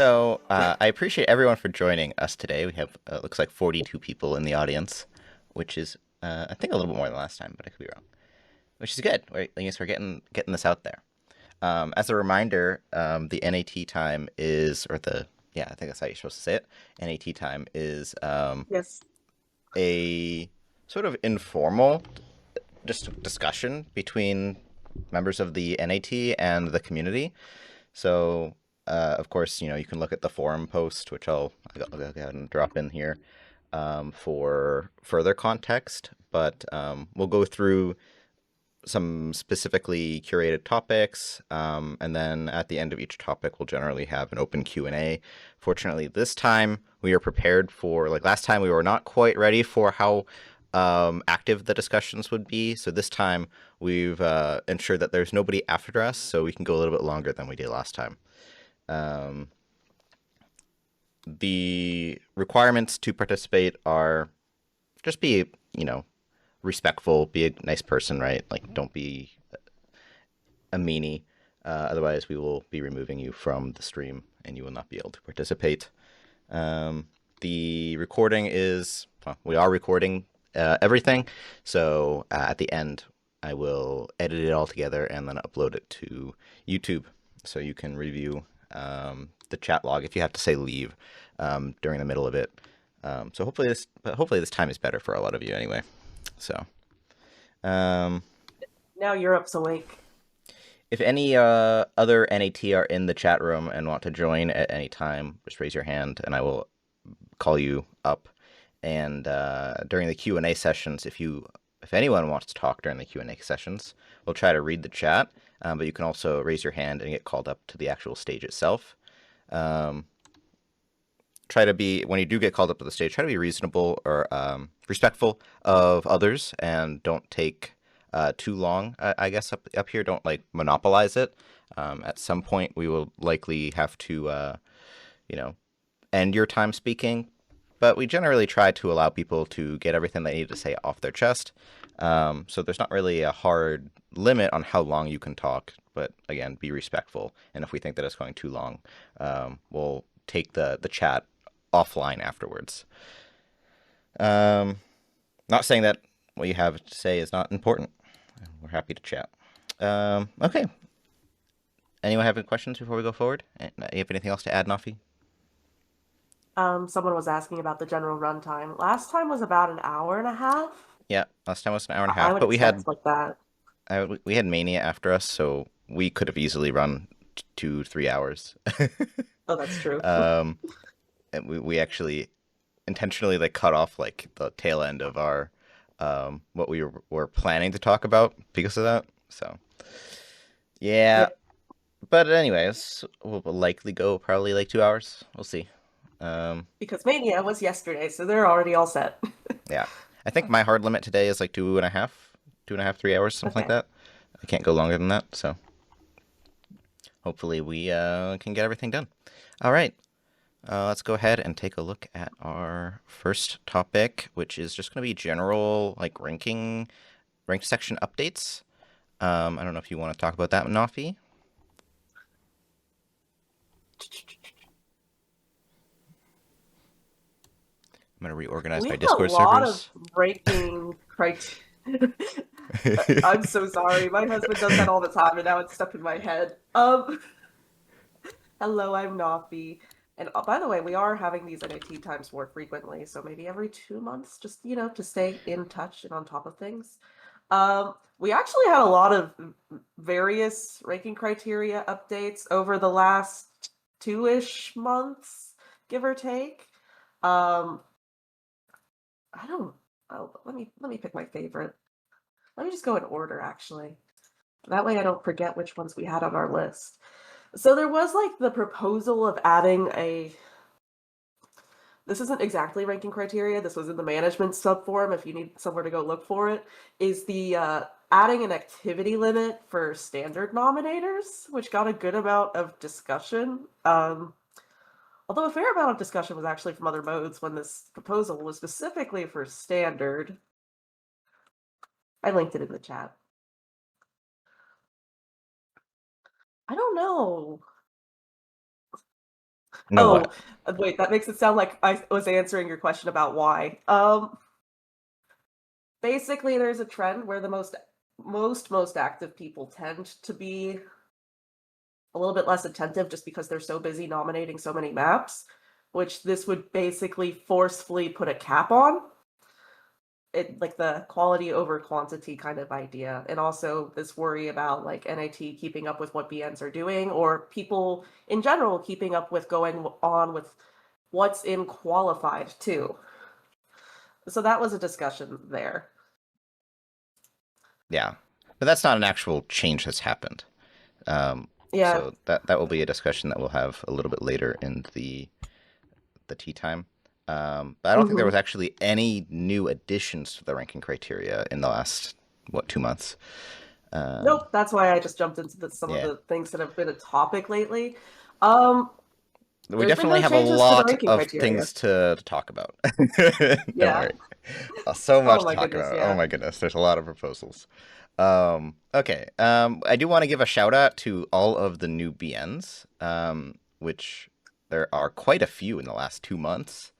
I appreciate everyone for joining us today. We have looks like 42 people in the audience, which is I think a little bit more than last time, but I could be wrong. Which is good. Right? I guess we're getting this out there. As a reminder, the NAT time is, or the yeah, I think that's how you're supposed to say it. NAT time is Yes. a sort of informal just discussion between members of the NAT and the community. So, of course, you can look at the forum post, which I'll go ahead and drop in here for further context. But we'll go through some specifically curated topics, and then at the end of each topic, we'll generally have an open Q&A. Fortunately, this time we are prepared for, like last time, we were not quite ready for how active the discussions would be. So this time we've ensured that there's nobody after us, so we can go a little bit longer than we did last time. Um, the requirements to participate are just be, respectful, be a nice person, right? Like, don't be a meanie. Otherwise, we will be removing you from the stream and you will not be able to participate. The recording is, well, we are recording everything. So at the end, I will edit it all together and then upload it to YouTube so you can review the chat log if you have to say leave during the middle of it. So hopefully this time is better for a lot of you anyway. So, um, Now Europe's awake. if any other NAT are in the chat room and want to join at any time, just raise your hand and I will call you up. And during the Q&A sessions, if anyone wants to talk during the Q&A sessions, we'll try to read the chat. But you can also raise your hand and get called up to the actual stage itself. Try to be, when you do get called up to the stage, try to be reasonable or respectful of others and don't take too long, I guess, up here. Don't like monopolize it. At some point, we will likely have to, you know, end your time speaking, but we generally try to allow people to get everything they need to say off their chest. So there's not really a hard limit on how long you can talk, but again, be respectful. And if we think that it's going too long, we'll take the chat offline afterwards. Um, Not saying that what you have to say is not important. We're happy to chat. Okay. Anyone have any questions before we go forward? You have anything else to add, Noffy? Someone was asking about the general runtime. Last time was about an hour and a half. Yeah, last time was an hour and a I half, would but expect like that. we had Mania after us, so we could have easily run 2-3 hours. Oh, that's true. um, and we actually intentionally like cut off like the tail end of our what were planning to talk about because of that. So yeah, Yeah, but anyways, we'll likely go probably like 2 hours. We'll see. Um, because Mania was yesterday, so they're already all set. yeah, I think my hard limit today is like 2.5, 3 hours, something like Okay. that. I can't go longer than that, so hopefully we can get everything done. All right. Let's go ahead and take a look at our first topic, which is just going to be general like ranked section updates. I don't know if you want to talk about that, Nafi. I'm going to reorganize We my had a Discord lot of servers. ranking criteria. I'm so sorry. My husband does that all the time, and now it's stuck in my head. Hello, I'm Noffy. And by the way, we are having these NAT times more frequently, so maybe every 2 months, just to stay in touch and on top of things. We actually had a lot of various ranking criteria updates over the last 2-ish months, give or take. Um, I don't. Oh, let me pick my favorite. Let me just go in order, actually. That way, I don't forget which ones we had on our list. So there was like the proposal of adding a. This isn't exactly ranking criteria. This was in the management subforum. If you need somewhere to go look for it, is the adding an activity limit for standard nominators, which got a good amount of discussion. Although a fair amount of discussion was actually from other modes when this proposal was specifically for standard. I linked it in the chat. I don't know. No, Oh, what? wait, that makes it sound like I was answering your question about why. Basically, there's a trend where the most active people tend to be a little bit less attentive just because they're so busy nominating so many maps, which this would basically forcefully put a cap on. It like the quality over quantity kind of idea, and also this worry about like NAT keeping up with what BNs are doing, or people in general keeping up with going on with what's in qualified too. So that was a discussion there. Yeah, but that's not an actual change that's happened. Um, Yeah. so that will be a discussion that we'll have a little bit later in the tea time. But I don't think there was Hmm. actually any new additions to the ranking criteria in the last, what, 2 months. Nope. That's why I just jumped into some of Yeah, the things that have been a topic lately. Um, we there's been definitely no have a changes to the lot ranking of criteria. things to talk about. Don't Yeah. worry. So Oh much to my talk goodness. about. Oh Yeah. my goodness, there's a lot of proposals. Okay. I do want to give a shout out to all of the new BNs, which there are quite a few in the last 2 months.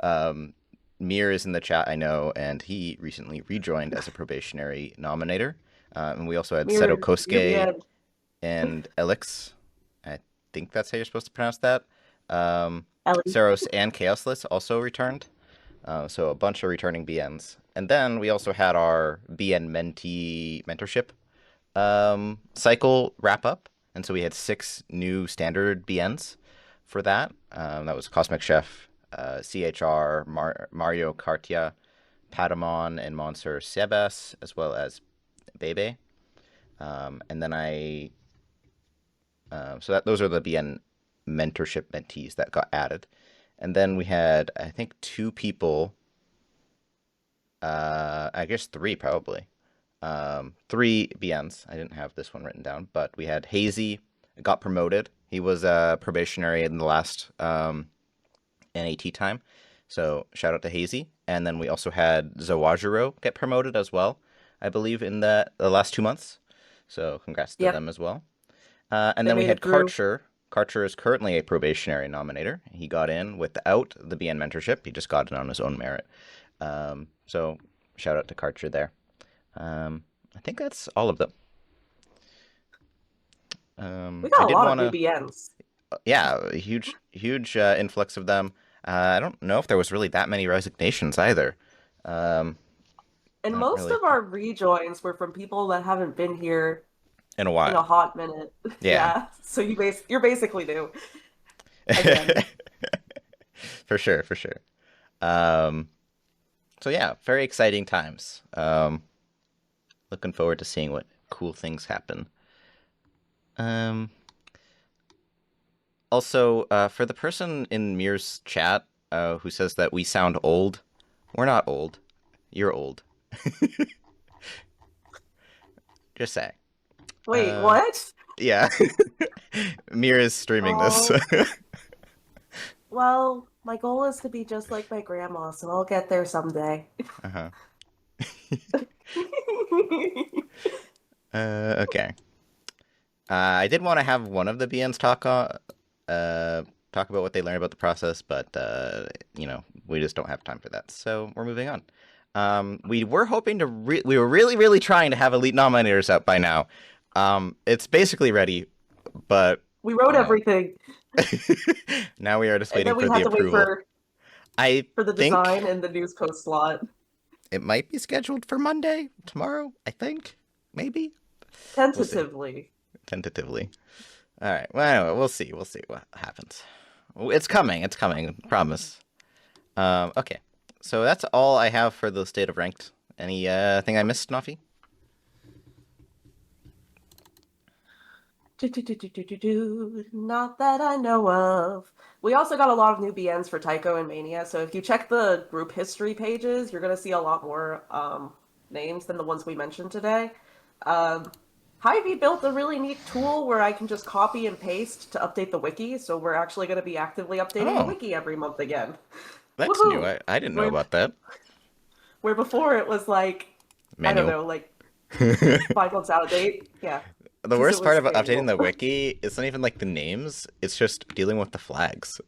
Um, Mir is in the chat, I know, and he recently rejoined as a probationary nominator. And we also had Seto Mirror. You're Kosuke the and Elix. I think that's how you're supposed to pronounce that. Ellie. Saros and Chaosless also returned. So a bunch of returning BNs. And then we also had our BN mentee mentorship cycle wrap up. And so we had 6 new standard BNs for that. That was Cosmic Chef, CHR, Mario Kartia, Patamon, and Monster Sebas, as well as Bebe. And then those are the BN mentorship mentees that got added. And then we had, I think, 2 people, I guess 3 probably. 3 BNs. I didn't have this one written down, but we had Hazy got promoted. He was probationary in the last NAT time. So shout out to Hazy. And then we also had Zawajiro get promoted as well, I believe, in the last 2 months. So congrats to them Yep. as well. And They then we made had it through. Karcher. Karcher is currently a probationary nominator. He got in without the BN mentorship. He just got it on his own merit. So shout out to Karcher there. I think that's all of them. We I got a did lot of want new to, BNs. yeah, a huge influx of them. I don't know if there was really that many resignations either. Um, And I don't most really of our rejoins were from people that haven't been here in a in a while. hot minute. Yeah, Yeah. So you're basically new again. for sure, for sure. Um, so yeah, very exciting times. Looking forward to seeing what cool things happen. Um, Also, for the person in Mir's chat who says that we sound old, we're not old. You're old. Just say. Wait, Uh, what? yeah. Mir is streaming this. Oh, well, my goal is to be just like my grandma, so I'll get there someday. Uh-huh. Okay. I did want to have one of the BNs talk about what they learned about the process, but we just don't have time for that. So we're moving on. We were hoping to we were really trying to have elite nominators up by now. It's basically ready, but We wrote you know, everything, now we are just and waiting then we for the had to wait approval. I for the think design and the news post slot. it might be scheduled for Monday, tomorrow, I think. Maybe. We'll see. Tentatively. Tentatively. All right. Well, anyway, we'll see. We'll see what happens. It's coming. It's coming. Promise. Okay. So that's all I have for the state of ranked. Any thing I missed, Noffy? Not that I know of. We also got a lot of new BNs for Tycho and Mania, so if you check the group history pages, you're gonna see a lot more names than the ones we mentioned today. Um, Hy-Vee built a really neat tool where I can just copy and paste to update the wiki, so we're actually going to be actively updating the Oh, wiki every month again. that's new. Woohoo! I didn't know Where about that. where before it was like I don't Manual. know, like 5 months out of date. Yeah. the because it worst part was about updating manual. the wiki is not even like the names. It's just dealing with the flags,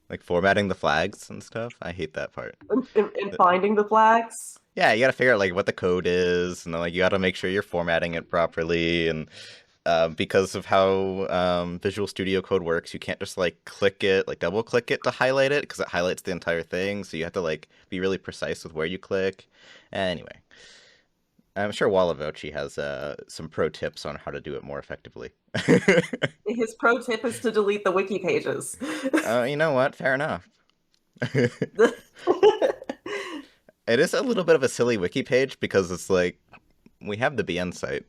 like formatting the flags and stuff. I hate that part. In finding the flags. Yeah, you got to figure out like what the code is, and then like you got to make sure you're formatting it properly. And because of how Visual Studio Code works, you can't just like click it, like double click it to highlight it, because it highlights the entire thing. So you have to like be really precise with where you click. Anyway, I'm sure Walavochi has some pro tips on how to do it more effectively. His pro tip is to delete the wiki pages. You know what? Fair enough. It is a little bit of a silly wiki page because it's like we have the BN site.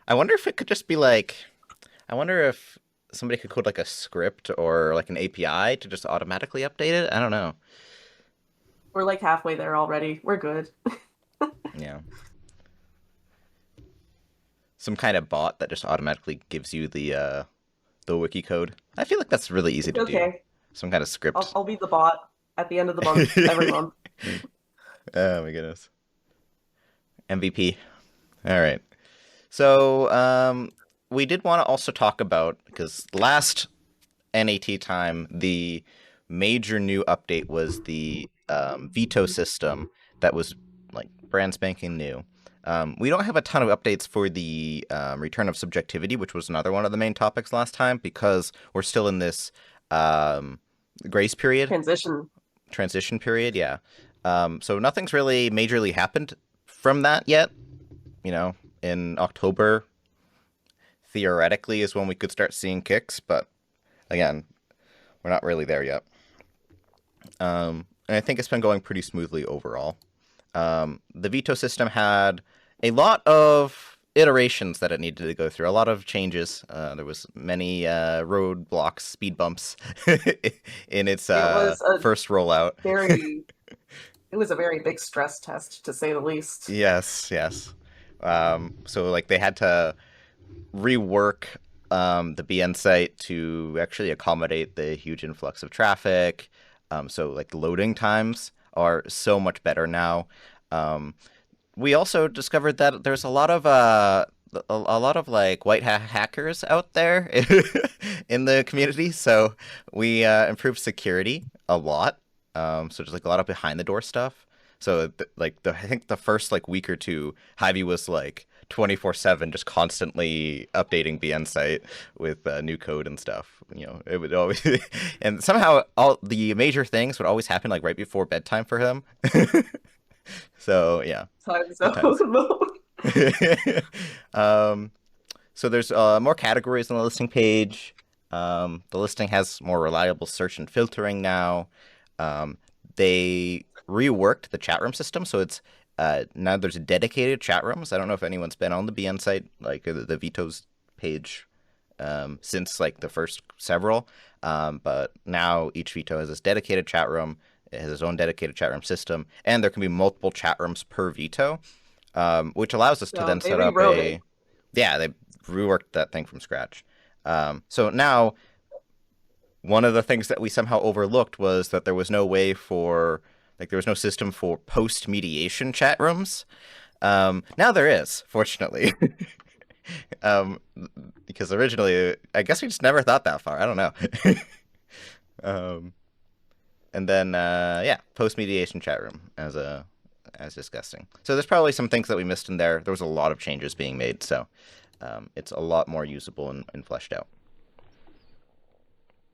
I wonder if it could just be like, I wonder if somebody could code like a script or like an API to just automatically update it. I don't know. We're like halfway there already. We're good. Yeah. Some kind of bot that just automatically gives you the wiki code. I feel like that's really easy It's to do. okay. Some kind of script. I'll be the bot at the end of the month, every month. Oh my goodness. MVP. All right. So, we did want to also talk about, because last NAT time, the major new update was the Veto system that was like brand spanking new. We don't have a ton of updates for the return of subjectivity, which was another one of the main topics last time, because we're still in this um, grace period, Transition. transition period. Yeah. So nothing's really majorly happened from that yet. You know, in October, theoretically, is when we could start seeing kicks, but again, we're not really there yet. And I think it's been going pretty smoothly overall. The veto system had a lot of iterations that it needed to go through, a lot of changes. There was many roadblocks, speed bumps in its It was a first rollout. very it was a very big stress test, to say the least. Yes, yes. So like they had to rework the BN site to actually accommodate the huge influx of traffic. So like loading times are so much better now. We also discovered that there's a lot of like white hat hackers out there in the community. So we improved security a lot. So just like a lot of behind the door stuff. So I think the first like week or two, Hy-Vee was like 24/7, just constantly updating the end site with new code and stuff. You know, it would always, and somehow all the major things would always happen like right before bedtime for him. So yeah, Time good zone times. mode. um, so there's more categories on the listing page. The listing has more reliable search and filtering now. They reworked the chat room system, so it's now there's dedicated chat rooms. I don't know if anyone's been on the BN site, like the Veto's page, since like the first several. But now each Veto has this dedicated chat room. It has its own dedicated chat room system, and there can be multiple chat rooms per Veto, which allows us to So then they set up rewrote it. a, yeah, they reworked that thing from scratch. So now one of the things that we somehow overlooked was that there was no way for, like, there was no system for post mediation chat rooms. Now there is, fortunately. um, because originally, I guess we just never thought that far. I don't know. um, and then, yeah, post mediation chat room as discussing. So there's probably some things that we missed in there. There was a lot of changes being made, so it's a lot more usable and fleshed out.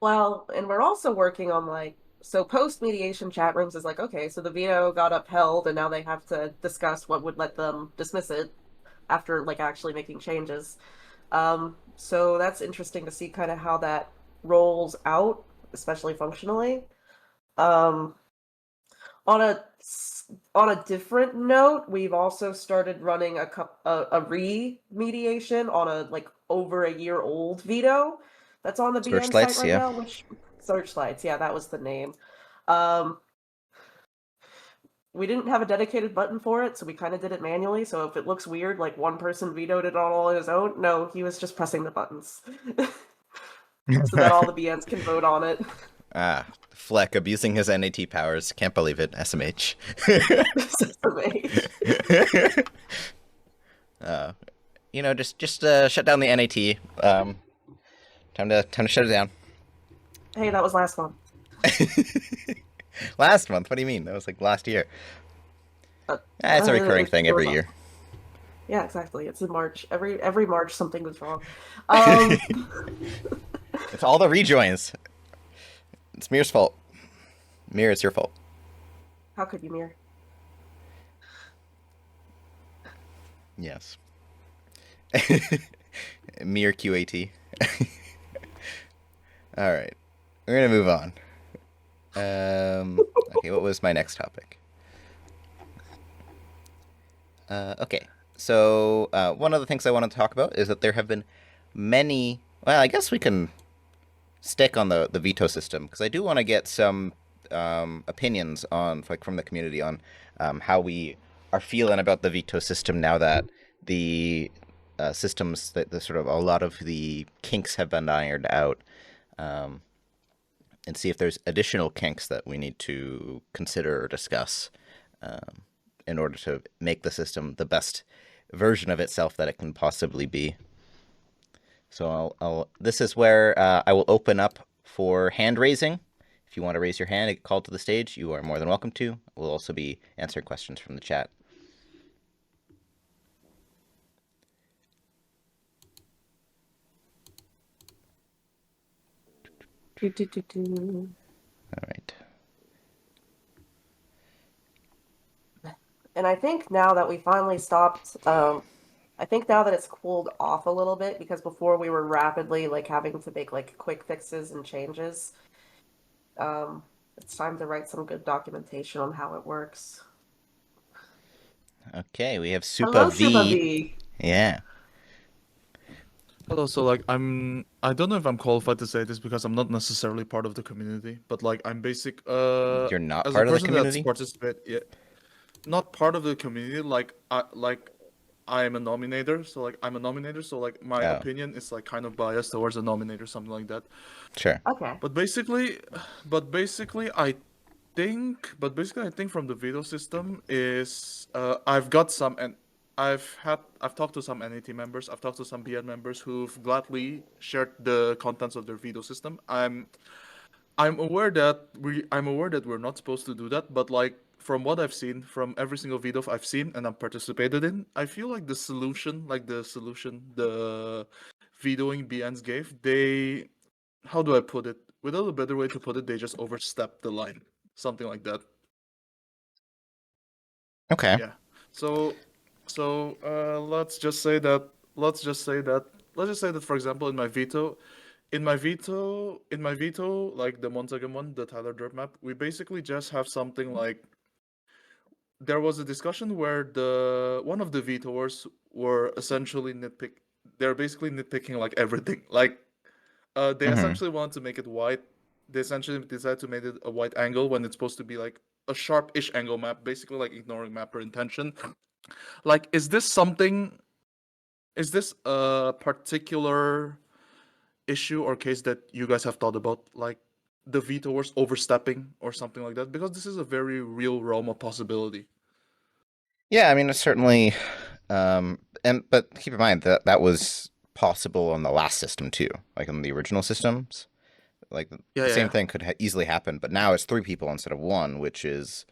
Well, and we're also working on like so post mediation chat rooms is like okay, so the veto got upheld and now they have to discuss what would let them dismiss it after like actually making changes. So that's interesting to see kind of how that rolls out, especially functionally. Um, on a on a different note, we've also started running a remediation on a like over a year old Veto that's on the BN site Searchlights, right yeah. now, which Searchlights, yeah, that was the name. Um, we didn't have a dedicated button for it, so we kind of did it manually. So if it looks weird, like one person vetoed it all on his own, no, he was just pressing the buttons so that all the BNs can vote on it. Ah, Fleck abusing his NAT powers. Can't believe it. SMH. System age. uh, just shut down the NAT. Time to shut it down. Hey, that was last month. Last month? What do you mean? That was like last year. Uh, It's a recurring thing it was every year. yeah, exactly. It's in March. Every March something was wrong. Um, It's all the rejoins. It's Mir's fault. Mir, it's your fault. how could you, Mir? Yes. Mir QAT. All right, we're gonna move on. Okay, what was my next topic? Okay, so one of the things I want to talk about is that there have been many. Well, I guess we can stick on the veto system because I do want to get some opinions on like from the community on how we are feeling about the veto system now that the systems that the sort of a lot of the kinks have been ironed out, um, and see if there's additional kinks that we need to consider or discuss um, in order to make the system the best version of itself that it can possibly be. So this is where I will open up for hand raising. If you want to raise your hand and get called to the stage, you are more than welcome to. We'll also be answering questions from the chat. Do, do, do, do. All right. And I think now that we finally stopped, I think now that it's cooled off a little bit because before we were rapidly like having to make like quick fixes and changes. Um, it's time to write some good documentation on how it works. Okay, we have Supa Hello, Super V. V. Yeah. Hello, so like I don't know if I'm qualified to say this because I'm not necessarily part of the community, but like I'm basic You're not as a part of the person that's community? participate yeah, not part of the community, I am a nominator, so like I'm a nominator, so like my Oh, opinion is like kind of biased towards a nominator, something like that. sure. Okay. But basically but basically I think from the veto system is I've got some and I've talked to some NAT members, I've talked to some BN members who've gladly shared the contents of their veto system. I'm aware that we're not supposed to do that, but like from what I've seen, from every single veto I've seen and I've participated in, I feel like the vetoing BNs gave, they how do I put it? Without a better way to put it, they just overstepped the line. Something like that. Okay. Yeah. So let's just say that for example in my veto, like the Montague one, the Tyler Dirt map, we basically just have something like there was a discussion where the one of the vetoers were essentially they're basically nitpicking like everything. Like they Mm-hmm. essentially wanted to make it white. They essentially decided to make it a white angle when it's supposed to be like a sharp-ish angle map, basically like ignoring mapper intention. Like, is this a particular issue or case that you guys have thought about, like the vetoers overstepping or something like that? Because this is a very real realm of possibility. Yeah, I mean, it's certainly, but keep in mind that that was possible on the last system too, like on the original systems. Like Yeah, the yeah, same yeah. thing could easily happen, but now it's three people instead of one, which is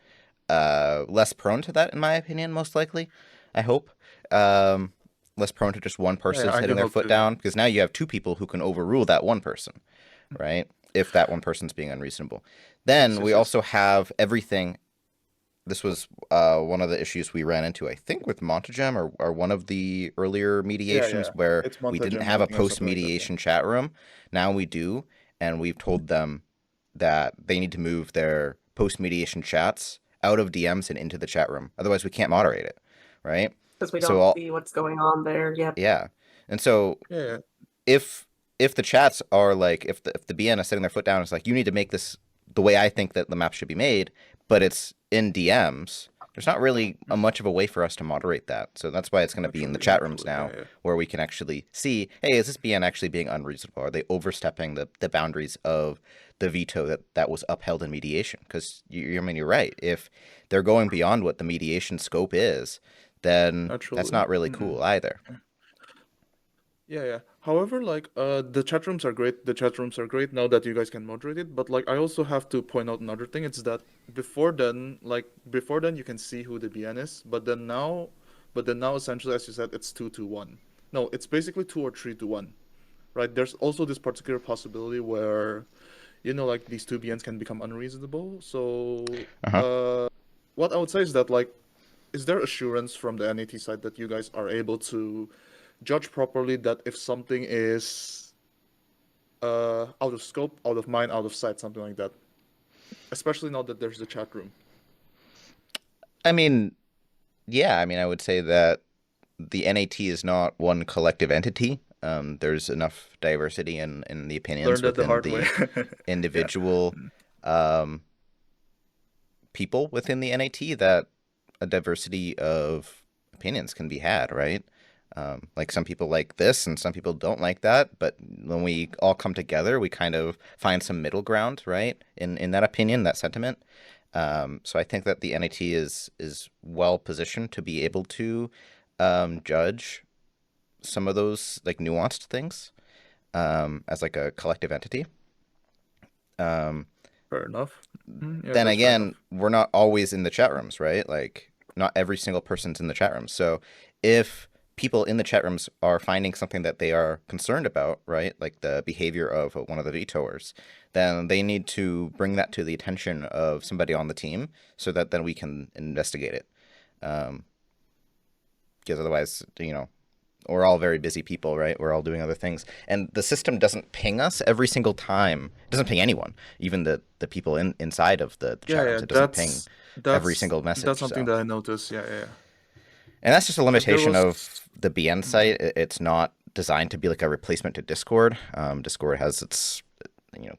less prone to that, in my opinion, most likely. I hope. Um, Less prone to just one Yeah, person yeah, I hitting do their hope foot to. Yeah. down, because now you have two people who can overrule that one person, right? If that one person's being unreasonable. Yes, Then we yes, yes. also have everything. This was one of the issues we ran into, I think, with Montagem or one of the earlier Yeah, mediations yeah. where It's we didn't Montagem, I have a think, or post something like that. Yeah. mediation chat room. Now we do, and we've told them that they need to move their post mediation chats out of DMs and into the chat room. Otherwise, we can't moderate it, right? Because we So don't all see what's going on there. Yep. yeah, and so Yeah, yeah. if the chats are like if the BN is setting their foot down, it's like you need to make this the way I think that the map should be made, but it's in DMs. There's not really a Mhm. much of a way for us to moderate that, so that's why it's going to be in the Naturally, chat rooms naturally. now, Yeah, yeah. where we can actually see, hey, is this BN actually being unreasonable? Are they overstepping the boundaries of the veto that was upheld in mediation? Because I mean, you're right. If they're going beyond what the mediation scope is, then that's Naturally. not really Mm-mm. cool either. Yeah. However, like the chat rooms are great. The chat rooms are great now that you guys can moderate it. But like I also have to point out another thing. It's that before then you can see who the BN is, but then now essentially as you said, it's 2-1. No, it's basically 2 or 3-1. Right? There's also this particular possibility where, like these two BNs can become unreasonable. So Uh-huh. what I would say is that like, is there assurance from the NAT side that you guys are able to judge properly that if something is out of scope, out of mind, out of sight, something like that? Especially now that there's the chat room. I mean, yeah, I mean, I would say that the NAT is not one collective entity. There's enough diversity in the opinions Learned that the within hard way. the Yeah. individual um, people within the NAT that a diversity of opinions can be had, right? Like some people like this and some people don't like that, but when we all come together, we kind of find some middle ground, right? In that opinion, that sentiment. So I think that the NAT is well positioned to be able to judge some of those like nuanced things as like a collective entity. Um, Fair enough. Yeah, then that's fair again, enough. we're not always in the chat rooms, right? Like not every single person's in the chat room. So if people in the chat rooms are finding something that they are concerned about, right? Like the behavior of one of the vetoers, then they need to bring that to the attention of somebody on the team so that then we can investigate it. Because otherwise, we're all very busy people, right? We're all doing other things. And the system doesn't ping us every single time. It doesn't ping anyone, even the people inside of the Yeah, chat yeah, rooms. It doesn't ping every that's single that's message. something So, that I noticed. Yeah, yeah. and that's just a Like there limitation was of the BN Mhm. site. It's not designed to be like a replacement to Discord. Discord has its,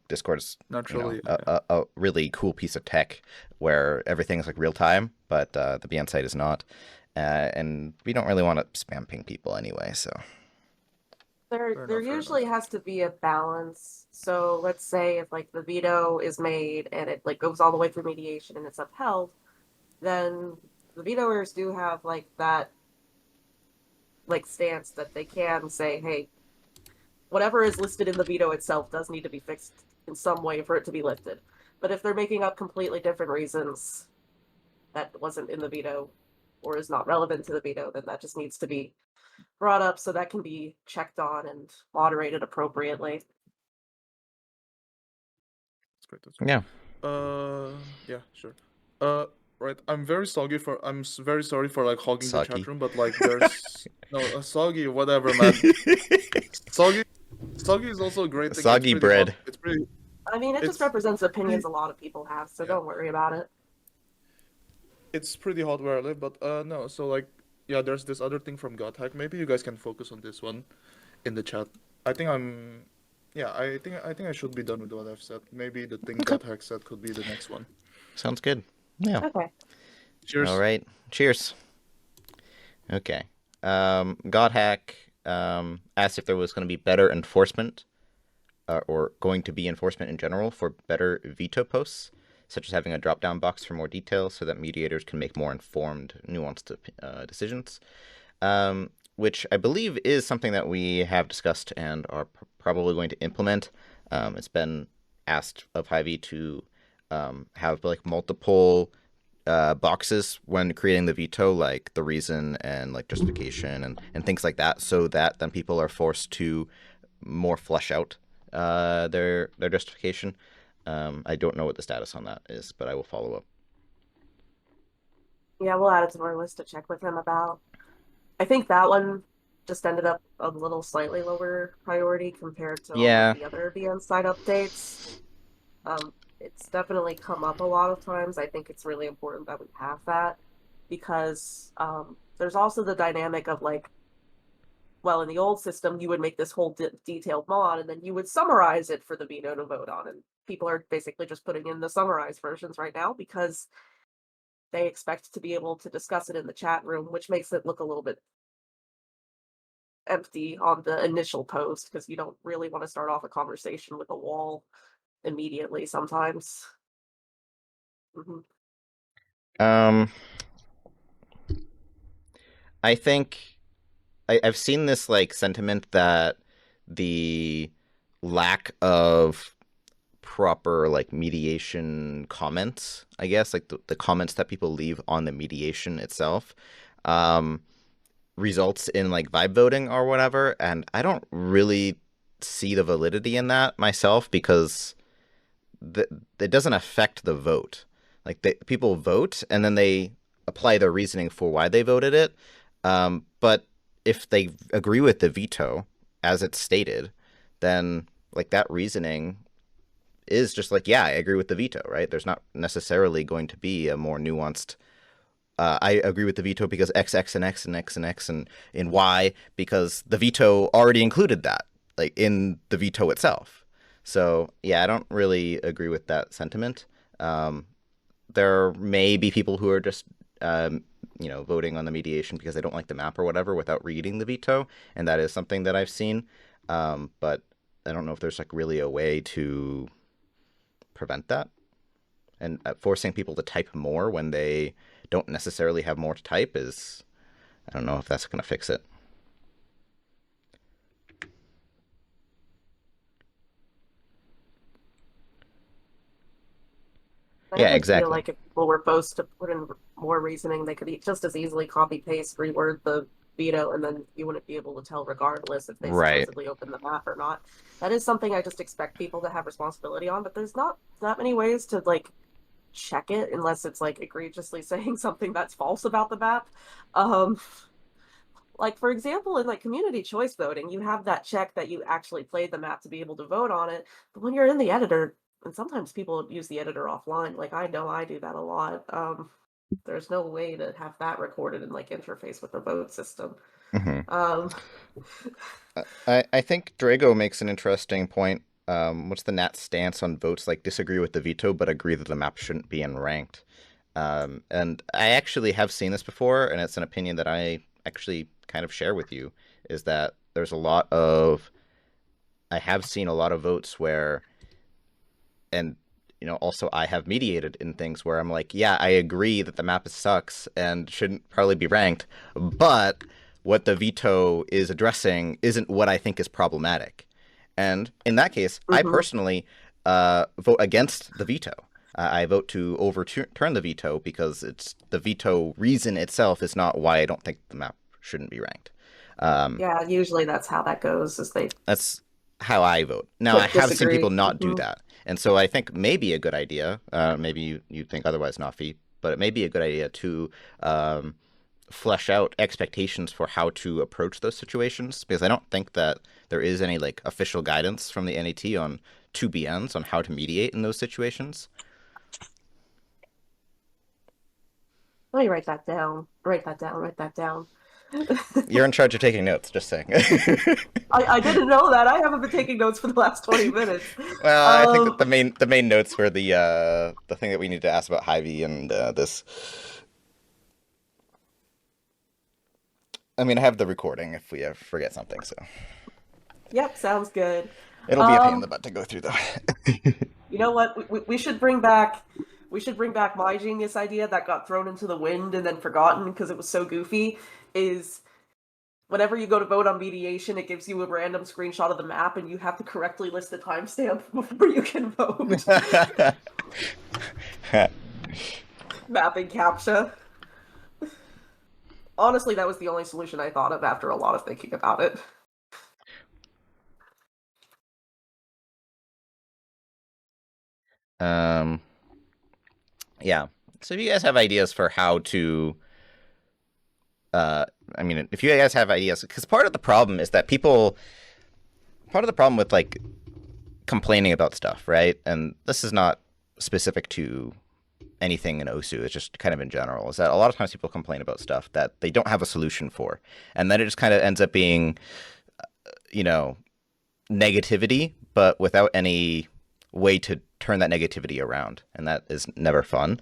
Discord is, Naturally, a really cool piece of tech where everything is like real time, but the BN site is not. And we don't really want to spam ping people anyway, so. There fair there enough, fair usually enough. has to be a balance. So let's say if like the veto is made and it like goes all the way through mediation and it's upheld, then the vetoers do have like that like stance that they can say, hey, whatever is listed in the veto itself does need to be fixed in some way for it to be lifted. But if they're making up completely different reasons that wasn't in the veto or is not relevant to the veto, then that just needs to be brought up so that can be checked on and moderated appropriately. That's great. That's great. Yeah. Yeah, sure. Uh, right. Very sorry for like hogging the chat Soggy. room, but like there's no soggy, whatever, man. Soggy, soggy is also a great thing. It's Soggy pretty hot. bread. I mean, it just It's represents opinions pretty, a lot of people have, so yeah, don't worry about it. it's pretty hot where I live. But no. So like, yeah, there's this other thing from GodHack. Maybe you guys can focus on this one in the chat. I think I'm. Yeah, I think I should be done with what I've said. Maybe the thing Okay. GodHack said could be the next one. Sounds good. Yeah. Okay. All Cheers. right. Cheers. Okay. Godhack asked if there was going to be better enforcement or going to be enforcement in general for better veto posts, such as having a drop down box for more details so that mediators can make more informed, nuanced decisions. Which I believe is something that we have discussed and are probably going to implement. It's been asked of Hy-Vee to have like multiple boxes when creating the veto, like the reason and like justification and things like that, so that then people are forced to more flesh out their justification. I don't know what the status on that is, but I will follow up. Yeah, we'll add it to our list to check with him about. I think that one just ended up a little slightly lower priority compared to all of Yeah. the other VN side updates. It's definitely come up a lot of times. I think it's really important that we have that because there's also the dynamic of like, well, in the old system, you would make this whole detailed mod and then you would summarize it for the veto to vote on. And people are basically just putting in the summarized versions right now because they expect to be able to discuss it in the chat room, which makes it look a little bit empty on the initial post because you don't really want to start off a conversation with a wall immediately sometimes. Mhm. Um, I think I've seen this like sentiment that the lack of proper like mediation comments, I guess, like the comments that people leave on the mediation itself, um, results in like vibe voting or whatever. And I don't really see the validity in that myself because it doesn't affect the vote. Like people vote and then they apply their reasoning for why they voted it. But if they agree with the veto as it's stated, then like that reasoning is just like, yeah, I agree with the veto, right? There's not necessarily going to be a more nuanced. I agree with the veto because X, X, and X, and X, and X, and in Y because the veto already included that, like in the veto itself. So yeah, I don't really agree with that sentiment. There may be people who are just voting on the mediation because they don't like the map or whatever without reading the veto, and that is something that I've seen. But I don't know if there's like really a way to prevent that, and forcing people to type more when they don't necessarily have more to type is, I don't know if that's going to fix it. I Yeah, almost feel exactly. like if people were forced to put in more reasoning, they could just as easily copy paste, reword the veto, and then you wouldn't be able to tell regardless if they Right. supposedly opened the map or not. That is something I just expect people to have responsibility on, but there's not that many ways to like check it unless it's like egregiously saying something that's false about the map. Um, like for example, in like community choice voting, you have that check that you actually played the map to be able to vote on it. But when you're in the editor, and sometimes people use the editor offline, like I know I do that a lot. There's no way to have that recorded and like interface with the vote system. Mm-hmm. Um, I think Drago makes an interesting point. What's the Nat stance on votes like disagree with the veto but agree that the map shouldn't be unranked? And I actually have seen this before, and it's an opinion that I actually kind of share with you, is that I have seen a lot of votes where, and also I have mediated in things where I'm like, yeah, I agree that the map sucks and shouldn't probably be ranked, but what the veto is addressing isn't what I think is problematic. And in that case, I mhm. personally vote against the veto. I vote to overturn the veto because it's the veto reason itself is not why I don't think the map shouldn't be ranked. Um, Yeah, usually that's how that goes, is they that's how I vote. Now, I click have seen people disagree. not do Mhm. that. And so I think maybe a good idea, maybe you think otherwise, Noffy, but it may be a good idea to um, flesh out expectations for how to approach those situations, because I don't think that there is any like official guidance from the NAT on 2BNs on how to mediate in those situations. Let me write that down. Write that down. Write that down. You're in charge of taking notes, just saying. I didn't know that. I haven't been taking notes for the last 20 minutes. Well, I think that Um, the main notes were the thing that we need to ask about Hy-Vee and this. I mean, I have the recording if we ever forget something, so yep, sounds good. it'll be a pain in the Um, butt to go through though. you know what? We should bring back my genius idea that got thrown into the wind and then forgotten because it was so goofy. Is whenever you go to vote on mediation, it gives you a random screenshot of the map and you have to correctly list the timestamp before you can vote. Mapping captcha. Honestly, that was the only solution I thought of after a lot of thinking about it. um, yeah. So if you guys have ideas for how to, I mean, if you guys have ideas, because part of the problem is that part of the problem with like complaining about stuff, right? And this is not specific to anything in OSU, it's just kind of in general, is that a lot of times people complain about stuff that they don't have a solution for. And then it just kind of ends up being, you know, negativity, but without any way to turn that negativity around. And that is never fun.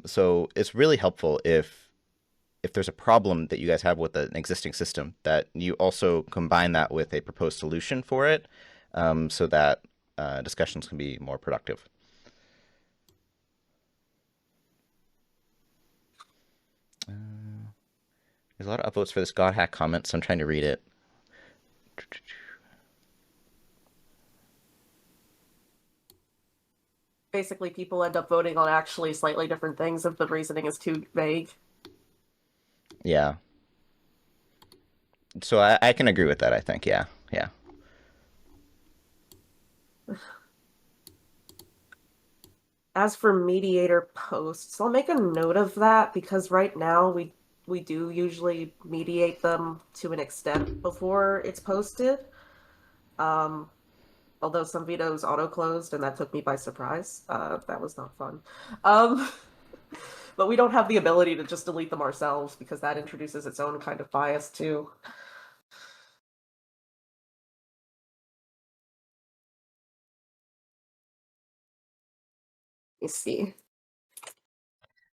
So it's really helpful if there's a problem that you guys have with an existing system, that you also combine that with a proposed solution for it, so that discussions can be more productive. There's a lot of upvotes for this God hack comment, so I'm trying to read it. Basically, people end up voting on actually slightly different things if the reasoning is too vague. Yeah. So I can agree with that, I think. Yeah. Yeah. As for mediator posts, I'll make a note of that because right now we do usually mediate them to an extent before it's posted. Um, although some vetoes auto-closed and that took me by surprise. That was not fun. Um, but we don't have the ability to just delete them ourselves because that introduces its own kind of bias too. Let me see.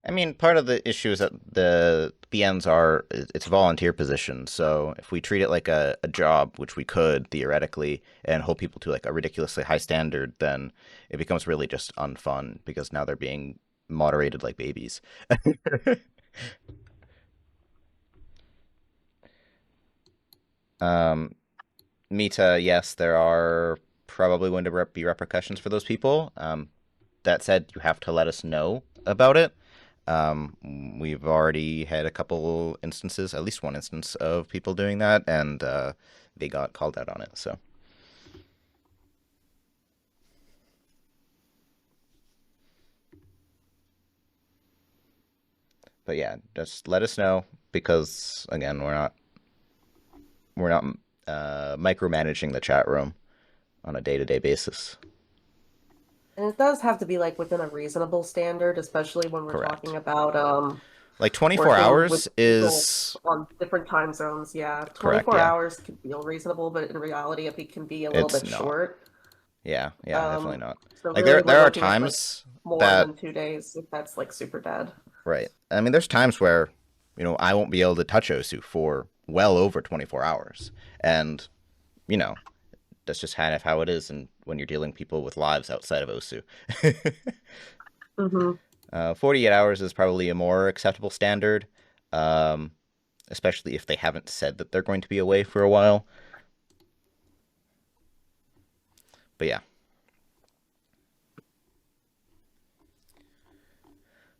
I mean, part of the issue is that the BNs are it's a volunteer position. So if we treat it like a job, which we could theoretically, and hold people to like a ridiculously high standard, then it becomes really just unfun because now they're being moderated like babies. um, Meta, yes, there are probably going to be repercussions for those people. That said, you have to let us know about it. We've already had a couple instances, at least one instance, of people doing that, and they got called out on it. So, but yeah, just let us know because again, we're not micromanaging the chat room on a day-to-day basis. And it does have to be like within a reasonable standard, especially when we're Correct. talking about Like 24 working with hours people is on different time zones. Yeah, correct. 24 Yeah, hours can feel reasonable, but in reality, it can be a little it's bit not. short. Yeah, yeah, definitely not. So Like really, there we're are looking at like times more that than 2 days if that's like super dead. right. I mean, there's times where, I won't be able to touch Osu for well over 24 hours. And, you know, that's just kind of how it is and when you're dealing with people with lives outside of Osu. Mm-hmm. 48 hours is probably a more acceptable standard, um, especially if they haven't said that they're going to be away for a while. But yeah.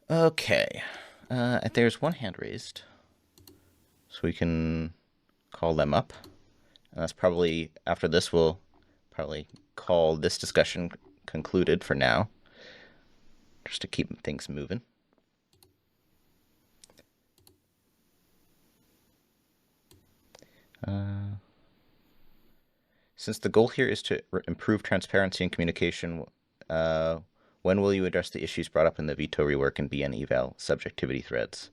Okay. There's one hand raised. So we can call them up. And that's probably, after this, we'll probably call this discussion concluded for now, just to keep things moving. Since the goal here is to improve transparency and communication, when will you address the issues brought up in the Veto rework and BN eval subjectivity threads?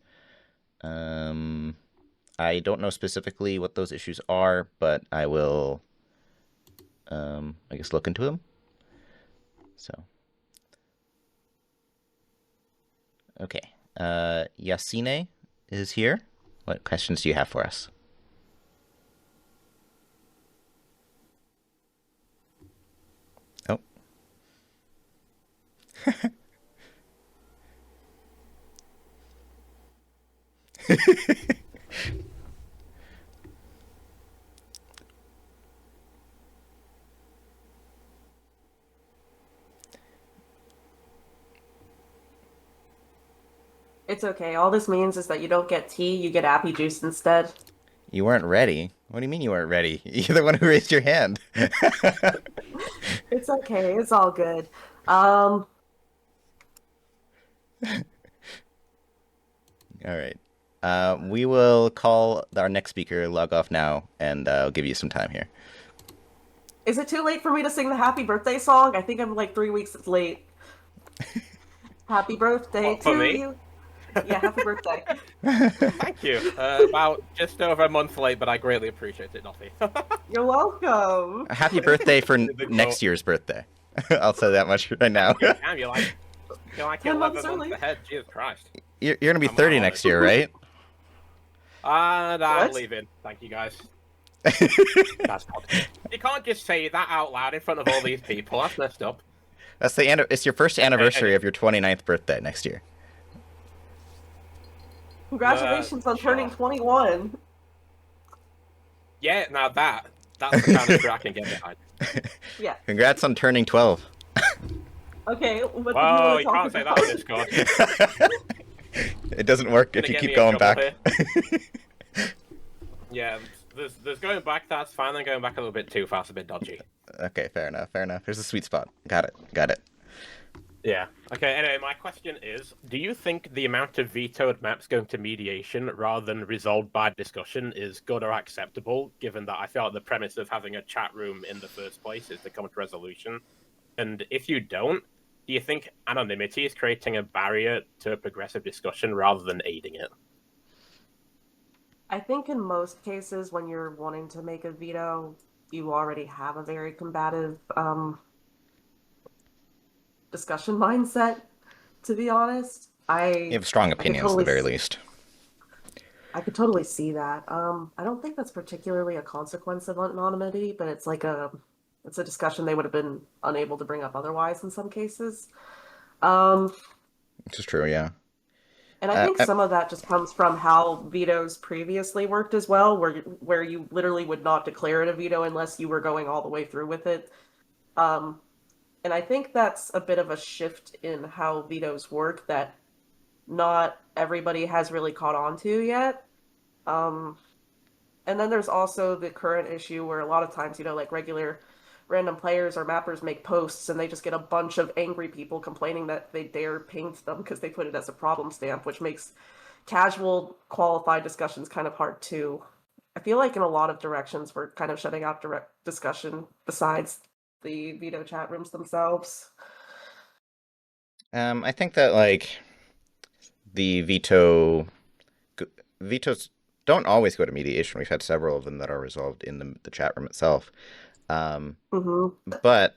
I don't know specifically what those issues are, but I will, I guess, look into them. So, okay. Yasine is here. What questions do you have for us? Oh. It's okay. All this means is that you don't get tea, you get appy juice instead. You weren't ready? What do you mean you weren't ready? You're the one who raised your hand. It's okay. It's all good. Um, All right. We will call our next speaker, log off now, and I'll give you some time here. is it too late for me to sing the happy birthday song? I think I'm like 3 weeks late. Happy birthday What, for to me? you. Yeah, happy birthday. Thank you. About just over a month late, but I greatly appreciate it, Noffy. You're welcome. Happy birthday for next year's birthday. I'll say that much right now. Damn, you're like 10 11 months months early. ahead. Jesus Christ. You're going to be I'm 30 honored. next year, right? And I'm What? leaving. Thank you, guys. That's not... You can't just say that out loud in front of all these people. That's messed up. It's your first anniversary Okay. of your 29th birthday next year. Congratulations on turning Sure. 21. Yeah, now that's the kind of shit I can get behind. Yeah. Congrats on turning 12. Okay, what did you Whoa, want to you talk can't say that about? on Discord. It doesn't work if Gonna you get keep me in going trouble back. Yeah, there's going back, that's fine, then going back a little bit too fast, a bit dodgy. Okay, fair enough, fair enough. There's a sweet spot. Got it. Yeah. Okay, anyway, my question is, do you think the amount of vetoed maps going to mediation rather than resolved by discussion is good or acceptable, given that I feel like the premise of having a chat room in the first place is to come to resolution? And if you don't, do you think anonymity is creating a barrier to a progressive discussion rather than aiding it? I think in most cases, when you're wanting to make a veto, you already have a very combative discussion mindset, to be honest. You have strong I could opinions at the totally very least. I could totally see that. I don't think that's particularly a consequence of anonymity, but it's a discussion they would have been unable to bring up otherwise in some cases. Um, Which is true, yeah. and I think some of that just comes from how vetoes previously worked as well, where you literally would not declare it a veto unless you were going all the way through with it. Um, and I think that's a bit of a shift in how vetoes work that not everybody has really caught on to yet. Um, and then there's also the current issue where a lot of times, like regular random players or mappers make posts and they just get a bunch of angry people complaining that they dare paint them because they put it as a problem stamp, which makes casual qualified discussions kind of hard too. I feel like in a lot of directions we're kind of shutting out direct discussion besides the veto chat rooms themselves. I think that like the vetoes don't always go to mediation. We've had several of them that are resolved in the chat room itself. But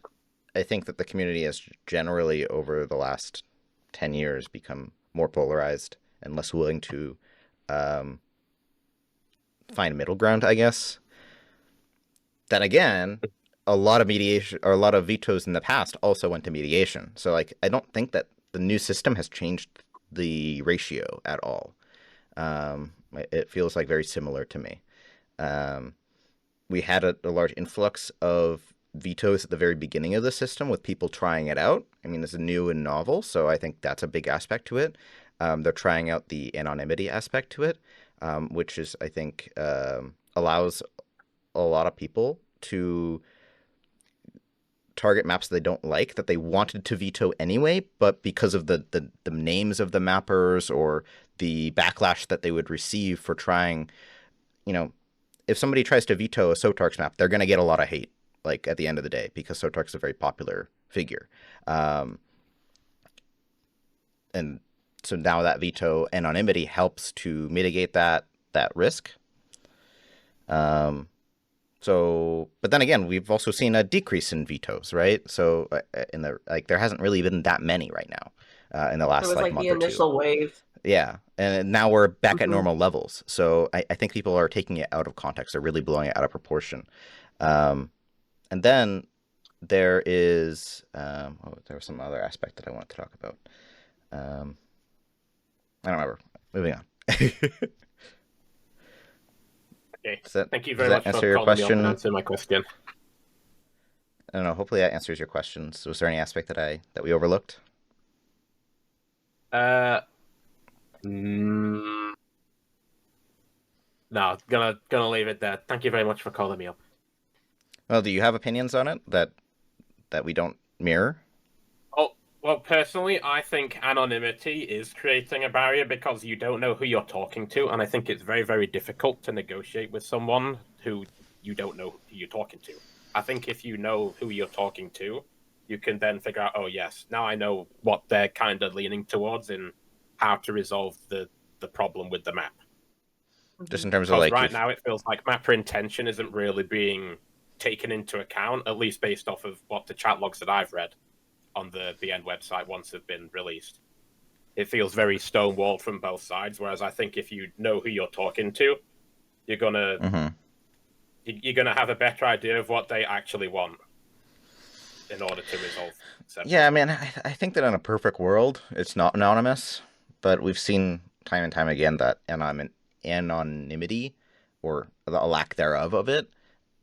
I think that the community has generally, over the last 10 years, become more polarized and less willing to find middle ground, I guess. Then again, a lot of mediation or a lot of vetoes in the past also went to mediation. So like, I don't think that the new system has changed the ratio at all. It feels like very similar to me. We had a large influx of vetoes at the very beginning of the system with people trying it out. I mean, it's new and novel, so I think that's a big aspect to it. They're trying out the anonymity aspect to it, which is, I think, allows a lot of people to target maps they don't like that they wanted to veto anyway, but because of the names of the mappers or the backlash that they would receive for trying, if somebody tries to veto a Sotarks map, they're going to get a lot of hate, like, at the end of the day, because Sotarks is a very popular figure. And so now that veto anonymity helps to mitigate that risk. But then again, we've also seen a decrease in vetoes, right? So there hasn't really been that many right now in the last It was like month the or two. initial wave. Yeah, and now we're back at normal levels. So I think people are taking it out of context. They're really blowing it out of proportion. And then there is there was some other aspect that I wanted to talk about. I don't remember. Moving on. Okay. That, Thank you very much for calling me up and answering my question. I don't know. Hopefully that answers your questions. Was there any aspect that we overlooked? No, gonna leave it there. Thank you very much for calling me up. Well, do you have opinions on it that we don't mirror? Oh, well, personally, I think anonymity is creating a barrier because you don't know who you're talking to, and I think it's very, very difficult to negotiate with someone who you don't know who you're talking to. I think if you know who you're talking to, you can then figure out, oh yes, now I know what they're kind of leaning towards in how to resolve the problem with the map. Just in terms of like, right now it feels like mapper intention isn't really being taken into account, at least based off of what the chat logs that I've read on the BN website once they've been released. It feels very stonewalled from both sides, whereas I think if you know who you're talking to, you're gonna have a better idea of what they actually want in order to resolve. Yeah, I mean, I think that in a perfect world, it's not anonymous, but we've seen time and time again that anonymity, or a lack thereof of it,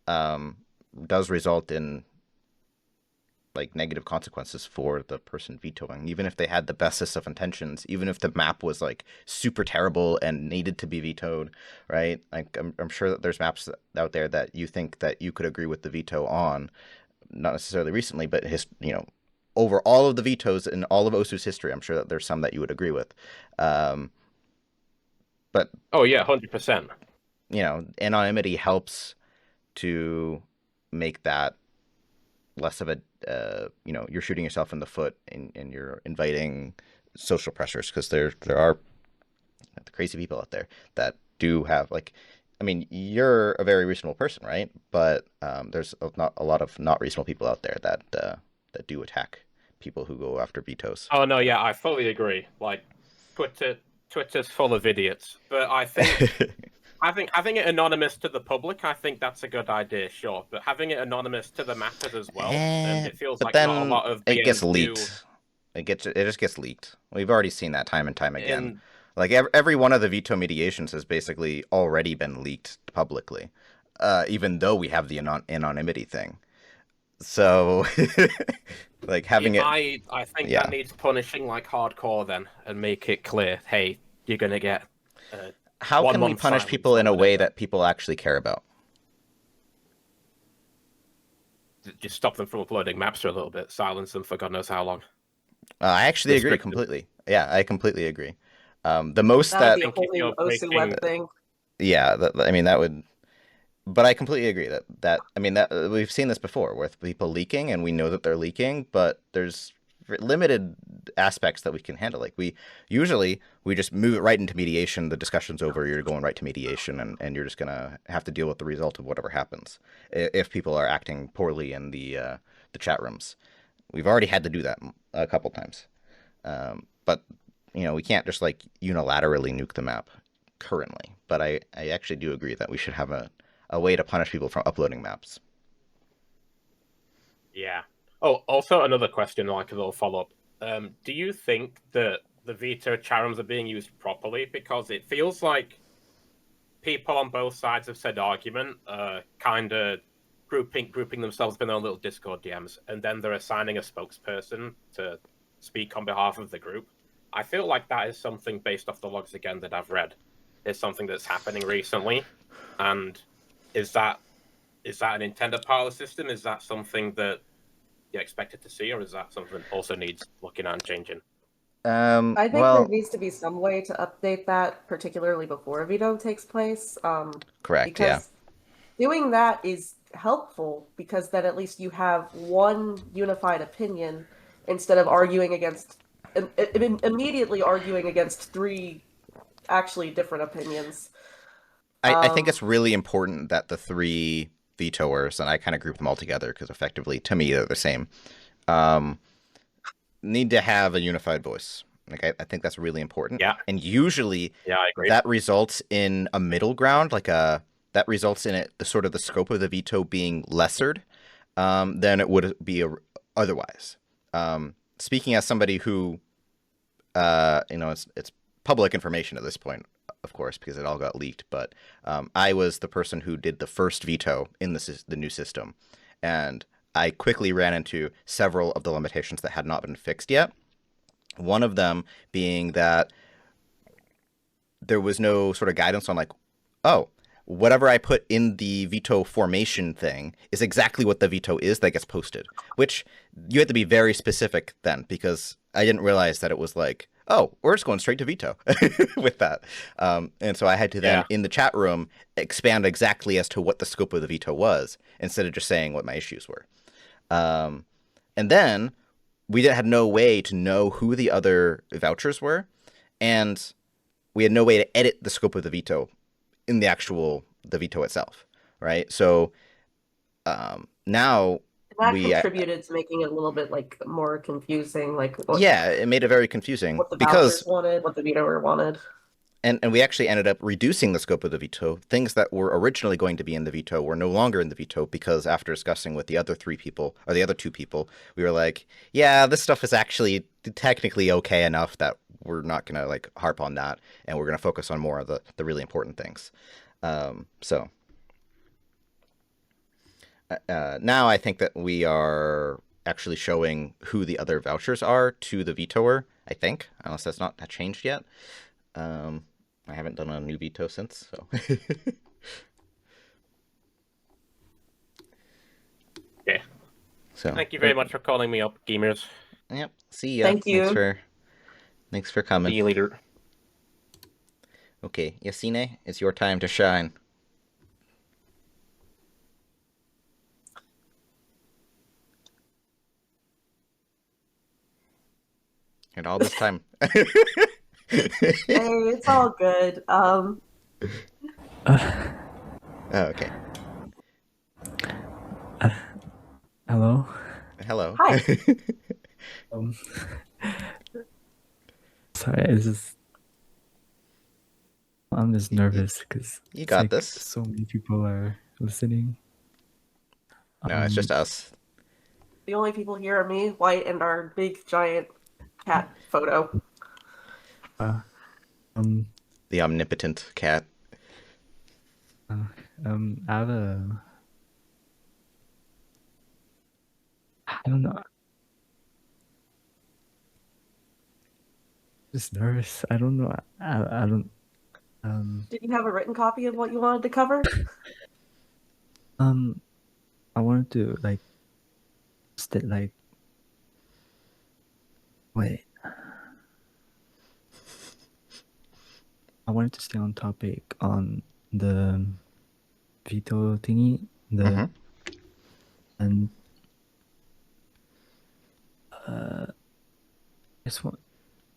does result in like negative consequences for the person vetoing, even if they had the bestest of intentions, even if the map was like super terrible and needed to be vetoed, right? Like I'm sure that there's maps out there that you think that you could agree with the veto on, not necessarily recently, but over all of the vetoes in all of Osu's history, I'm sure that there's some that you would agree with. But Oh yeah, 100%. Anonymity helps to make that less of a you're shooting yourself in the foot, and you're inviting social pressures, because there are crazy people out there that do have, like, I mean, you're a very reasonable person, right? But there's not a lot of not reasonable people out there that do attack people who go after vetoes. Oh no, yeah, I fully agree. Like, Twitter's full of idiots, but I think having it anonymous to the public, I think that's a good idea, sure. But having it anonymous to the mappers as well, and it feels But like then not a lot of it gets BMs do. leaked. It just gets leaked. We've already seen that time and time again. In Like every one of the veto mediations has basically already been leaked publicly, even though we have the anonymity thing. So, like having it, I think yeah. that needs punishing like hardcore then, and make it clear. Hey, you're gonna get. How 1 can we month punish silence people in a or way whatever. that people actually care about? Just stop them from uploading maps for a little bit, silence them for God knows how long. I actually agree Restrict them. completely. Yeah, I completely agree. The most That would that, be a whole if new you're Osu breaking- web thing. yeah, I mean, that would. But I completely agree that I mean that we've seen this before with people leaking, and we know that they're leaking, but there's limited aspects that we can handle. Like we just move it right into mediation. The discussion's over. You're going right to mediation, and you're just gonna have to deal with the result of whatever happens if people are acting poorly in the chat rooms. We've already had to do that a couple times, but we can't just like unilaterally nuke the map currently. But I actually do agree that we should have a way to punish people for uploading maps. Yeah. Oh, also another question, like a little follow-up. Do you think that the veto chat rooms are being used properly? Because it feels like people on both sides of said argument are kind of grouping themselves in their own little Discord DMs, and then they're assigning a spokesperson to speak on behalf of the group. I feel like that is something, based off the logs again that I've read, is something that's happening recently. And is that an intended part of the system? Is that something that you're expected to see, or is that something that also needs looking at and changing? I think Well, there needs to be some way to update that, particularly before a veto takes place. correct. Because doing that is helpful, because then at least you have one unified opinion instead of immediately arguing against three actually different opinions. I think it's really important that the three vetoers, and I kind of group them all together because effectively, to me, they're the same, need to have a unified voice. Like I think that's really important. Yeah. And usually, I agree. that results in a middle ground, that results in the scope of the veto being lessered than it would be otherwise. Speaking as somebody who, it's public information at this point, of course, because it all got leaked. But I was the person who did the first veto in the new system, and I quickly ran into several of the limitations that had not been fixed yet. One of them being that there was no sort of guidance on whatever I put in the veto formation thing is exactly what the veto is that gets posted, which you had to be very specific then, because I didn't realize that it was like, oh, we're just going straight to veto with that. And so I had to then, in the chat room, expand exactly as to what the scope of the veto was, instead of just saying what my issues were. And then we had no way to know who the other vouchers were, and we had no way to edit the scope of the veto in the veto itself, right? So now that contributed to making it a little bit more confusing. It made it very confusing what the because vouchers wanted, what the vetoer wanted. And we actually ended up reducing the scope of the veto. Things that were originally going to be in the veto were no longer in the veto, because after discussing with the other three people, or the other two people, we were like, yeah, this stuff is actually technically okay enough that we're not gonna like harp on that, and we're gonna focus on more of the really important things. So now I think that we are actually showing who the other vouchers are to the vetoer. I think, unless that's not changed yet. I haven't done a new veto since, so. Okay. So Thank you very much for calling me up, gamers. yep. See ya. Thank you. Thanks for See coming. you later. Okay, Yasine, it's your time to shine. And all this time. Hey, it's all good. Oh, okay. Hello. Hello. Hi. Um, sorry, I'm just nervous because You it's got like this. so many people are listening. No, it's just us. The only people here are me, White, and our big giant cat photo. Uh, um, The omnipotent cat. I have I don't know. Just nervous. I don't know. I don't. Did you have a written copy of what you wanted to cover? Um, I wanted to like, like, wait. I wanted to stay on topic on the veto thingy. Mm-hmm. And uh, just want,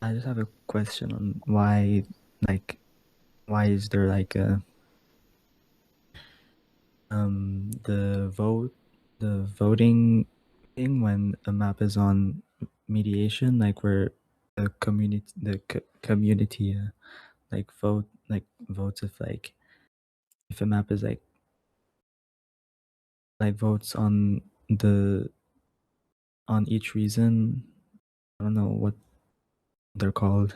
I just have a question on why, like, why is there like a the voting thing when a map is on mediation, like where the community like votes if a map is like votes on the on each reason. I don't know what they're called,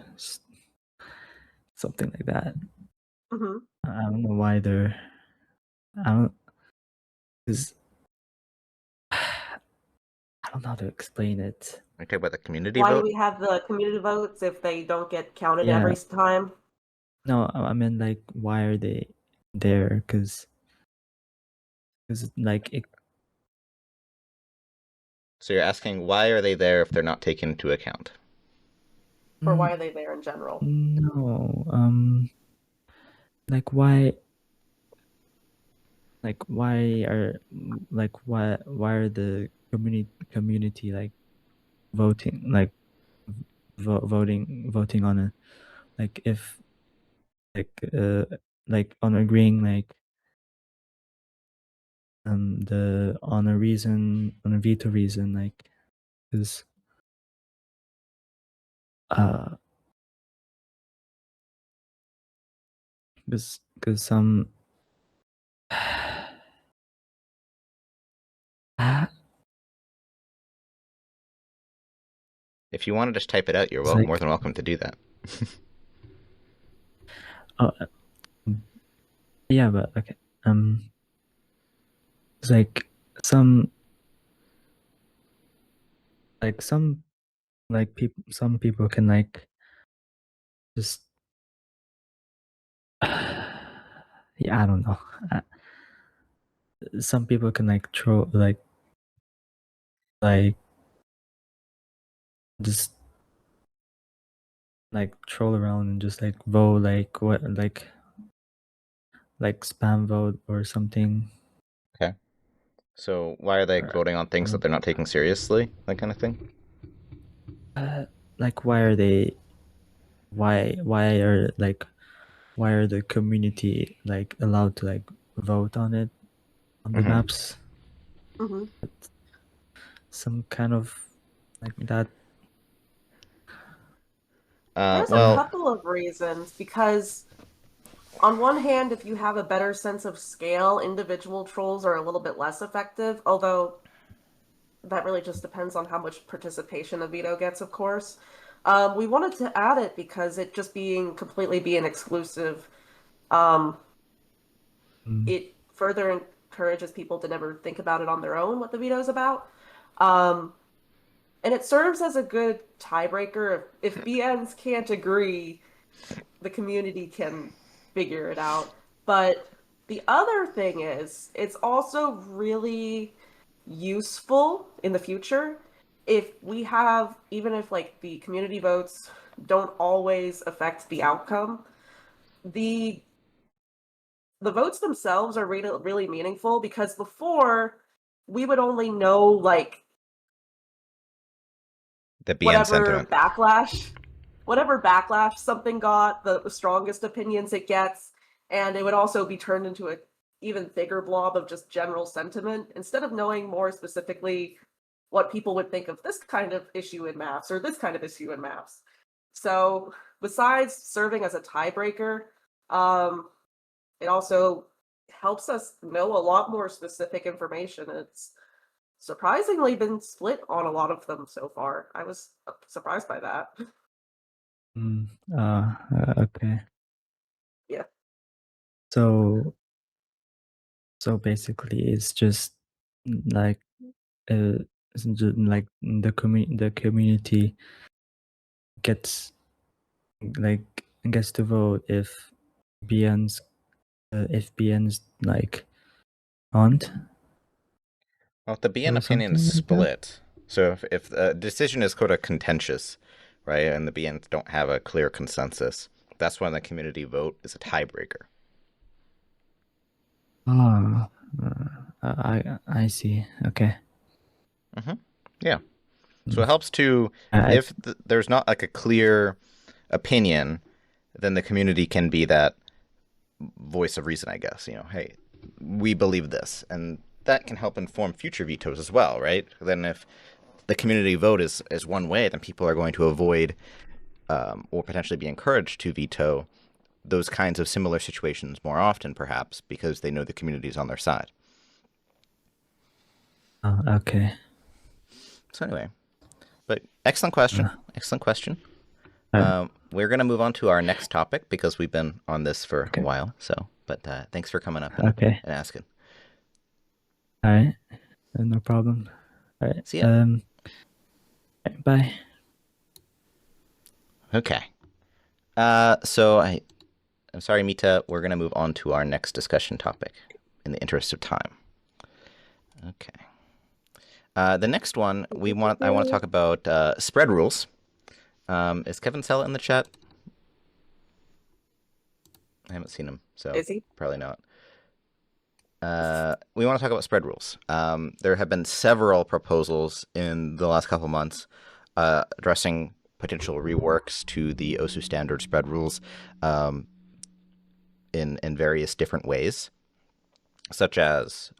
something like that. Mm-hmm. I don't know why they're. I don't. Cause I don't know how to explain it. We talk about the community Why do vote. we have the community votes if they don't get counted Yeah. every time? No, I mean like why are they there? Cause like it, So you're asking why are they there if they're not taken into account? Or why are they there in general? no, like why are why are the community like voting voting on it, like if like on agreeing like the on a reason, on a veto reason, like because uh because some If you want to just type it out, you're it's more like than welcome to do that. uh, yeah, but okay, it's like some some people, some people can like just yeah, I don't know. Some people can like troll like just like troll around and just like vote like what like spam vote or something. Okay. So why are they Or, voting on things that they're not taking seriously? That kind of thing. like why are they why are like why are the community like allowed to like vote on it on the Mhm. maps? Mm-hmm. Some kind of like that. There's a Well, couple of reasons, because on one hand, if you have a better sense of scale, individual trolls are a little bit less effective, although that really just depends on how much participation a veto gets, of course. We wanted to add it because it just completely being exclusive, it further encourages people to never think about it on their own, what the veto is about. And it serves as a good tiebreaker. If BNs can't agree, the community can figure it out. But the other thing is, it's also really useful in the future if we have, even if like the community votes don't always affect the outcome, the votes themselves are really, really meaningful, because before we would only know like The BN whatever sentiment. backlash something got, the strongest opinions it gets, and it would also be turned into a even bigger blob of just general sentiment, instead of knowing more specifically what people would think of this kind of issue in maps or this kind of issue in maps. So besides serving as a tiebreaker, it also helps us know a lot more specific information. It's surprisingly been split on a lot of them so far. I was surprised by that. Okay. Yeah. So basically, it's just like like the community gets to vote if BNs like aren't, Well, the BN or opinion is something like that. split. So if the decision is quote contentious, right, and the BNs don't have a clear consensus, that's when the community vote is a tiebreaker. Ah, I see. Okay. Yeah. So it helps to, if there's not like a clear opinion, then the community can be that voice of reason, I guess. You know, hey, we believe this, and that can help inform future vetoes as well, right? Then if the community vote is one way, then people are going to avoid or potentially be encouraged to veto those kinds of similar situations more often, perhaps, because they know the community is on their side. Okay. So anyway, but excellent question. Excellent question. We're going to move on to our next topic because we've been on this for a while. So, but thanks for coming up and asking. All right. No problem. All right. See ya. Bye. Okay. So I'm sorry, Mita. We're going to move on to our next discussion topic in the interest of time. Okay. The next one I want to talk about spread rules. Is kevincela in the chat? I haven't seen him, so Is he? probably not. We want to talk about spread rules. There have been several proposals in the last couple months addressing potential reworks to the OSU standard spread rules in various different ways, such as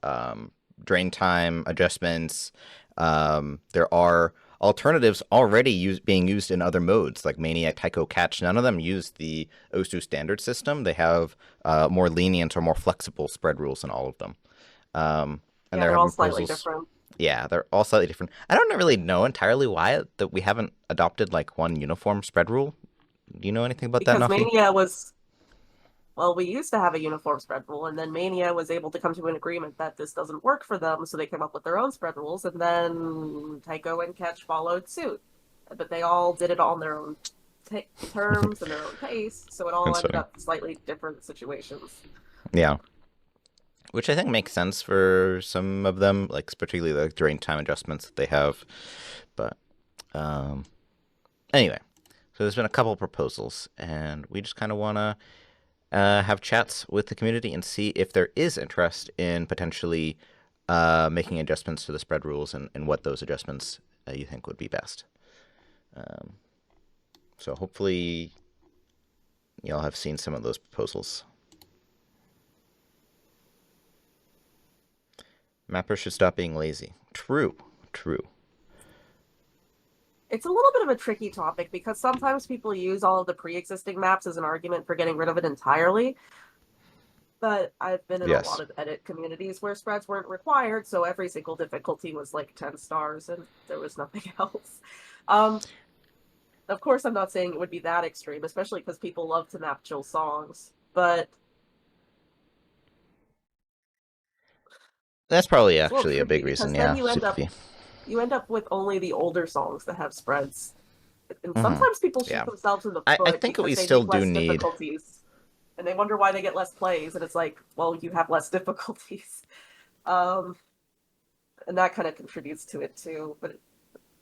drain time adjustments. There are alternatives already being used in other modes, like Maniac, Tycho, Catch. None of them use the OSU standard system. They have more lenient or more flexible spread rules in all of them. And they're all slightly different. Yeah, they're all slightly different. I don't really know entirely why that we haven't adopted like one uniform spread rule. Do you know anything about that, Because Noffy? Mania was, well, we used to have a uniform spread rule, and then Mania was able to come to an agreement that this doesn't work for them, so they came up with their own spread rules, and then Tycho and Catch followed suit. But they all did it on their own terms and their own pace, so it all ended up slightly different situations. Yeah. Which I think makes sense for some of them, like particularly the drain time adjustments that they have. But anyway, so there's been a couple proposals, and we just kind of want to have chats with the community and see if there is interest in potentially making adjustments to the spread rules and what those adjustments you think would be best. So hopefully y'all have seen some of those proposals. Mappers should stop being lazy. True. It's a little bit of a tricky topic because sometimes people use all of the pre-existing maps as an argument for getting rid of it entirely. But I've been in a lot of edit communities where spreads weren't required, so every single difficulty was like 10 stars and there was nothing else. Of course, I'm not saying it would be that extreme, especially because people love to map chill songs. But That's probably it's a little actually a tricky big because reason. then Yeah, super fee. you end up with only the older songs that have spreads. And Hmm. sometimes people shoot Yeah, themselves in the I foot think because we they still make do less need. difficulties. And they wonder why they get less plays, and it's like, well, you have less difficulties. Um, and that kind of contributes to it too, but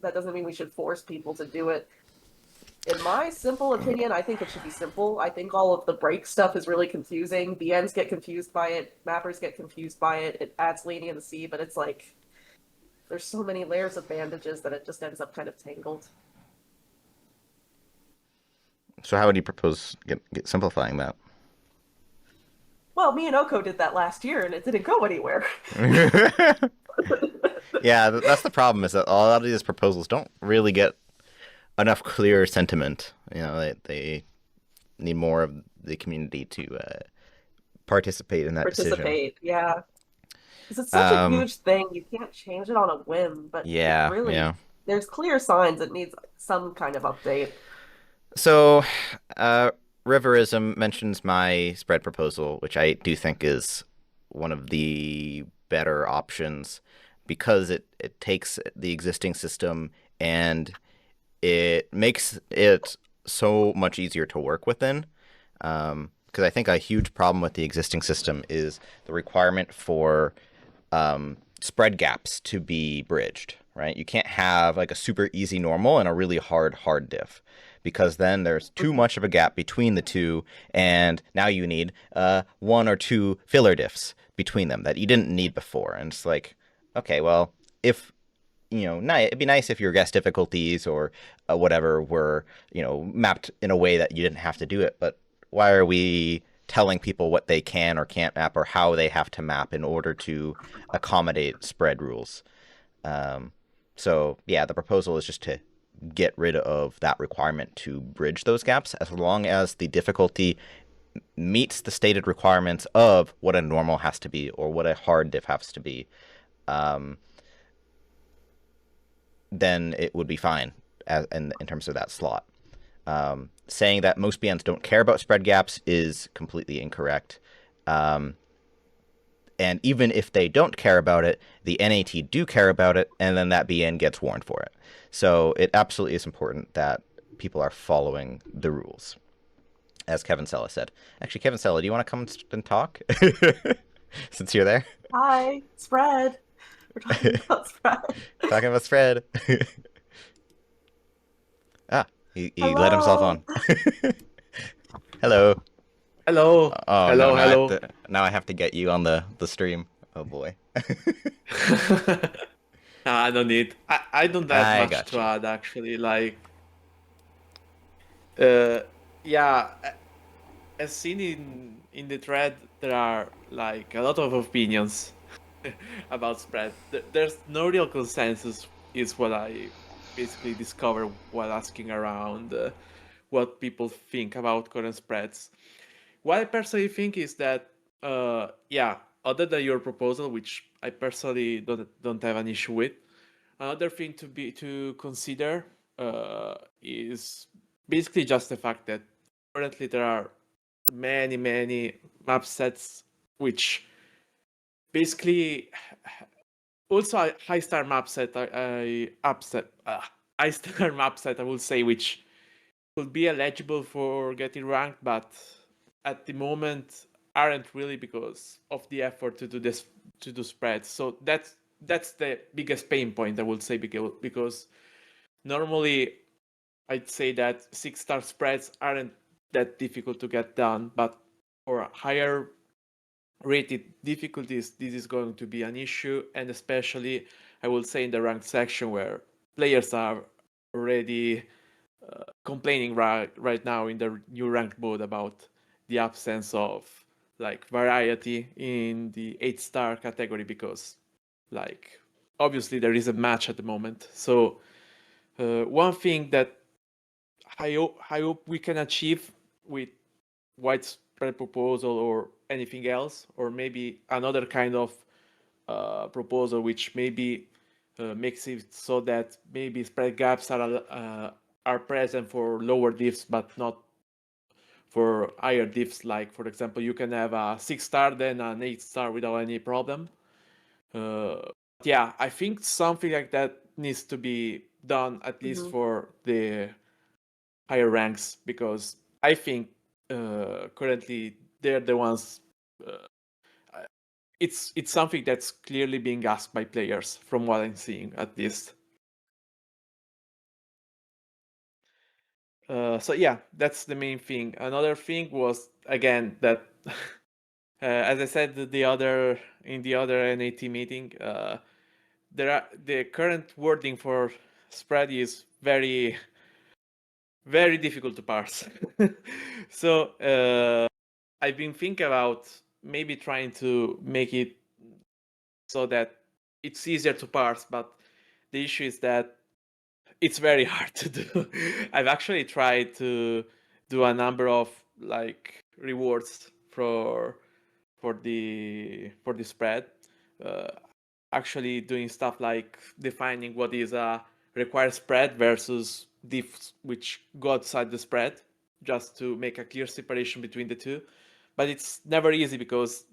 that doesn't mean we should force people to do it. In my simple opinion, I think it should be simple. I think all of the break stuff is really confusing. BNs get confused by it, mappers get confused by it, it adds leniency, but it's like there's so many layers of bandages that it just ends up kind of tangled. So how would you propose get simplifying that? Well, me and Oko did that last year and it didn't go anywhere. Yeah, that's the problem. Is that a lot of these proposals don't really get enough clear sentiment. You know, they need more of the community to participate in that decision. Participate, yeah. Because it's such a Um, huge thing, you can't change it on a whim, but it's yeah, really, yeah. there's clear signs it needs some kind of update. So, uh, Riverism mentions my spread proposal, which I do think is one of the better options because it takes the existing system and it makes it so much easier to work within. Because I think a huge problem with the existing system is the requirement for spread gaps to be bridged, right? You can't have like a super easy normal and a really hard diff because then there's too much of a gap between the two, and now you need one or two filler diffs between them that you didn't need before. And it's like, okay, well, if it'd be nice if your guest difficulties or whatever were, mapped in a way that you didn't have to do it. But why are we telling people what they can or can't map or how they have to map in order to accommodate spread rules? So yeah, the proposal is just to get rid of that requirement to bridge those gaps as long as the difficulty meets the stated requirements of what a normal has to be or what a hard diff has to be. Then it would be fine in terms of that slot. Saying that most BNs don't care about spread gaps is completely incorrect. And even if they don't care about it, the NAT do care about it, and then that BN gets warned for it. So it absolutely is important that people are following the rules, as kevincela said. Actually, kevincela, do you want to come and talk? Since you're there. Hi, spread. We're talking about spread. Talking about spread. He let himself Hello. on. Hello. Hello, Oh no, hello, hello. now I have to get you on the stream. Oh boy. Nah, no need. I don't have I much got to you. add actually. Like, uh, yeah, as seen in the thread, there are like a lot of opinions about spread. There's no real consensus, is what I basically discovered while asking around what people think about current spreads. What I personally think is that, yeah, other than your proposal, which I personally don't have an issue with, another thing to consider is basically just the fact that currently there are many map sets which basically also a high star map set, high star map set, I will say, which could be eligible for getting ranked, but at the moment aren't really because of the effort to do this, to do spreads. So that's the biggest pain point, I would say, because normally I'd say that 6-star spreads aren't that difficult to get done, but for higher rated difficulties, this is going to be an issue, and especially I will say in the ranked section where players are already complaining right now in the new ranked mode about the absence of like variety in the 8-star category, because like obviously there is a match at the moment. So one thing that I hope we can achieve with widespread proposal or anything else, or maybe another kind of proposal which maybe makes it so that maybe spread gaps are are present for lower diffs, but not for higher diffs. Like, for example, you can have a 6-star, then an 8-star without any problem. Yeah, I think something like that needs to be done, at least for the higher ranks, because I think currently they're the ones. It's something that's clearly being asked by players, from what I'm seeing, at least. So yeah, that's the main thing. Another thing was, again, that as I said in the other NAT meeting, the current wording for spread is very, very difficult to parse. So I've been thinking about maybe trying to make it so that it's easier to parse, but the issue is that it's very hard to do. I've actually tried to do a number of like rewards for the spread. Actually doing stuff like defining what is a required spread versus diffs which go outside the spread, just to make a clear separation between the two. But it's never easy because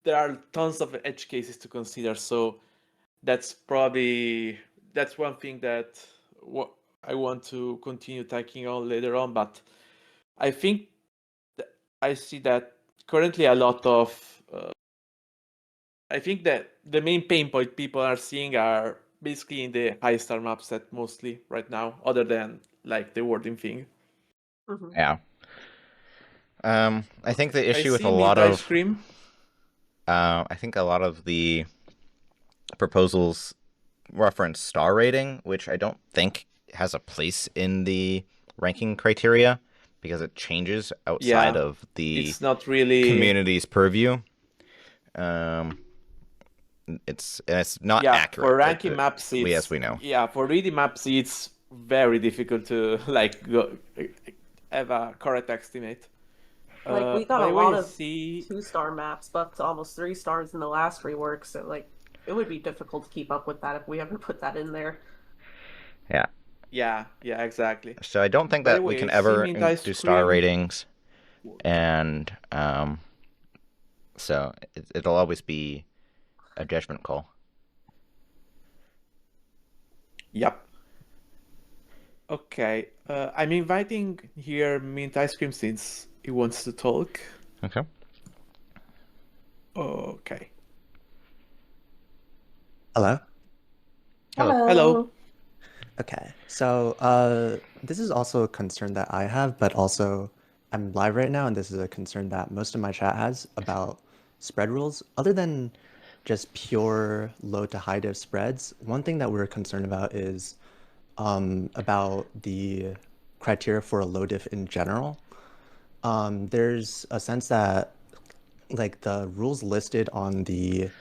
there are tons of edge cases to consider. So that's one thing that I want to continue taking on later on. But I think I see that currently a lot of I think that the main pain point people are seeing are basically in the high star map set mostly right now, other than like the wording thing. Yeah. I think the I issue with see a mint lot ice of cream. I think a lot of the proposals reference star rating, which I don't think has a place in the ranking criteria because it changes outside Yeah, of the it's not really. community's purview. It's not Yeah, accurate. for ranking maps, as it's we know. yeah, for reading maps, it's very difficult to like have a correct estimate. Like we got By a the way, lot I of see. 2-star maps, but to almost 3 stars in the last rework. So like, it would be difficult to keep up with that if we ever put that in there. Yeah. Yeah, exactly. So I don't think By the that we way, can I see ever mint ice do star cream. ratings, and so it'll always be a judgment call. Yep. Okay. I'm inviting here mint ice cream since he wants to talk. Okay. Okay. Hello? Hello. Okay. So this is also a concern that I have, but also I'm live right now, and this is a concern that most of my chat has about spread rules. Other than just pure low to high diff spreads, one thing that we're concerned about is about the criteria for a low diff in general. There's a sense that like the rules listed on the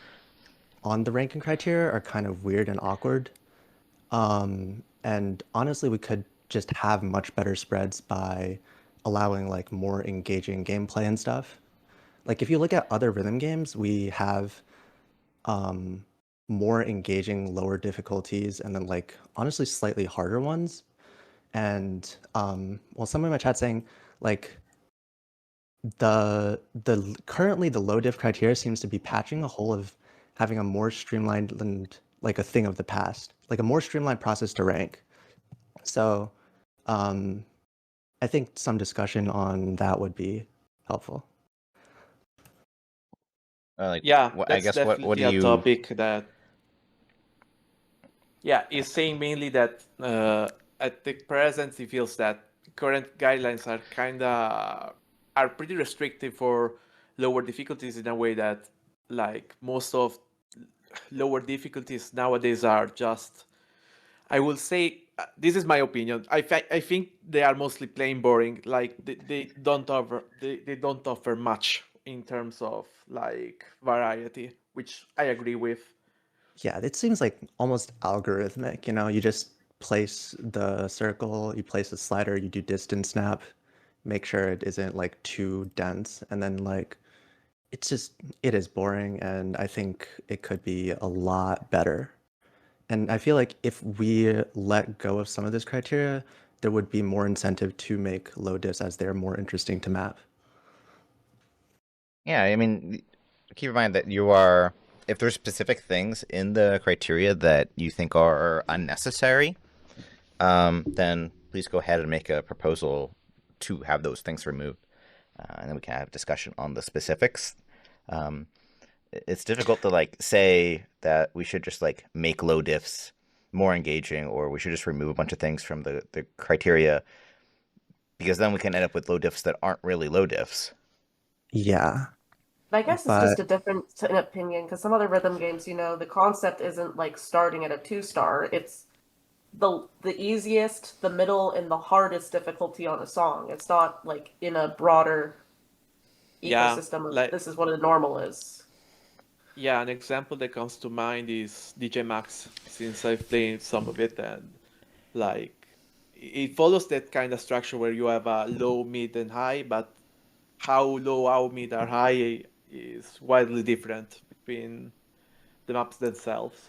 ranking criteria are kind of weird and awkward. And honestly, we could just have much better spreads by allowing like more engaging gameplay and stuff. Like if you look at other rhythm games, we have more engaging lower difficulties and then like honestly slightly harder ones. And well, some of my chat saying like the currently the low diff criteria seems to be patching the hole of having a more streamlined and like a thing of the past, like a more streamlined process to rank. So I think some discussion on that would be helpful. Yeah, I that's guess what definitely do a you? topic that. Yeah, he's saying mainly that at the present he feels that current guidelines are pretty restrictive for lower difficulties in a way that like most of lower difficulties nowadays are just, I will say, this is my opinion. I think they are mostly plain boring. Like they don't offer much in terms of like variety, which I agree with. Yeah, it seems like almost algorithmic, you know, you just place the circle, you place the slider, you do distance snap, make sure it isn't like too dense, and then like it is boring, and I think it could be a lot better. And I feel like if we let go of some of this criteria, there would be more incentive to make low diffs as they're more interesting to map. Yeah, I mean, keep in mind that you are, if there's specific things in the criteria that you think are unnecessary, then please go ahead and make a proposal to have those things removed. And then we can have discussion on the specifics. It's difficult to like say that we should just like make low diffs more engaging, or we should just remove a bunch of things from the criteria, because then we can end up with low diffs that aren't really low diffs. Yeah, I guess it's just a difference in opinion, because some other rhythm games, you know, the concept isn't like starting at a 2-star. It's the easiest, the middle, and the hardest difficulty on a song. It's not like in a broader Yeah, ecosystem of like this is what a normal is. yeah, an example that comes to mind is DJ Max, since I've played some of it, and like it follows that kind of structure where you have a low, mid, and high, but how low, how mid, or high is widely different between the maps themselves.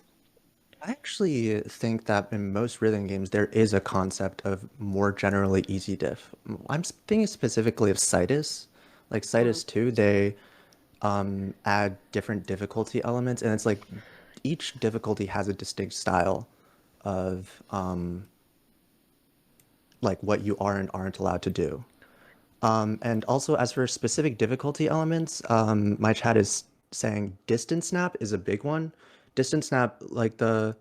I actually think that in most rhythm games there is a concept of more generally easy diff. I'm thinking specifically of Citus. Like Citus 2, they add different difficulty elements, and it's like each difficulty has a distinct style of like what you are and aren't allowed to do. And also, as for specific difficulty elements, my chat is saying distance snap is a big one. Distance snap, like the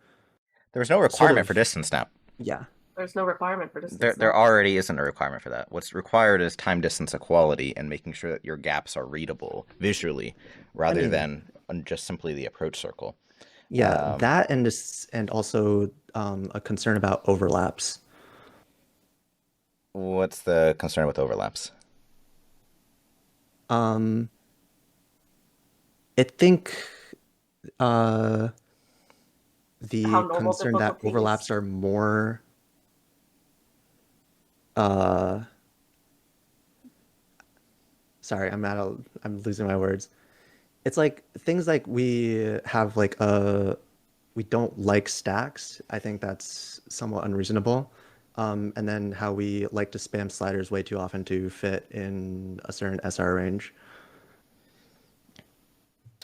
There's no requirement for distance snap. yeah. There's no requirement for distance. There snap. already isn't a requirement for that. What's required is time distance equality and making sure that your gaps are readable visually rather than just simply the approach circle. Yeah, that and also a concern about overlaps. What's the concern with overlaps? I think the How normal concern that difficulties. overlaps are more sorry, I'm losing my words. It's like things like we have like we don't like stacks. I think that's somewhat unreasonable. And then how we like to spam sliders way too often to fit in a certain SR range.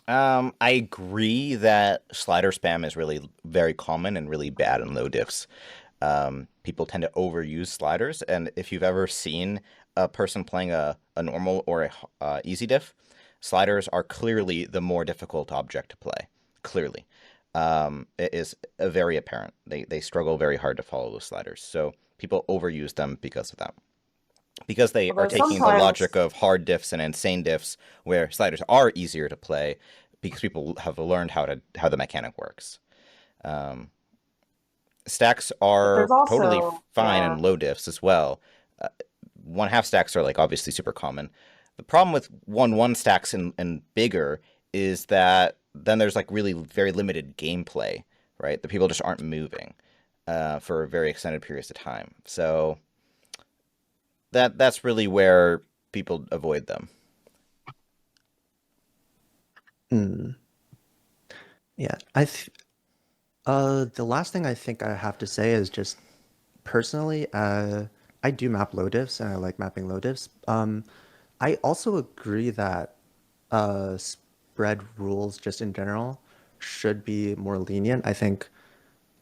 I agree that slider spam is really very common and really bad in low diffs. People tend to overuse sliders, and if you've ever seen a person playing a normal or a easy diff, sliders are clearly the more difficult object to play. Clearly. It is very apparent. They struggle very hard to follow those sliders, so people overuse them because of that. Because they Although are taking the sometimes- logic of hard diffs and insane diffs, where sliders are easier to play because people have learned how the mechanic works. Stacks are there's also- totally fine yeah. in low diffs as well. 1/2 stacks are like obviously super common. The problem with 1/1 stacks and bigger is that then there's like really very limited gameplay, right? The people just aren't moving for very extended periods of time. So that's really where people avoid them. Yeah, the last thing I think I have to say is just personally, I do map low diffs and I like mapping low diffs. I also agree that spread rules just in general should be more lenient. I think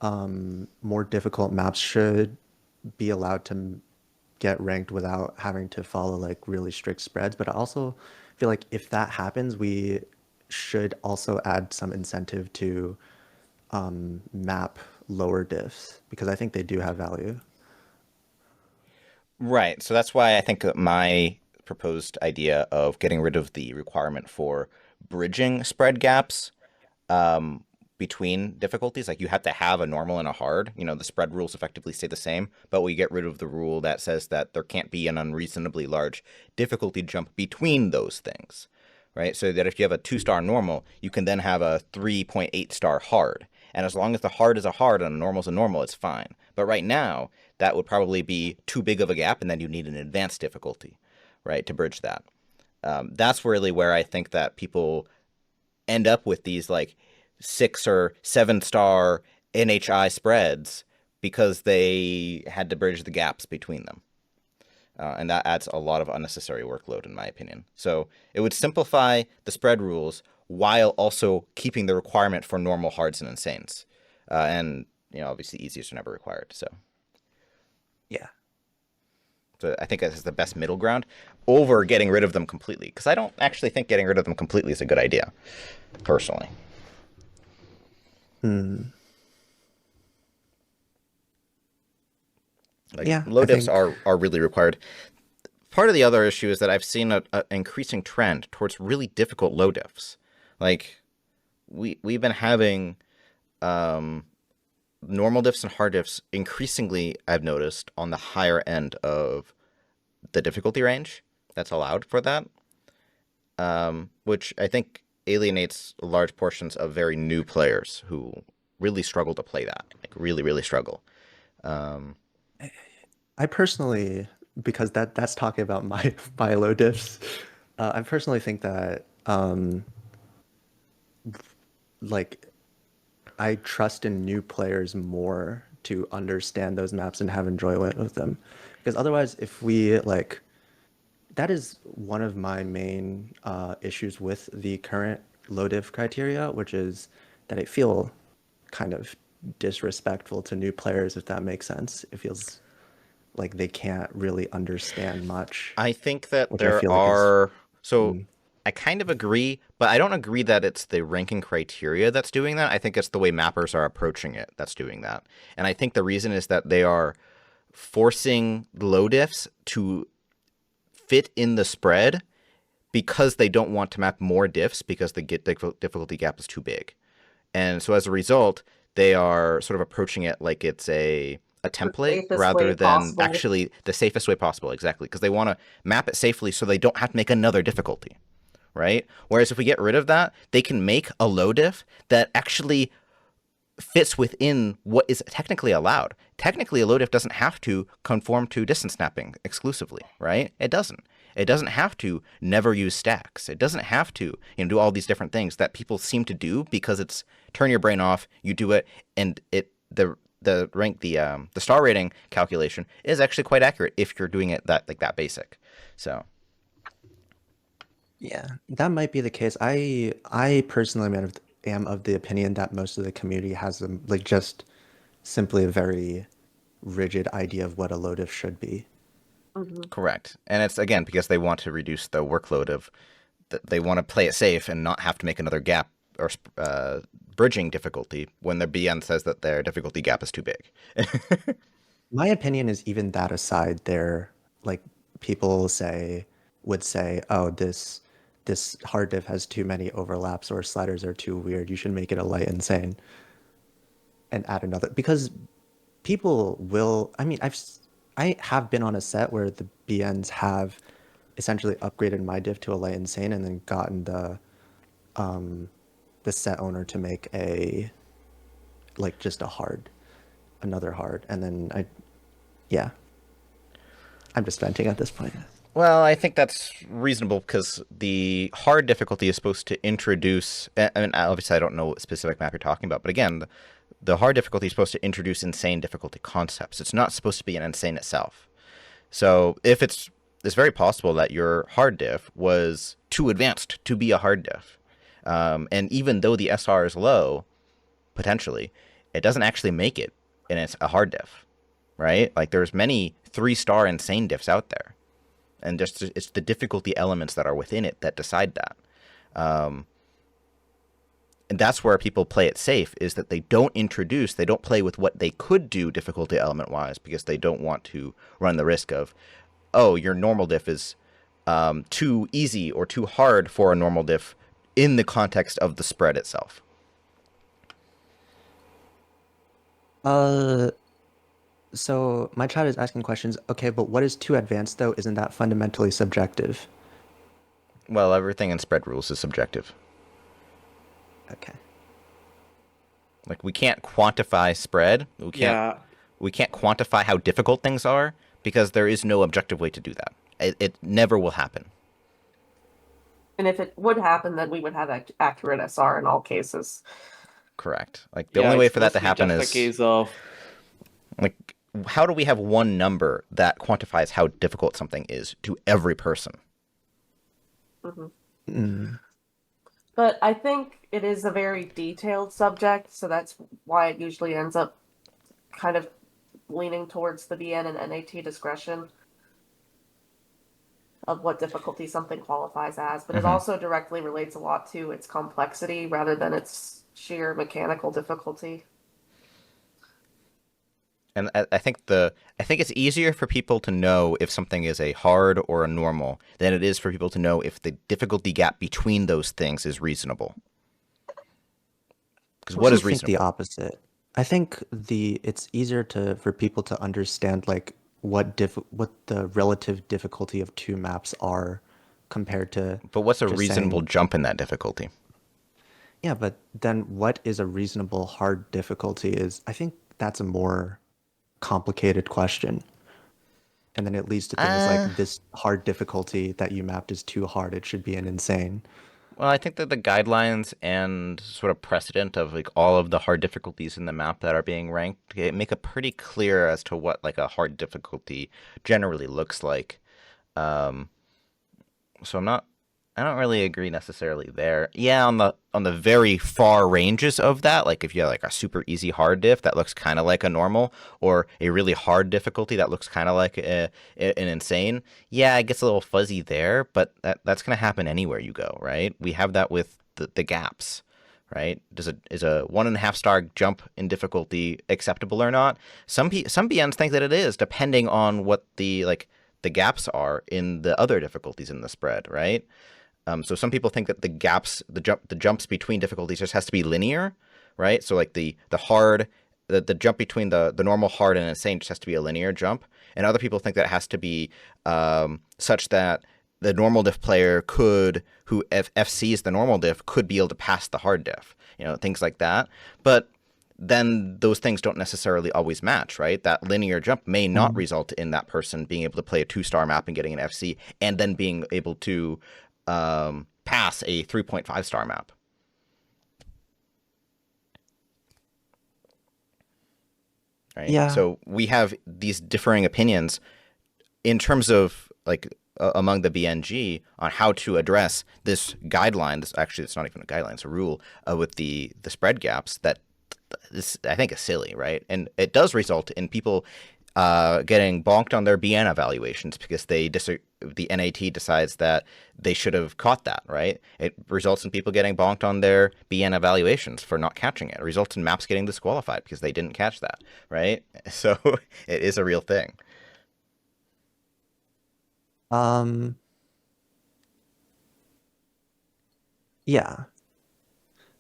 more difficult maps should be allowed to get ranked without having to follow like really strict spreads. But I also feel like if that happens, we should also add some incentive to map lower diffs because I think they do have value. Right. So that's why I think that my proposed idea of getting rid of the requirement for bridging spread gaps between difficulties, like you have to have a normal and a hard, the spread rules effectively stay the same, but we get rid of the rule that says that there can't be an unreasonably large difficulty jump between those things, right? So that if you have a 2-star normal, you can then have a 3.8-star hard. And as long as the hard is a hard and a normal is a normal, it's fine. But right now, that would probably be too big of a gap, and then you need an advanced difficulty, right, to bridge that. That's really where I think that people end up with these like 6 or 7-star NHI spreads because they had to bridge the gaps between them. And that adds a lot of unnecessary workload, in my opinion. So it would simplify the spread rules while also keeping the requirement for normal hards and insanes. And, obviously easiest are never required. So I think this is the best middle ground over getting rid of them completely. Because I don't actually think getting rid of them completely is a good idea, personally. Low diffs are really required. Part of the other issue is that I've seen an increasing trend towards really difficult low diffs. Like, we've been having normal diffs and hard diffs increasingly, I've noticed, on the higher end of the difficulty range that's allowed for that, which I think alienates large portions of very new players who really struggle to play that, like really, really struggle. I personally, because that's talking about my low diffs, I personally think that I trust in new players more to understand those maps and have enjoyment with them, because otherwise, if we that is one of my main issues with the current low diff criteria, which is that I feel kind of disrespectful to new players, if that makes sense. It feels like they can't really understand much. I think that which I feel like is I kind of agree, but I don't agree that it's the ranking criteria that's doing that. I think it's the way mappers are approaching it that's doing that. And I think the reason is that they are forcing low diffs to fit in the spread because they don't want to map more diffs because the difficulty gap is too big. And so as a result, they are sort of approaching it like it's a template rather than actually the safest way possible. Exactly. Because they want to map it safely so they don't have to make another difficulty. Right? Whereas if we get rid of that, they can make a low diff that actually fits within what is technically allowed. Technically, a low diff doesn't have to conform to distance snapping exclusively, right? It doesn't. It doesn't have to never use stacks. It doesn't have to do all these different things that people seem to do because it's turn your brain off, you do it, and the star rating calculation is actually quite accurate if you're doing it that basic. So. Yeah, that might be the case. I personally am of the opinion that most of the community has just simply a very rigid idea of what a low diff should be. Correct. And it's, again, because they want to reduce the workload of they want to play it safe and not have to make another gap or bridging difficulty when their BN says that their difficulty gap is too big. My opinion is, even that aside, people would say, oh, this hard diff has too many overlaps or sliders are too weird. You should make it a light insane and add another, because people will. I mean, I have been on a set where the BNs have essentially upgraded my diff to a light insane and then gotten the set owner to make just another hard, and then I'm just venting at this point. Well, I think that's reasonable because the hard difficulty is supposed to introduce, I mean, obviously I don't know what specific map you're talking about, but again, the hard difficulty is supposed to introduce insane difficulty concepts. It's not supposed to be an insane itself. So if it's very possible that your hard diff was too advanced to be a hard diff. And even though the SR is low, potentially, it doesn't actually make it, and it's a hard diff, right? Like, there's many 3-star insane diffs out there. And just it's the difficulty elements that are within it that decide that. And that's where people play it safe, is that they don't play with what they could do difficulty element-wise, because they don't want to run the risk of, oh, your normal diff is too easy or too hard for a normal diff in the context of the spread itself. So my chat is asking questions. Okay, but what is too advanced, though? Isn't that fundamentally subjective? Well, everything in spread rules is subjective. Okay. Like, we can't quantify spread. We can't quantify how difficult things are because there is no objective way to do that. It never will happen. And if it would happen, then we would have accurate SR in all cases. Correct. Like, the only way for that to happen just is a case of Like, how do we have one number that quantifies how difficult something is to every person? But I think it is a very detailed subject, so that's why it usually ends up kind of leaning towards the BN and NAT discretion of what difficulty something qualifies as, but it also directly relates a lot to its complexity rather than its sheer mechanical difficulty. And I think it's easier for people to know if something is a hard or a normal than it is for people to know if the difficulty gap between those things is reasonable. Because what is I think reasonable? the opposite. I think it's easier for people to understand like what the relative difficulty of two maps are compared to. But what's a just reasonable saying, jump in that difficulty? yeah, but then what is a reasonable hard difficulty I think that's a more complicated question. And then it leads to things like this hard difficulty that you mapped is too hard. It should be an insane. Well, I think that the guidelines and sort of precedent of like all of the hard difficulties in the map that are being ranked make it pretty clear as to what like a hard difficulty generally looks like. So I don't really agree necessarily there. Yeah, on the very far ranges of that, like if you have like a super easy hard diff that looks kind of like a normal, or a really hard difficulty that looks kind of like an insane, yeah, it gets a little fuzzy there, but that's going to happen anywhere you go, right? We have that with the gaps, right? Is a 1.5 star jump in difficulty acceptable or not? Some BNs think that it is, depending on what the gaps are in the other difficulties in the spread, right? So some people think that the jumps between difficulties just has to be linear, right? So like the jump between the normal, hard, and insane just has to be a linear jump. And other people think that it has to be such that the normal diff player who FCs the normal diff, could be able to pass the hard diff, things like that. But then those things don't necessarily always match, right? That linear jump may not result in that person being able to play a 2-star map and getting an FC, and then being able to pass a 3.5-star map. Right? Yeah. So we have these differing opinions in terms of like among the BNG on how to address this guideline. It's not even a guideline; it's a rule with the spread gaps that this I think is silly, right? And it does result in people getting bonked on their BN evaluations because the NAT decides that they should have caught that, right? It results in people getting bonked on their BN evaluations for not catching it. It results in maps getting disqualified because they didn't catch that, right? So it is a real thing. Yeah.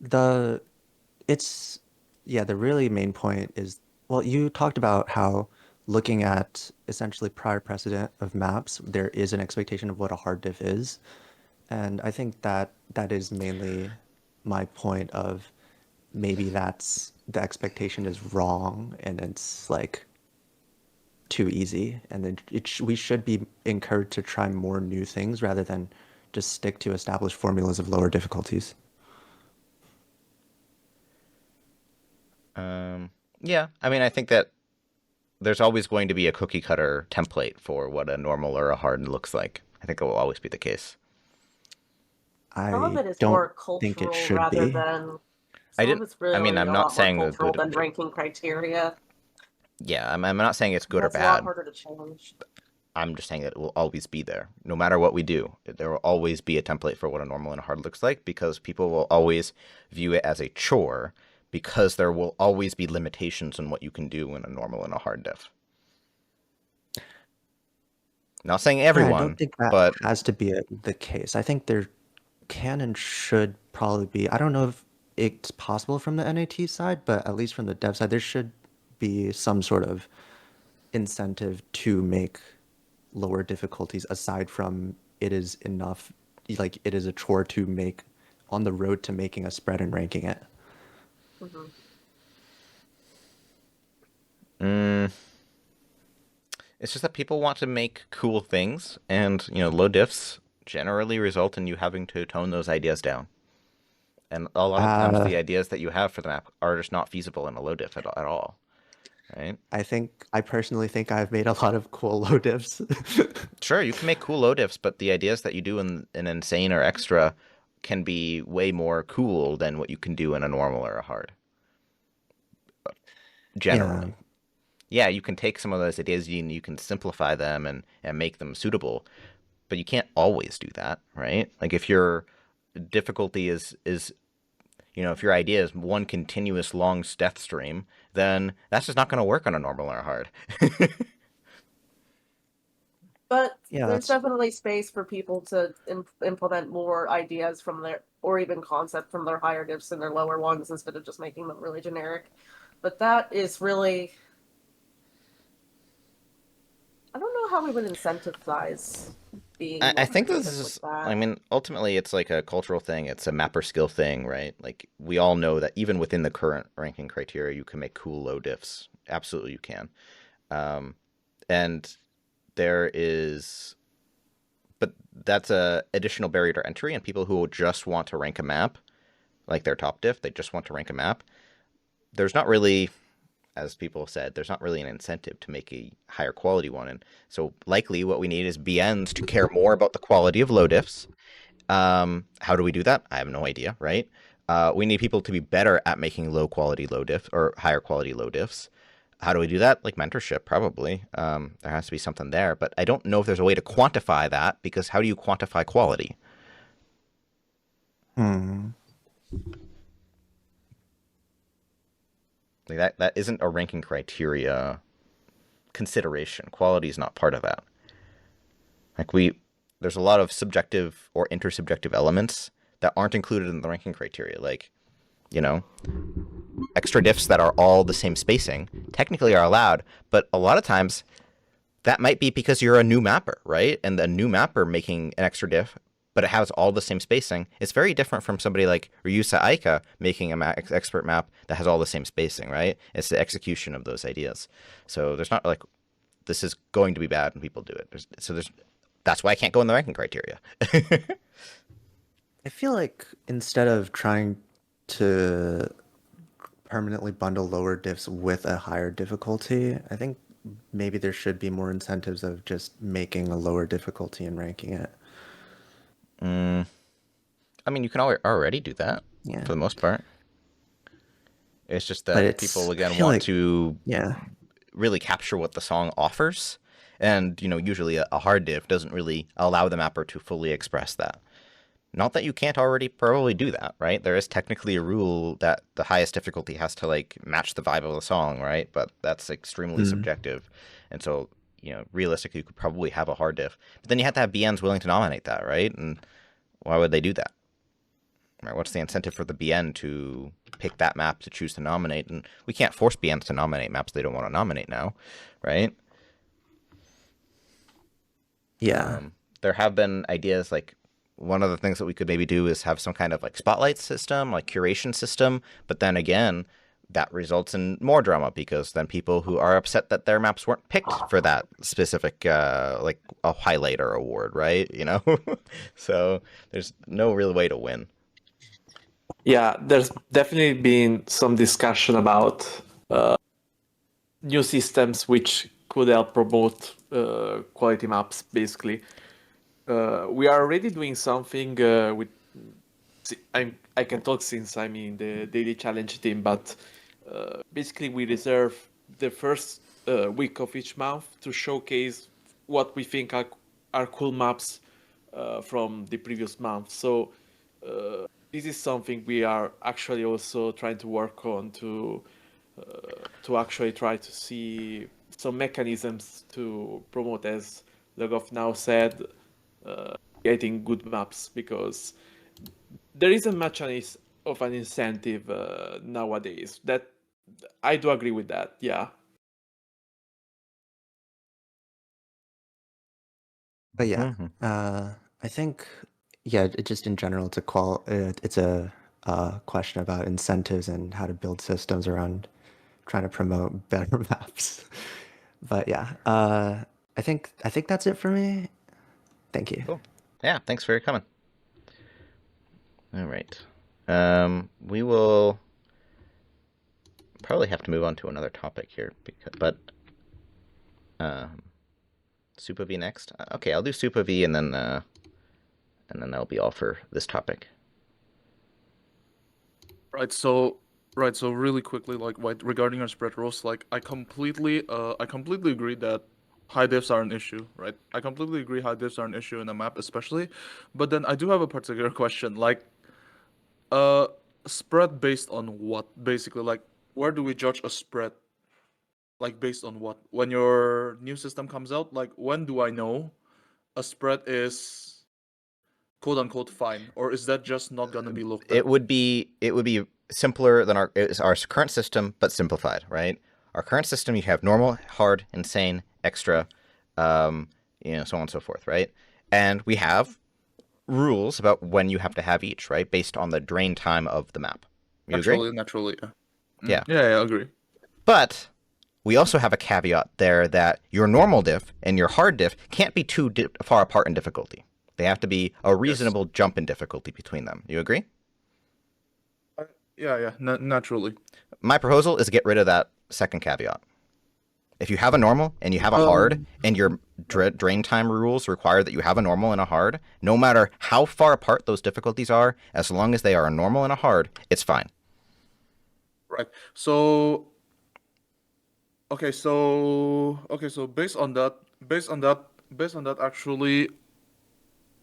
The really main point is, well, you talked about how looking at essentially prior precedent of maps, there is an expectation of what a hard diff is. And I think that is mainly my point of maybe the expectation is wrong and it's like too easy. And then we should be encouraged to try more new things rather than just stick to established formulas of lower difficulties. Yeah, I mean, I think that there's always going to be a cookie cutter template for what a normal or a hard looks like. I think it will always be the case. Some of I it is don't more think it cultural should rather be. than. I Some didn't. of it's really I mean, I'm a not lot more saying a cultural good. than ranking criteria. Yeah, I'm not saying it's good That's or a lot bad. harder to change. I'm just saying that it will always be there, no matter what we do. There will always be a template for what a normal and a hard looks like, because people will always view it as a chore, because there will always be limitations on what you can do in a normal and a hard diff. Not saying Yeah, I everyone, don't think that but has to be the case. I think there can and should probably be. I don't know if it's possible from the NAT side, but at least from the dev side, there should be some sort of incentive to make lower difficulties aside from it is enough, like it is a chore to make on the road to making a spread and ranking it. it's just that people want to make cool things, and low diffs generally result in you having to tone those ideas down. And a lot of times, the ideas that you have for the map are just not feasible in a low diff at all. right? I personally think I've made a lot of cool low diffs. Sure, you can make cool low diffs, but the ideas that you do in an insane or extra can be way more cool than what you can do in a normal or a hard. Generally. Yeah, you can take some of those ideas and you can simplify them and make them suitable, but you can't always do that, right? Like if your difficulty is if your idea is one continuous long death stream, then that's just not going to work on a normal or a hard. But Yeah, there's that's definitely space for people to implement more ideas from their, or even concept from their higher diffs and their lower ones instead of just making them really generic. But that is really, I don't know how we would incentivize being I more think this creative with is, I that. mean, ultimately it's like a cultural thing. It's a mapper skill thing, right? Like we all know that even within the current ranking criteria, you can make cool low diffs. Absolutely, you can. And there is, but that's a additional barrier to entry, and people who just want to rank a map, like their top diff, they just want to rank a map. There's not really, as people said, there's not really an incentive to make a higher quality one. And so likely what we need is BNs to care more about the quality of low diffs. How do we do that? I have no idea, right? We need people to be better at making low quality low diffs or higher quality low diffs. How do we do that? Like mentorship, probably. There has to be something there, but I don't know if there's a way to quantify that, because how do you quantify quality? hmm. Like that isn't a ranking criteria consideration. Quality is not part of that. Like there's a lot of subjective or intersubjective elements that aren't included in the ranking criteria. Like, extra diffs that are all the same spacing technically are allowed, but a lot of times that might be because you're a new mapper, right? And the new mapper making an extra diff, but it has all the same spacing. It's very different from somebody like Ryusa Aika making an expert map that has all the same spacing, right? It's the execution of those ideas. So there's not like this is going to be bad when people do it. That's why I can't go in the ranking criteria. I feel like instead of trying to permanently bundle lower diffs with a higher difficulty, I think maybe there should be more incentives of just making a lower difficulty and ranking it. I mean, you can already do that Yeah. for the most part. It's just But that it's, people I again feel want like, to yeah. really capture what the song offers, and usually a hard diff doesn't really allow the mapper to fully express that. Not that you can't already probably do that, right? There is technically a rule that the highest difficulty has to like match the vibe of the song, right? But that's extremely subjective, and so realistically, you could probably have a hard diff, but then you have to have BNs willing to nominate that, right? And why would they do that? Right? What's the incentive for the BN to pick that map to choose to nominate? And we can't force BNs to nominate maps they don't want to nominate now, right? Yeah. There have been ideas like one of the things that we could maybe do is have some kind of like spotlight system, like curation system. But then again, that results in more drama, because then people who are upset that their maps weren't picked for that specific like a highlighter award, right? So there's no real way to win. Yeah, there's definitely been some discussion about new systems which could help promote quality maps, basically. We are already doing something with. I can talk since I'm in the daily challenge team, but basically we reserve the first week of each month to showcase what we think are cool maps from the previous month. So this is something we are actually also trying to work on to actually try to see some mechanisms to promote, as Logov now said, getting good maps, because there isn't much of an incentive nowadays. That I do agree with that. Yeah. But yeah, Mhm. I think, yeah, just in general, it's a question about incentives and how to build systems around trying to promote better maps. But yeah, I think that's it for me. Thank you. Cool. Yeah, thanks for coming. All right. We will probably have to move on to another topic here, but Super V next. Okay, I'll do Super V and then that'll be all for this topic. Right. So really quickly, like regarding our spread rules, like I completely agree that high diffs are an issue, right? I completely agree high diffs are an issue in a map, especially. But then I do have a particular question, like, spread based on what? Basically, like, where do we judge a spread? Like, based on what? When your new system comes out, like, when do I know a spread is quote unquote fine, or is that just not gonna be looked at? It would be simpler than our current system, but simplified, right? Our current system, you have normal, hard, insane, extra, so on and so forth, right? And we have rules about when you have to have each, right? Based on the drain time of the map. You agree? Naturally, yeah. Yeah. Yeah, I agree. But we also have a caveat there that your normal diff and your hard diff can't be too far apart in difficulty. They have to be a reasonable jump in difficulty between them. You agree? Yeah, naturally. My proposal is to get rid of that second caveat. If you have a normal and you have a hard, and your drain time rules require that you have a normal and a hard, no matter how far apart those difficulties are, as long as they are a normal and a hard, it's fine. Right. So based on that, actually,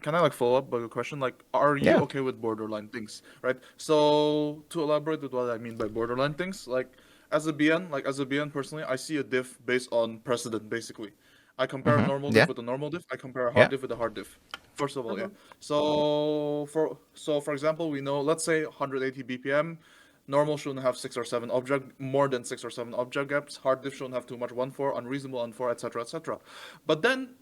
can I like follow up by a question? Like, are you Yeah. okay with borderline things? Right. So to elaborate with what I mean by borderline things, like as a BN personally, I see a diff based on precedent. Basically, I compare a normal Yeah. diff with a normal diff. I compare a hard Yeah. diff with a hard diff. First of all, yeah. So for example, we know, let's say 180 BPM. Normal shouldn't have 6 or 7 more than 6 or 7 object gaps. Hard diff shouldn't have too much 1-4, unreasonable 1-4, etc., etc. But then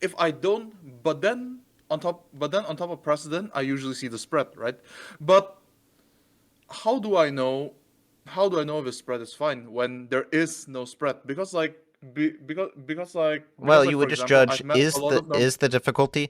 on top of precedent, I usually see the spread, right? But how do I know if the spread is fine when there is no spread? Because like Well, like, you for would just example, judge I've met a lot of is the difficulty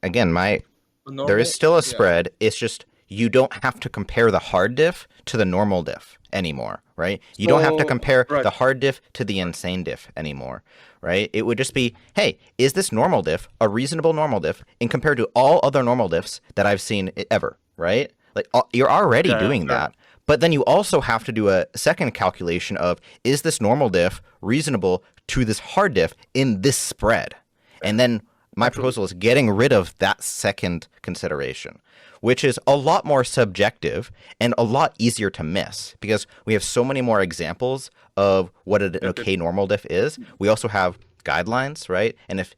again, there normal, is still a yeah. spread. It's just you don't have to compare the hard diff to the normal diff anymore, right? You don't have to So, compare right. the hard diff to the insane diff anymore, right? It would just be, hey, is this normal diff a reasonable normal diff in compared to all other normal diffs that I've seen ever, right? Like you're already Yeah, doing fair. that. But then you also have to do a second calculation of, is this normal diff reasonable to this hard diff in this spread? And then my proposal is getting rid of that second consideration, which is a lot more subjective and a lot easier to miss because we have so many more examples of what an okay normal diff is. We also have guidelines, right? And if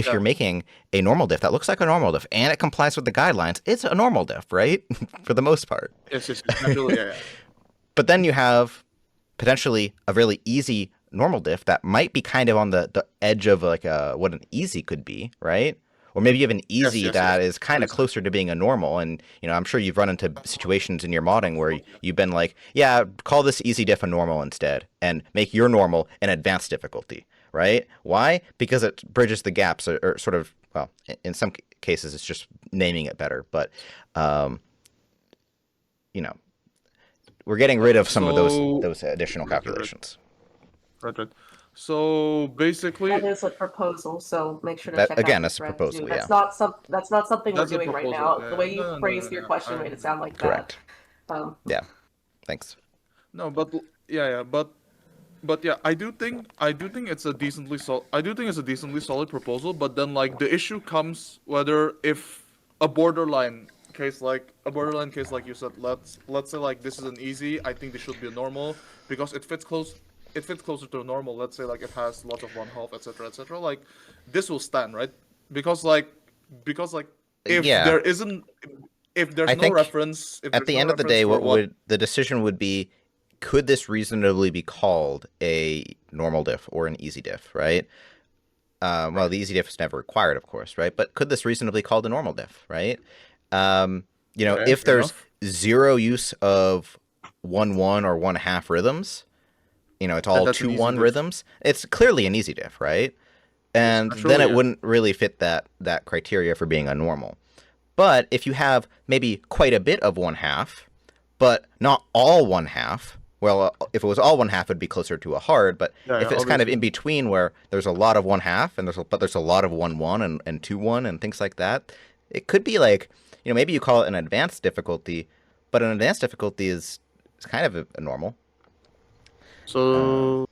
you're making a normal diff that looks like a normal diff and it complies with the guidelines, it's a normal diff, right? For the most part. Yes, naturally, yeah. But then you have potentially a really easy normal diff that might be kind of on the edge of like what an easy could be, right? Or maybe you have an easy that is kind of closer to being a normal. And, I'm sure you've run into situations in your modding where you've been like, yeah, call this easy diff a normal instead and make your normal an advanced difficulty, right? Why? Because it bridges the gaps or sort of, well, in some cases it's just naming it better. But, we're getting rid of some of those additional calculations. Right. So basically, That is a proposal, so make sure to That, check again, out the that's a thread, proposal, too. yeah. That's not something That's a we're doing right proposal, now. yeah. The way you No, phrased your question made it sound like Correct. that. Yeah. Thanks. no, but yeah, I do think it's a decently solid proposal. But then like the issue comes whether if a borderline case like you said, let's say like this is an easy, I think this should be a normal because it fits closer to a normal. Let's say like it has lots of 1/2, etc., etc. Like this will stand, right? Because if Yeah. there isn't, if there's I no think reference, if At there's the no end of the reference day, for the decision would be, could this reasonably be called a normal diff or an easy diff, right? Well, the easy diff is never required, of course, right? But could this reasonably be called a normal diff, right? Okay, if fair there's enough. zero use of 1/1 or 1/2 rhythms, it's all that's an easy 2/1 diff. rhythms, it's clearly an easy diff, right? And naturally, then it yeah. wouldn't really fit that criteria for being a normal. But if you have maybe quite a bit of 1/2, but not all 1/2, well, if it was all 1/2, it'd be closer to a hard. But Yeah, if yeah, it's kind of obviously. in between, where there's a lot of 1/2 and there's a lot of 1/1 and 2/1 and things like that, it could be like, maybe you call it an advanced difficulty, but an advanced difficulty is kind of a normal. So,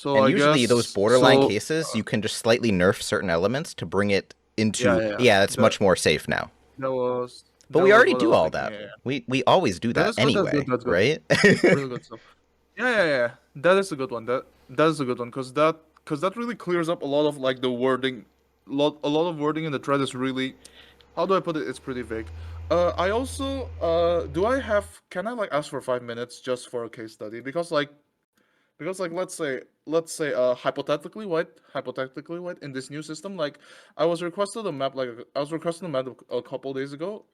And I usually those guess borderline cases, you can just slightly nerf certain elements to bring it into, yeah. yeah, it's much more safe now. But That we was already what I do was all thinking. that. Yeah, We always do that That's good. That's anyway, good. That's good. right? Really good stuff. Yeah. That is a good one. That is a good one because that really clears up a lot of like the wording. A lot of wording in the thread is really, how do I put it? It's pretty vague. I also can I like ask for 5 minutes just for a case study because let's say hypothetically what in this new system, like I was requested a map a couple days ago.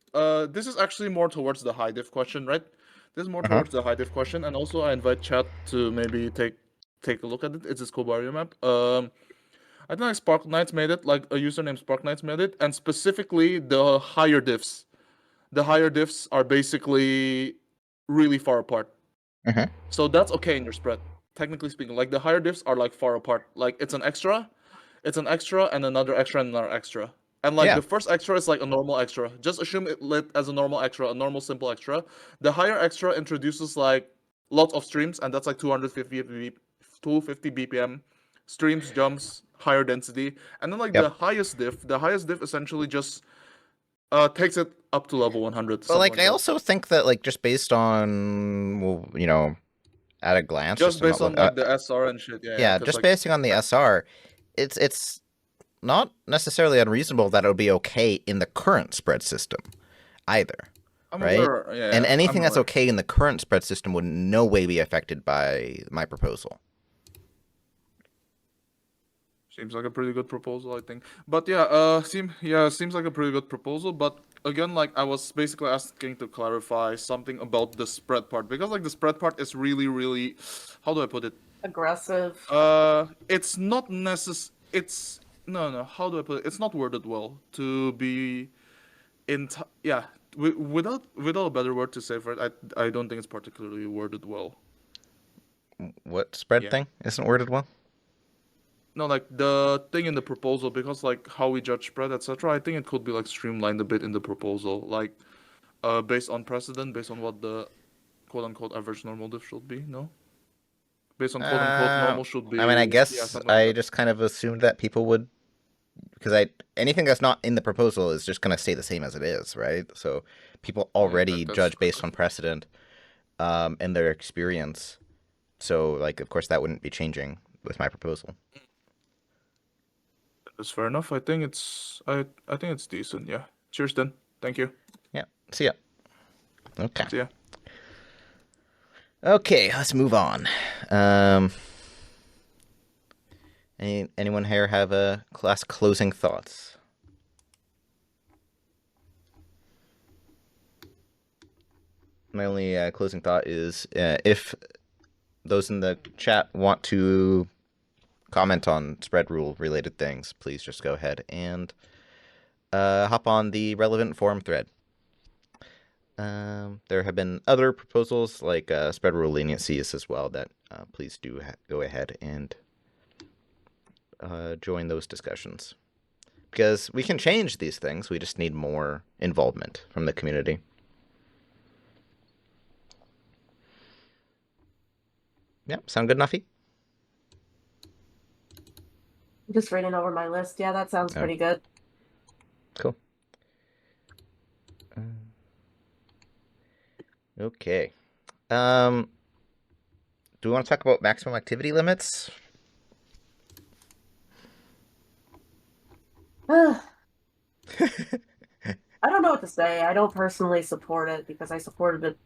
This is actually more towards the high diff question, right? This is more towards the high diff question, and also I invite chat to maybe take a look at it. It's a Scobario map. I think like Spark Knights made it, like a user named Spark Knights made it, and specifically the higher diffs. The higher diffs are basically really far apart. Mhm. So that's okay in your spread, technically speaking. Like the higher diffs are like far apart. Like it's an extra, and another extra and another extra. And like Yeah. the first extra is like a normal extra. Just assume it lit as a normal extra, a normal simple extra. The higher extra introduces like lots of streams, and that's like 250 BPM streams, jumps, higher density. And then like Yep. the highest diff essentially just takes it up to level 100. But Something like, like I that. also think that like just based on, well, at a glance, Just I'm not based on look, like the SR and shit. Yeah, yeah, because just like basing on the SR, it's not necessarily unreasonable that it would be okay in the current spread system either, I'm right? aware. And Yeah, anything I'm that's aware. okay in the current spread system would in no way be affected by my proposal. Seems like a pretty good proposal, I think. But seems like a pretty good proposal. But again, like I was basically asking to clarify something about the spread part because like the spread part is really, really, how do I put it? Aggressive. It's not necess. It's no. How do I put it? It's not worded well to be yeah. Without a better word to say for it, I don't think it's particularly worded well. What spread Yeah. thing isn't worded well? No, like the thing in the proposal, because like how we judge spread, etc. I think it could be like streamlined a bit in the proposal, like based on precedent, based on what the quote unquote average normal diff should be. No, based on quote unquote normal should I mean, I be guess something like I that. just kind of assumed that people would, because anything that's not in the proposal is just going to stay the same as it is, right? So people already That's judge based on precedent, and their experience. So, like, of course, that wouldn't be changing with my proposal. that's fair enough. I think it's decent. Yeah. Cheers then. Thank you. Yeah. See ya. Okay. See ya. Okay, let's move on. Anyone here have a last closing thoughts? My only closing thought is if those in the chat want to comment on spread rule related things, please just go ahead and hop on the relevant forum thread. There have been other proposals like spread rule leniencies as well that please do go ahead and join those discussions. Because we can change these things, we just need more involvement from the community. Yep, sound good, Noffy? I'm just reading over my list. Yeah, that sounds pretty good. Cool. Okay. Do we want to talk about maximum activity limits? I don't know what to say. I don't personally support it because I supported it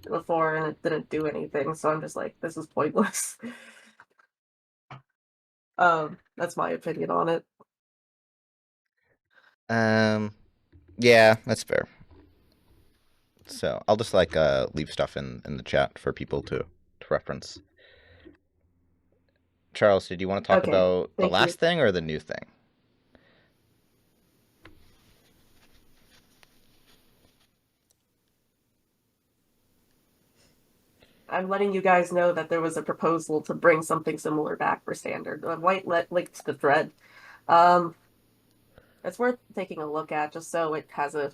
before and it didn't do anything. So I'm just like, this is pointless. That's my opinion on it. Yeah, that's fair. So I'll just like leave stuff in the chat for people to reference. Charles, did you want to talk Okay, about the thank you. last thing or the new thing? I'm letting you guys know that there was a proposal to bring something similar back for standard. White linked to the thread. It's worth taking a look at just so it has a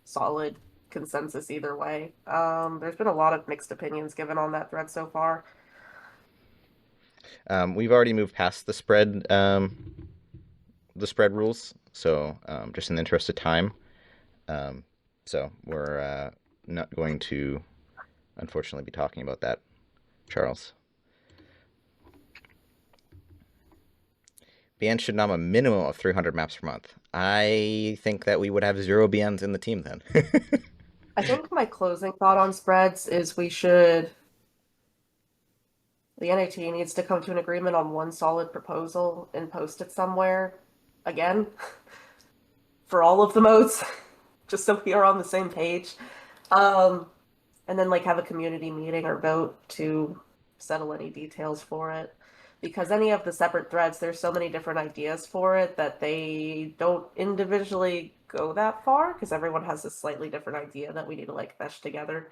solid consensus either way. There's been a lot of mixed opinions given on that thread so far. We've already moved past the spread rules, so just in the interest of time, so we're not going to, unfortunately, be talking about that, Charles. BN should nom a minimum of 300 maps per month. I think that we would have 0 BNs in the team then. I think my closing thought on spreads is the NAT needs to come to an agreement on one solid proposal and post it somewhere, again, for all of the modes, just so we are on the same page. And then like have a community meeting or vote to settle any details for it. Because any of the separate threads, there's so many different ideas for it that they don't individually go that far, because everyone has a slightly different idea that we need to like mesh together.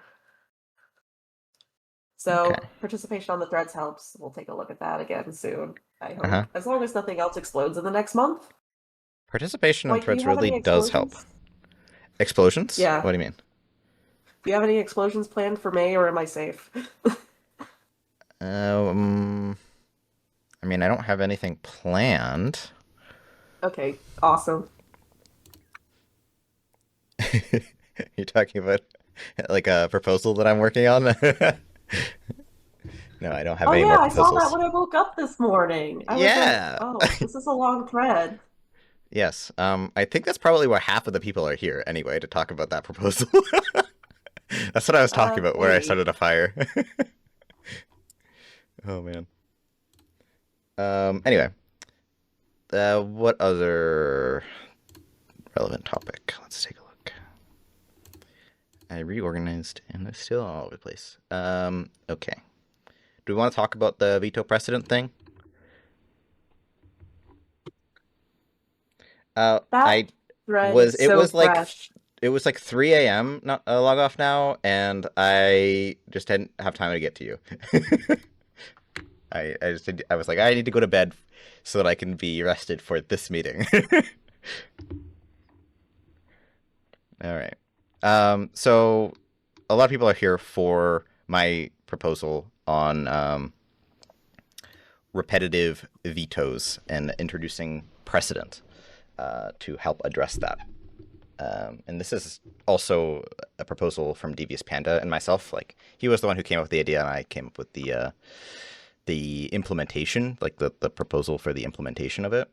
So Okay. participation on the threads helps. We'll take a look at that again soon, I hope. As long as nothing else explodes in the next month. Participation in White, do you threads have really any does help. explosions? Explosions? Yeah. What do you mean? Do you have any explosions planned for May, or am I safe? I mean, I don't have anything planned. Okay, awesome. You're talking about like a proposal that I'm working on? No, I don't have any more I saw proposals. that when I woke up this morning. I was Yeah. like, oh, this is a long thread. Yes. I think that's probably why half of the people are here anyway, to talk about that proposal. That's what I was talking about, where I Maybe. started a fire. Oh man. Anyway, what other relevant topic? Let's take a look. I reorganized and it's still all over the place. Okay. Do we want to talk about the veto precedent thing? I Thread was. is It so was like fresh. it was like 3 a.m. Not log off now, and I just didn't have time to get to you. I was like, I need to go to bed so that I can be rested for this meeting. All right. So a lot of people are here for my proposal on repetitive vetoes and introducing precedent to help address that. And this is also a proposal from Devious Panda and myself. Like, he was the one who came up with the idea, and I came up with the implementation, like the proposal for the implementation of it.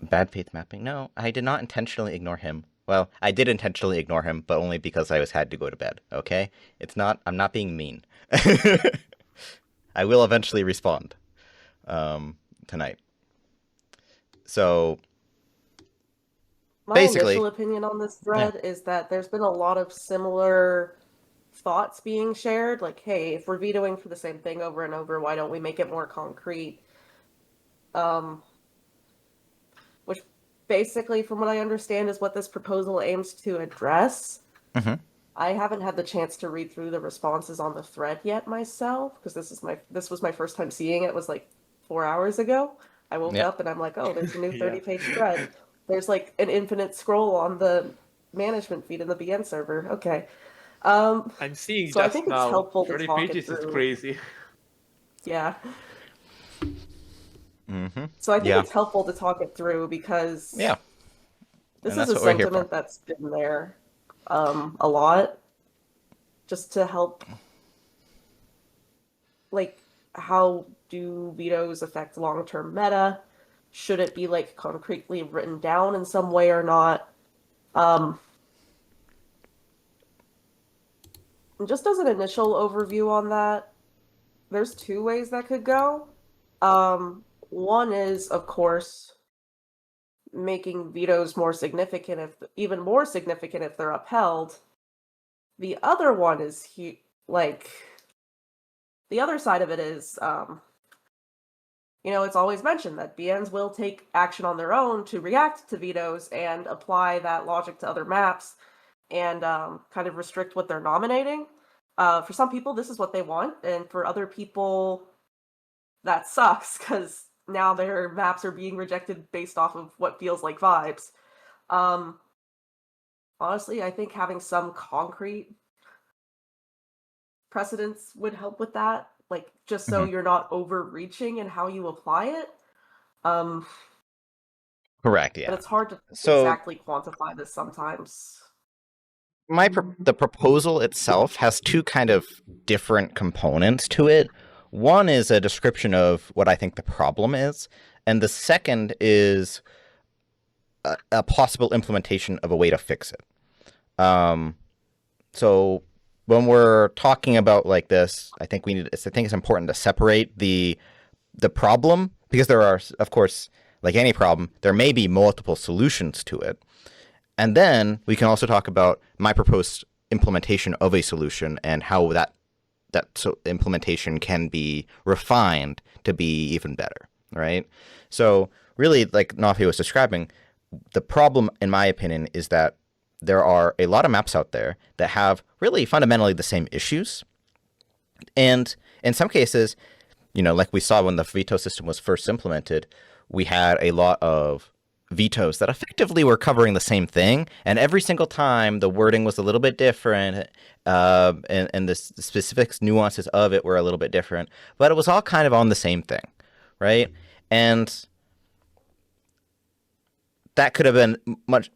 Bad faith mapping. No, I did not intentionally ignore him. Well, I did intentionally ignore him, but only because I had to go to bed, okay? I'm not being mean. I will eventually respond tonight. So My basically, initial opinion on this thread is that there's been a lot of similar thoughts being shared. Like, hey, if we're vetoing for the same thing over and over, why don't we make it more concrete? Which basically, from what I understand, is what this proposal aims to address. I haven't had the chance to read through the responses on the thread yet myself, because this was my first time seeing it. It was like 4 hours ago. I woke up and I'm like, oh, there's a new 30-page thread. There's like an infinite scroll on the management feed in the BN server. Okay. I'm seeing so I just think it's now. helpful to 30 talk it pages is through. crazy. Yeah. So I think it's helpful to talk it through, because this is a sentiment that's been there a lot, just to help, like, how do vetoes affect long-term meta? Should it be like concretely written down in some way or not? Just as an initial overview on that, there's 2 ways that could go. One is, of course, making vetoes more significant, even more significant if they're upheld. The other one is the other side of it is, it's always mentioned that BNs will take action on their own to react to vetoes and apply that logic to other maps. and kind of restrict what they're nominating. For some people, this is what they want, and for other people, that sucks because now their maps are being rejected based off of what feels like vibes. Um, Honestly, I think having some concrete precedents would help with that, like just so you're not overreaching in how you apply it. Correct. But Yeah. it's hard to So exactly quantify this sometimes. the proposal itself has two kind of different components to it. One is a description of what I think the problem is, and the second is a possible implementation of a way to fix it. So when we're talking about like this, I think it's important to separate the problem, because there are, of course, like any problem, there may be multiple solutions to it. And then we can also talk about my proposed implementation of a solution and how that implementation can be refined to be even better, right? So really, like Noffy was describing, the problem, in my opinion, is that there are a lot of maps out there that have really fundamentally the same issues. And in some cases, like we saw when the veto system was first implemented, we had a lot of vetoes that effectively were covering the same thing, and every single time the wording was a little bit different, and the specific nuances of it were a little bit different, but it was all kind of on the same thing, right? And that could have been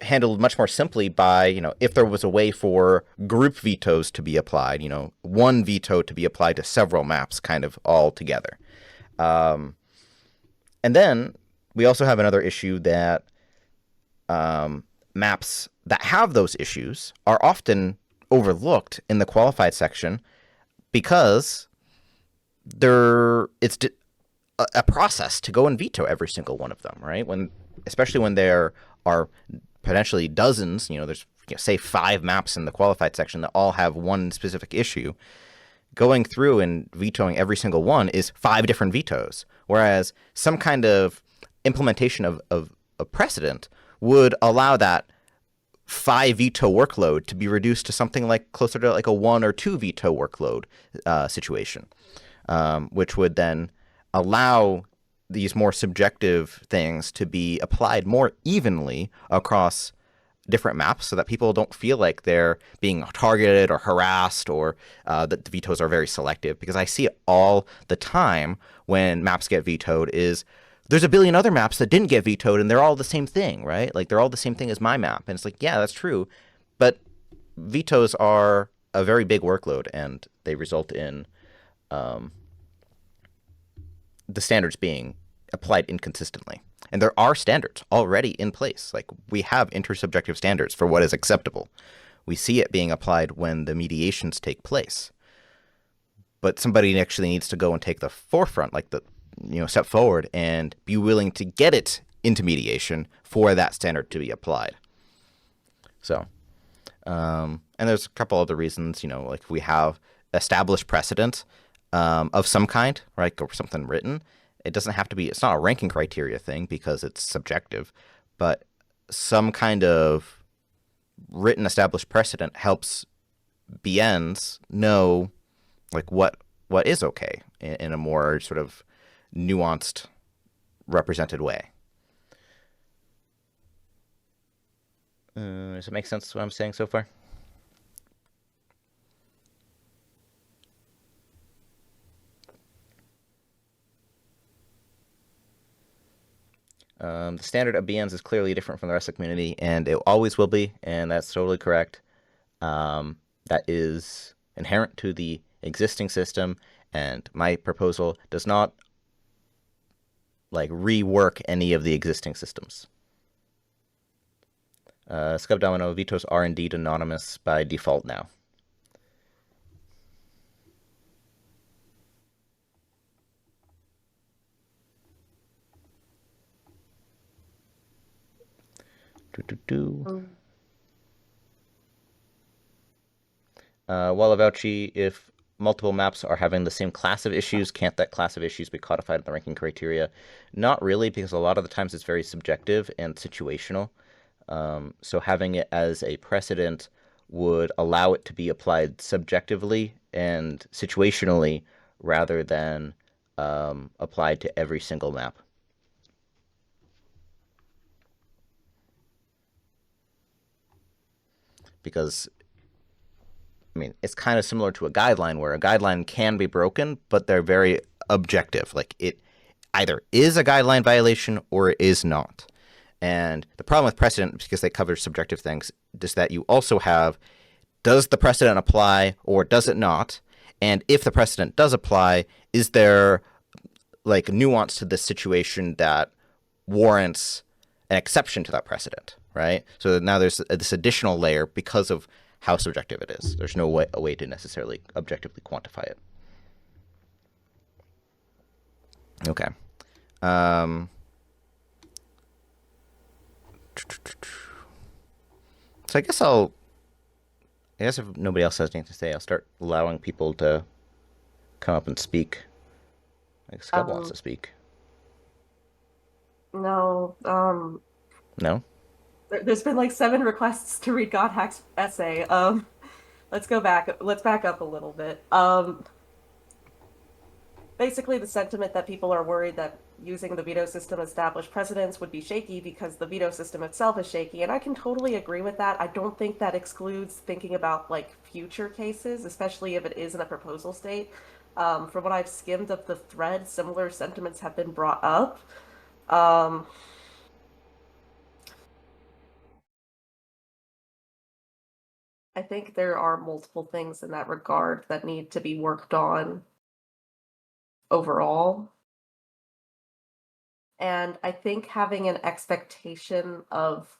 handled much more simply by, if there was a way for group vetoes to be applied, one veto to be applied to several maps kind of all together. And then we also have another issue that maps that have those issues are often overlooked in the qualified section because it's a process to go and veto every single one of them, right? Especially when there are potentially dozens, there's say 5 maps in the qualified section that all have one specific issue. Going through and vetoing every single one is 5 different vetoes, whereas some kind of implementation of a precedent would allow that 5 veto workload to be reduced to something like closer to like a 1 or 2 veto workload situation, which would then allow these more subjective things to be applied more evenly across different maps so that people don't feel like they're being targeted or harassed, or that the vetoes are very selective. Because I see it all the time when maps get vetoed is there's a billion other maps that didn't get vetoed and they're all the same thing, right? Like they're all the same thing as my map. And it's like, yeah, that's true. But vetoes are a very big workload and they result in the standards being applied inconsistently. And there are standards already in place. Like we have intersubjective standards for what is acceptable. We see it being applied when the mediations take place. But somebody actually needs to go and take the forefront, like step forward and be willing to get it into mediation for that standard to be applied. So, and there's a couple other reasons, like if we have established precedent of some kind, right, or something written, it doesn't have to be, it's not a ranking criteria thing because it's subjective, but some kind of written established precedent helps BNs know like what is okay in a more sort of nuanced, represented way. Does it make sense what I'm saying so far? The standard of BNs is clearly different from the rest of the community, and it always will be, and that's totally correct. That is inherent to the existing system, and my proposal does not like rework any of the existing systems. Scub Domino, vetoes are indeed anonymous by default now. Walavauchi, if multiple maps are having the same class of issues, can't that class of issues be codified in the ranking criteria? Not really, because a lot of the times it's very subjective and situational. So having it as a precedent would allow it to be applied subjectively and situationally rather than applied to every single map. Because, I mean, it's kind of similar to a guideline where a guideline can be broken, but they're very objective. Like, it either is a guideline violation or it is not. And the problem with precedent, because they cover subjective things, is that you also have, does the precedent apply or does it not? And if the precedent does apply, is there like nuance to this situation that warrants an exception to that precedent, right? So now there's this additional layer because of how subjective it is. There's no way, a way to necessarily objectively quantify it. Okay. So I guess if nobody else has anything to say, I'll start allowing people to come up and speak. Like Scott wants to speak. No, No? there's been like 7 requests to read Godhack's essay. Let's back up a little bit. Basically the sentiment that people are worried that using the veto system established precedents would be shaky because the veto system itself is shaky, and I can totally agree with that. I don't think that excludes thinking about like future cases, especially if it is in a proposal state. From what I've skimmed of the thread, similar sentiments have been brought up. I think there are multiple things in that regard that need to be worked on overall. And I think having an expectation of,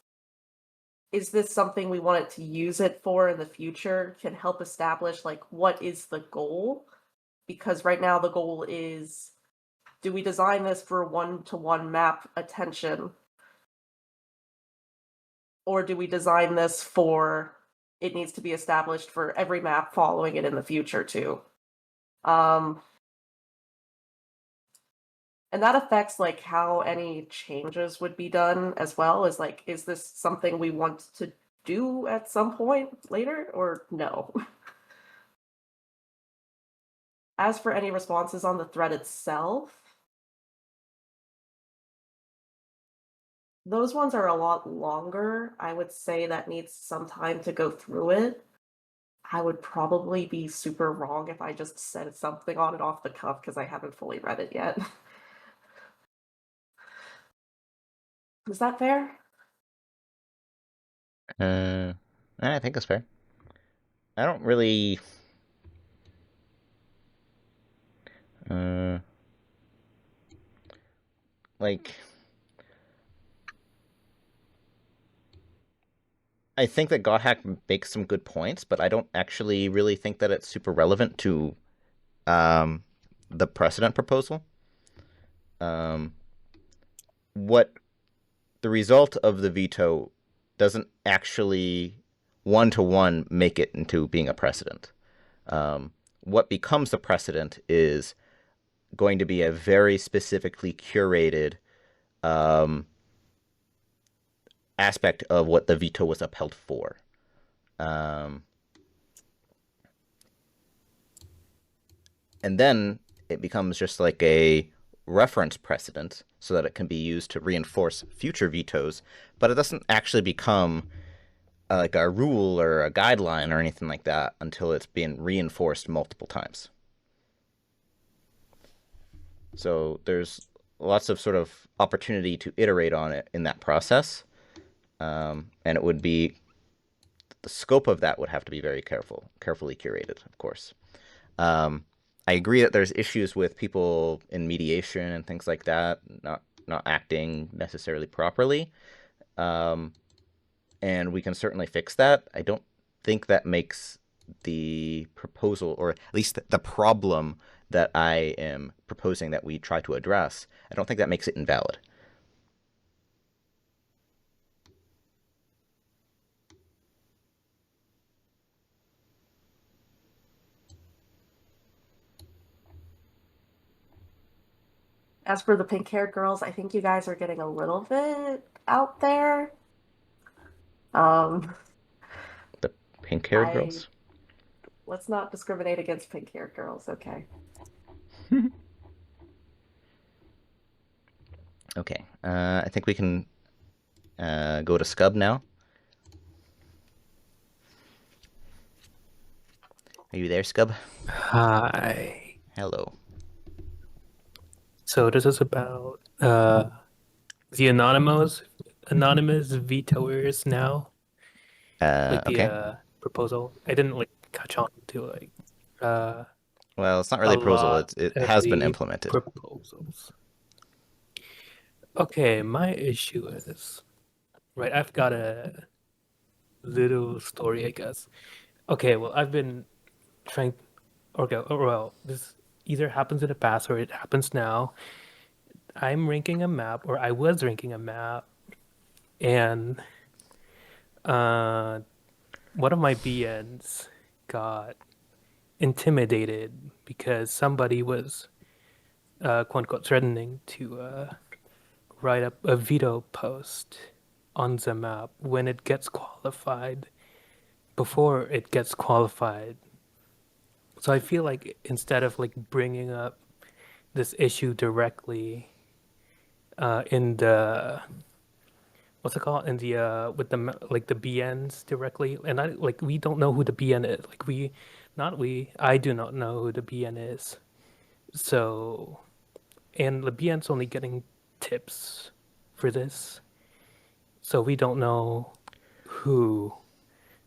is this something we want it to use it for in the future, can help establish like what is the goal? Because right now the goal is, do we design this for one-to-one map attention? Or do we design this for, it needs to be established for every map following it in the future too? And that affects like how any changes would be done as well, as like, is this something we want to do at some point later or no? As for any responses on the thread itself, those ones are a lot longer. I would say that needs some time to go through it. I would probably be super wrong if I just said something on it off the cuff because I haven't fully read it yet. Is that fair? I think that's fair. I don't really. Like. I think that Godhack makes some good points, but I don't actually really think that it's super relevant to the precedent proposal. What the result of the veto doesn't actually one-to-one make it into being a precedent. What becomes the precedent is going to be a very specifically curated aspect of what the veto was upheld for. And then it becomes just like a reference precedent so that it can be used to reinforce future vetoes, but it doesn't actually become like a rule or a guideline or anything like that until it's been reinforced multiple times. So there's lots of sort of opportunity to iterate on it in that process. And it would be, the scope of that would have to be very carefully curated, of course. I agree that there's issues with people in mediation and things like that, not acting necessarily properly. And we can certainly fix that. I don't think that makes the proposal, or at least the problem that I am proposing that we try to address, I don't think that makes it invalid. As for the pink-haired girls, I think you guys are getting a little bit out there. The Pink-haired girls? Let's not discriminate against pink-haired girls, okay? Okay. I think we can go to Scub now. Are you there, Scub? Hi. Hello. So this is about the anonymous vetoers now. Like the Okay. proposal. I didn't like catch on to like Well, it's not a really a proposal. lot It of has been the implemented. proposals. Okay, my issue is right. I've got a little story, I guess. Okay, well, I've been trying. Okay, well, this either happens in the past or it happens now. I'm ranking a map, or I was ranking a map, and one of my BNs got intimidated because somebody was quote unquote threatening to write up a veto post on the map when it gets qualified, before it gets qualified. So I feel like instead of like bringing up this issue directly in the what's it called in the with the like the BNs directly, and I like we don't know who the BN is. Like I do not know who the BN is. So, and the BN's only getting tips for this, so we don't know who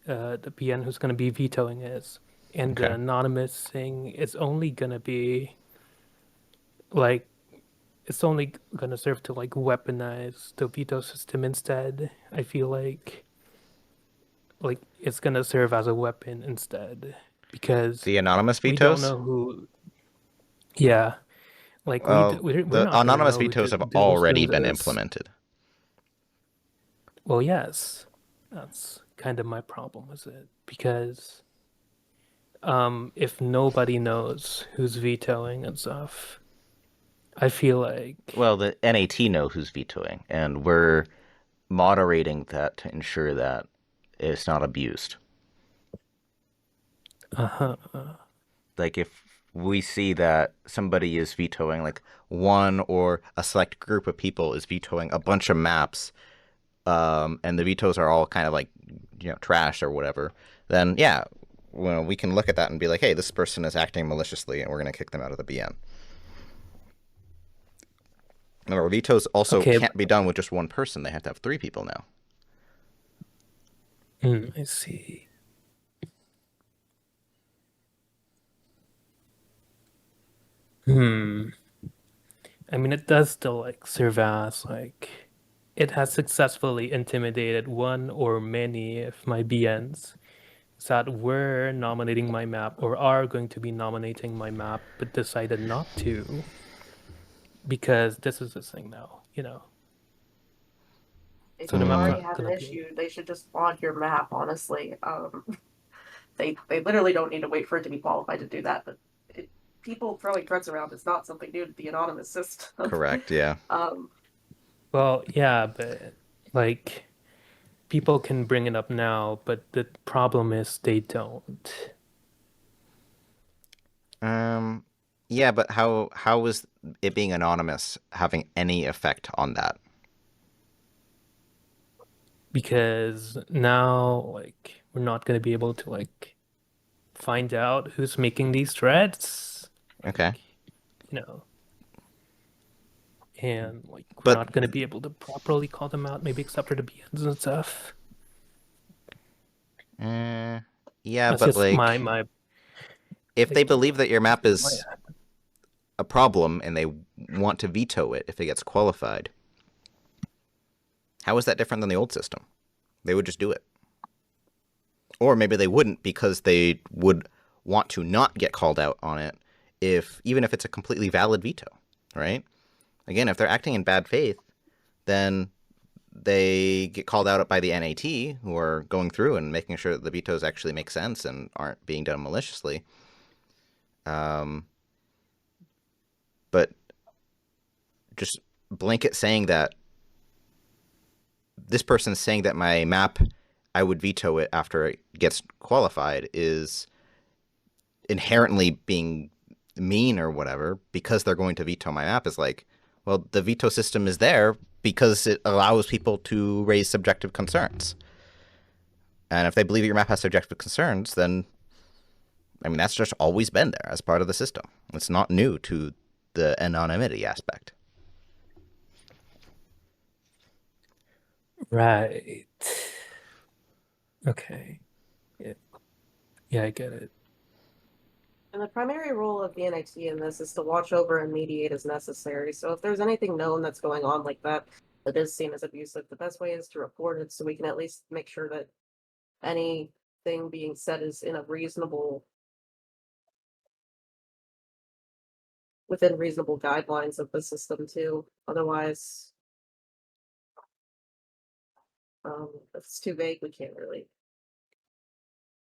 the BN who's going to be vetoing is, and the Okay. anonymous thing is only going to be like it's only gonna serve to like weaponize the veto system instead. I feel like it's gonna serve as a weapon instead because The anonymous we don't vetoes? know who. Yeah, like Well, we're the not gonna anonymous know who vetoes have those already things been is. implemented. Well, yes, that's kind of my problem with it because if nobody knows who's vetoing and stuff, I feel like Well, the NAT know who's vetoing, and we're moderating that to ensure that it's not abused. uh-huh. Like if we see that somebody is vetoing, like one or a select group of people is vetoing a bunch of maps, and the vetoes are all kind of like, trash or whatever, then yeah, well, we can look at that and be like, hey, this person is acting maliciously, and we're going to kick them out of the BN. Remember, vetoes also Okay. can't be done with just one person. They have to have 3 people now. I see. I mean, it does still like serve as like it has successfully intimidated one or many of my BNs that were nominating my map or are going to be nominating my map, but decided not to because this is the thing now, If So the you map's already not have an gonna be. issue, they should just mod your map, honestly. They literally don't need to wait for it to be qualified to do that, but people throwing threats around is not something new to the anonymous system. Correct, yeah. Well, yeah, but like people can bring it up now, but the problem is they don't. Yeah, but how is it being anonymous having any effect on that? Because now like we're not going to be able to like find out who's making these threats, Okay. And like we're But- not going to be able to properly call them out, maybe except for the BNs and stuff. Yeah, That's but just like, my if they like, believe that your map my is a problem and they want to veto it if it gets qualified, how is that different than the old system? They would just do it. Or maybe they wouldn't because they would want to not get called out on it even if it's a completely valid veto, right? Again, if they're acting in bad faith, then they get called out by the NAT, who are going through and making sure that the vetoes actually make sense and aren't being done maliciously. But just blanket saying that this person is saying that my map I would veto it after it gets qualified is inherently being mean or whatever because they're going to veto my map is like, well, the veto system is there because it allows people to raise subjective concerns. And if they believe your map has subjective concerns, then, I mean, that's just always been there as part of the system. It's not new to the anonymity aspect. Right. Okay. Yeah, I get it. And the primary role of the NAT in this is to watch over and mediate as necessary. So if there's anything known that's going on like that that is seen as abusive, the best way is to report it so we can at least make sure that anything being said is in a within reasonable guidelines of the system too. Otherwise, if it's too vague, we can't really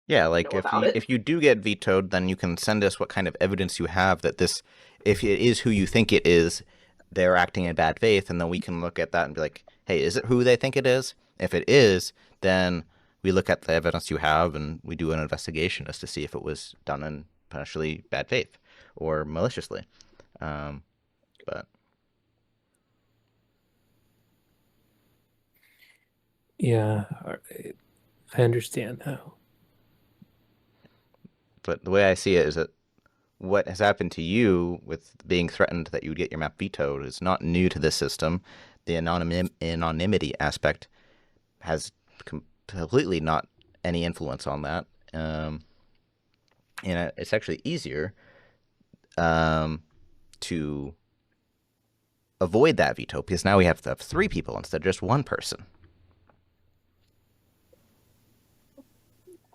Yeah, like know about it. if you do get vetoed, then you can send us what kind of evidence you have that this, if it is who you think it is, they're acting in bad faith, and then we can look at that and be like, hey, is it who they think it is? If it is, then we look at the evidence you have and we do an investigation as to see if it was done in potentially bad faith or maliciously. But Yeah, all right. I understand now. but the way I see it is that what has happened to you with being threatened that you would get your map vetoed is not new to this system. The anonymity aspect has completely not any influence on that. And it's actually easier to avoid that veto because now we have to have 3 people instead of just 1 person.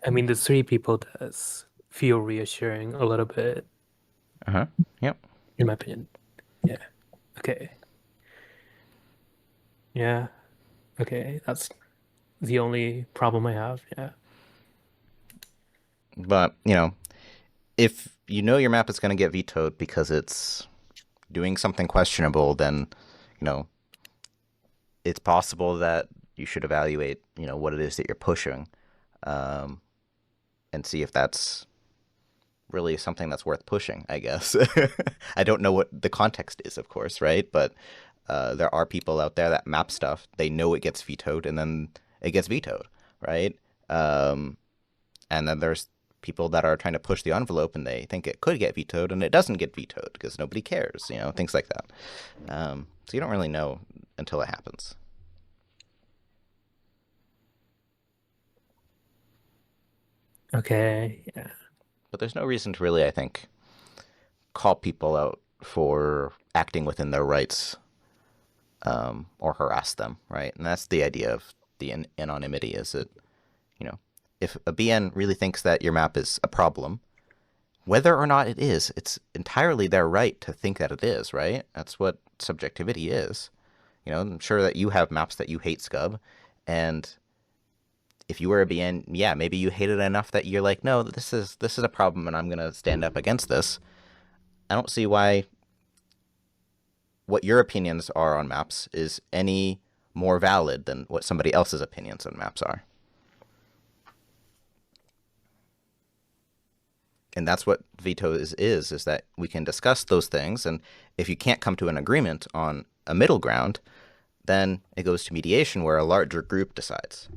I mean, the 3 people does feel reassuring a little bit. Yep. In my opinion. Yeah. Okay. Yeah. Okay. That's the only problem I have. Yeah. But, if you know your map is going to get vetoed because it's doing something questionable, then, it's possible that you should evaluate, what it is that you're pushing, and see if that's really something that's worth pushing, I guess. I don't know what the context is, of course, right? But there are people out there that map stuff. They know it gets vetoed, and then it gets vetoed, right? And then there's people that are trying to push the envelope, and they think it could get vetoed, and it doesn't get vetoed because nobody cares, things like that. So you don't really know until it happens. Okay. Yeah. But there's no reason to really, I think, call people out for acting within their rights or harass them, right? And that's the idea of the anonymity is that, if a BN really thinks that your map is a problem, whether or not it is, it's entirely their right to think that it is, right? That's what subjectivity is. I'm sure that you have maps that you hate, Scub, and if you were a BN, yeah, maybe you hate it enough that you're like, no, this is a problem, and I'm gonna stand up against this. I don't see why what your opinions are on maps is any more valid than what somebody else's opinions on maps are. And that's what veto is that we can discuss those things, and if you can't come to an agreement on a middle ground, then it goes to mediation where a larger group decides.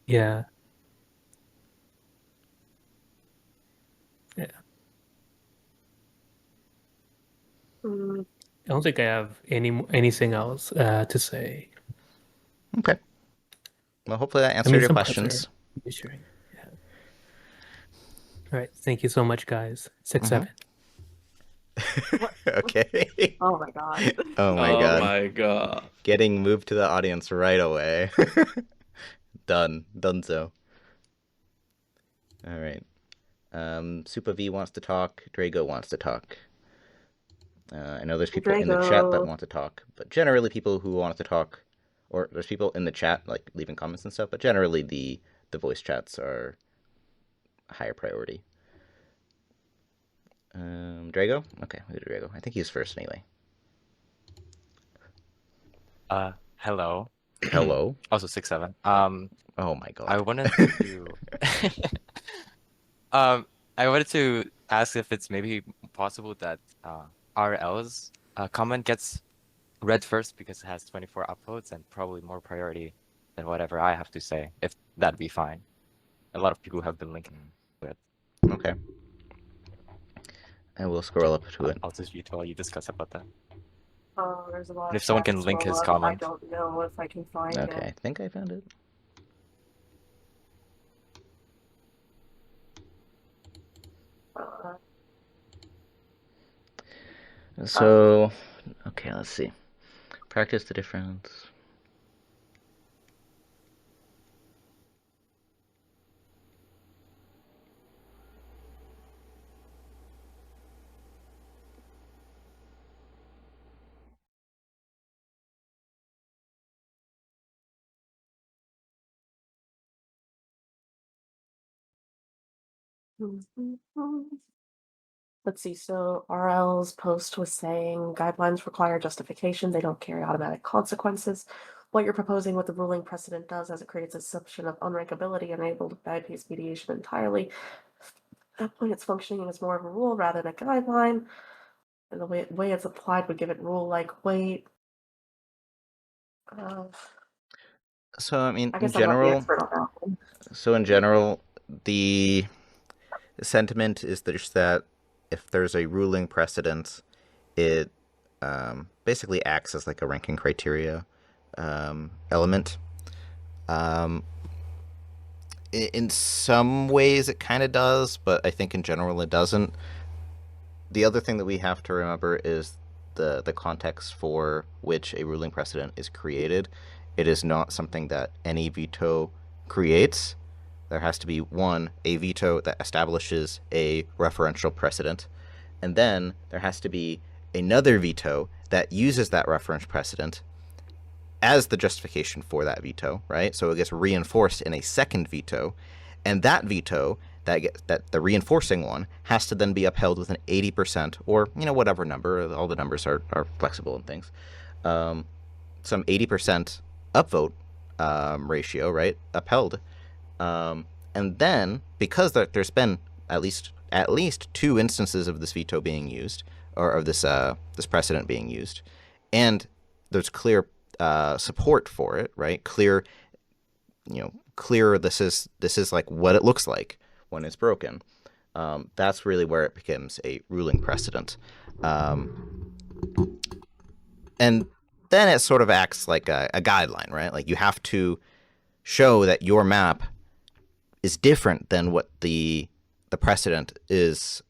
Yeah. Yeah. Mm, I don't think I have anything else to say. Okay. Well, hopefully that I answered mean, your some parts are questions. reassuring. Yeah. All right. Thank you so much, guys. 6-7. Okay. oh my god. Oh my Oh god. my god. Getting moved to the audience right away. Done so. All right. Super V wants to talk. Drago wants to talk. I know there's people in the chat that Drago. want to talk, but generally people who want to talk, or there's people in the chat like leaving comments and stuff, but generally the voice chats are higher priority. Drago? Okay, we'll do Drago. I think he's first anyway. Hello. Hello. Also 6-7. Oh my god. I wanted to I wanted to ask if it's maybe possible that RL's comment gets read first because it has 24 upvotes and probably more priority than whatever I have to say, if that'd be fine. A lot of people have been linking to it. Okay. I will scroll up to it. I'll just veto while you discuss about that. Oh, there's a lot And of if someone chat can to link scroll his up. comment. I don't know if I can find Okay, I it. think I found it. Uh, So, okay, let's see. Practice the difference. Let's see. So RL's post was saying guidelines require justification. They don't carry automatic consequences. What you're proposing with the ruling precedent does as it creates a assumption of unrankability enabled bypass mediation entirely. At that point, it's functioning as more of a rule rather than a guideline. And the way it's applied would give it rule-like weight. So, I mean, I in guess I'm not the general, expert on that one. so in general, the sentiment is just that if there's a ruling precedent, it basically acts as like a ranking criteria element. In some ways, it kind of does, but I think in general it doesn't. The other thing that we have to remember is the context for which a ruling precedent is created. It is not something that any veto creates. There has to be one, a veto that establishes a referential precedent, and then there has to be another veto that uses that reference precedent as the justification for that veto, right? So it gets reinforced in a second veto, and that veto that the reinforcing one has to then be upheld with an 80% or whatever number. All the numbers are flexible and things. Some 80% upvote ratio, right? Upheld, and then because there's been at least two instances of this veto being used, or of this precedent being used, and there's clear support for it, right? Clear this is like what it looks like when it's broken. That's really where it becomes a ruling precedent, and then it sort of acts like a guideline, right? Like you have to show that your map is different than what the precedent is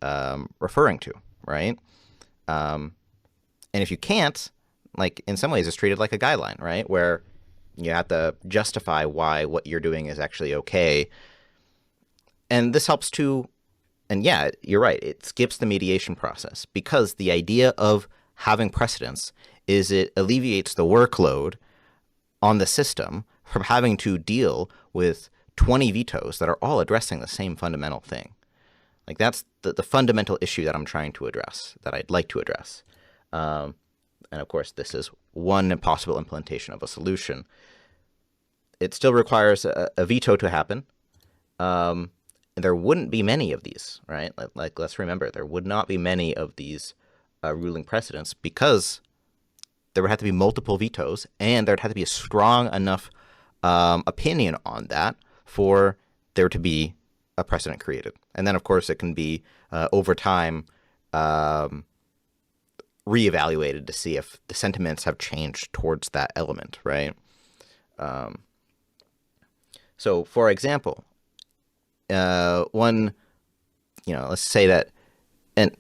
referring to, right? And if you can't, like in some ways, it's treated like a guideline, right? Where you have to justify why what you're doing is actually okay. And this helps to, and yeah, you're right, it skips the mediation process because the idea of having precedents is it alleviates the workload on the system from having to deal with 20 vetoes that are all addressing the same fundamental thing. Like that's the fundamental issue that I'm trying to address, that I'd like to address. And of course, this is one possible implementation of a solution. It still requires a veto to happen. There wouldn't be many of these, right? Like let's remember, there would not be many of these ruling precedents because there would have to be multiple vetoes, and there'd have to be a strong enough opinion on that for there to be a precedent created. And then, of course, it can be over time reevaluated to see if the sentiments have changed towards that element, right? So, for example, let's say that, and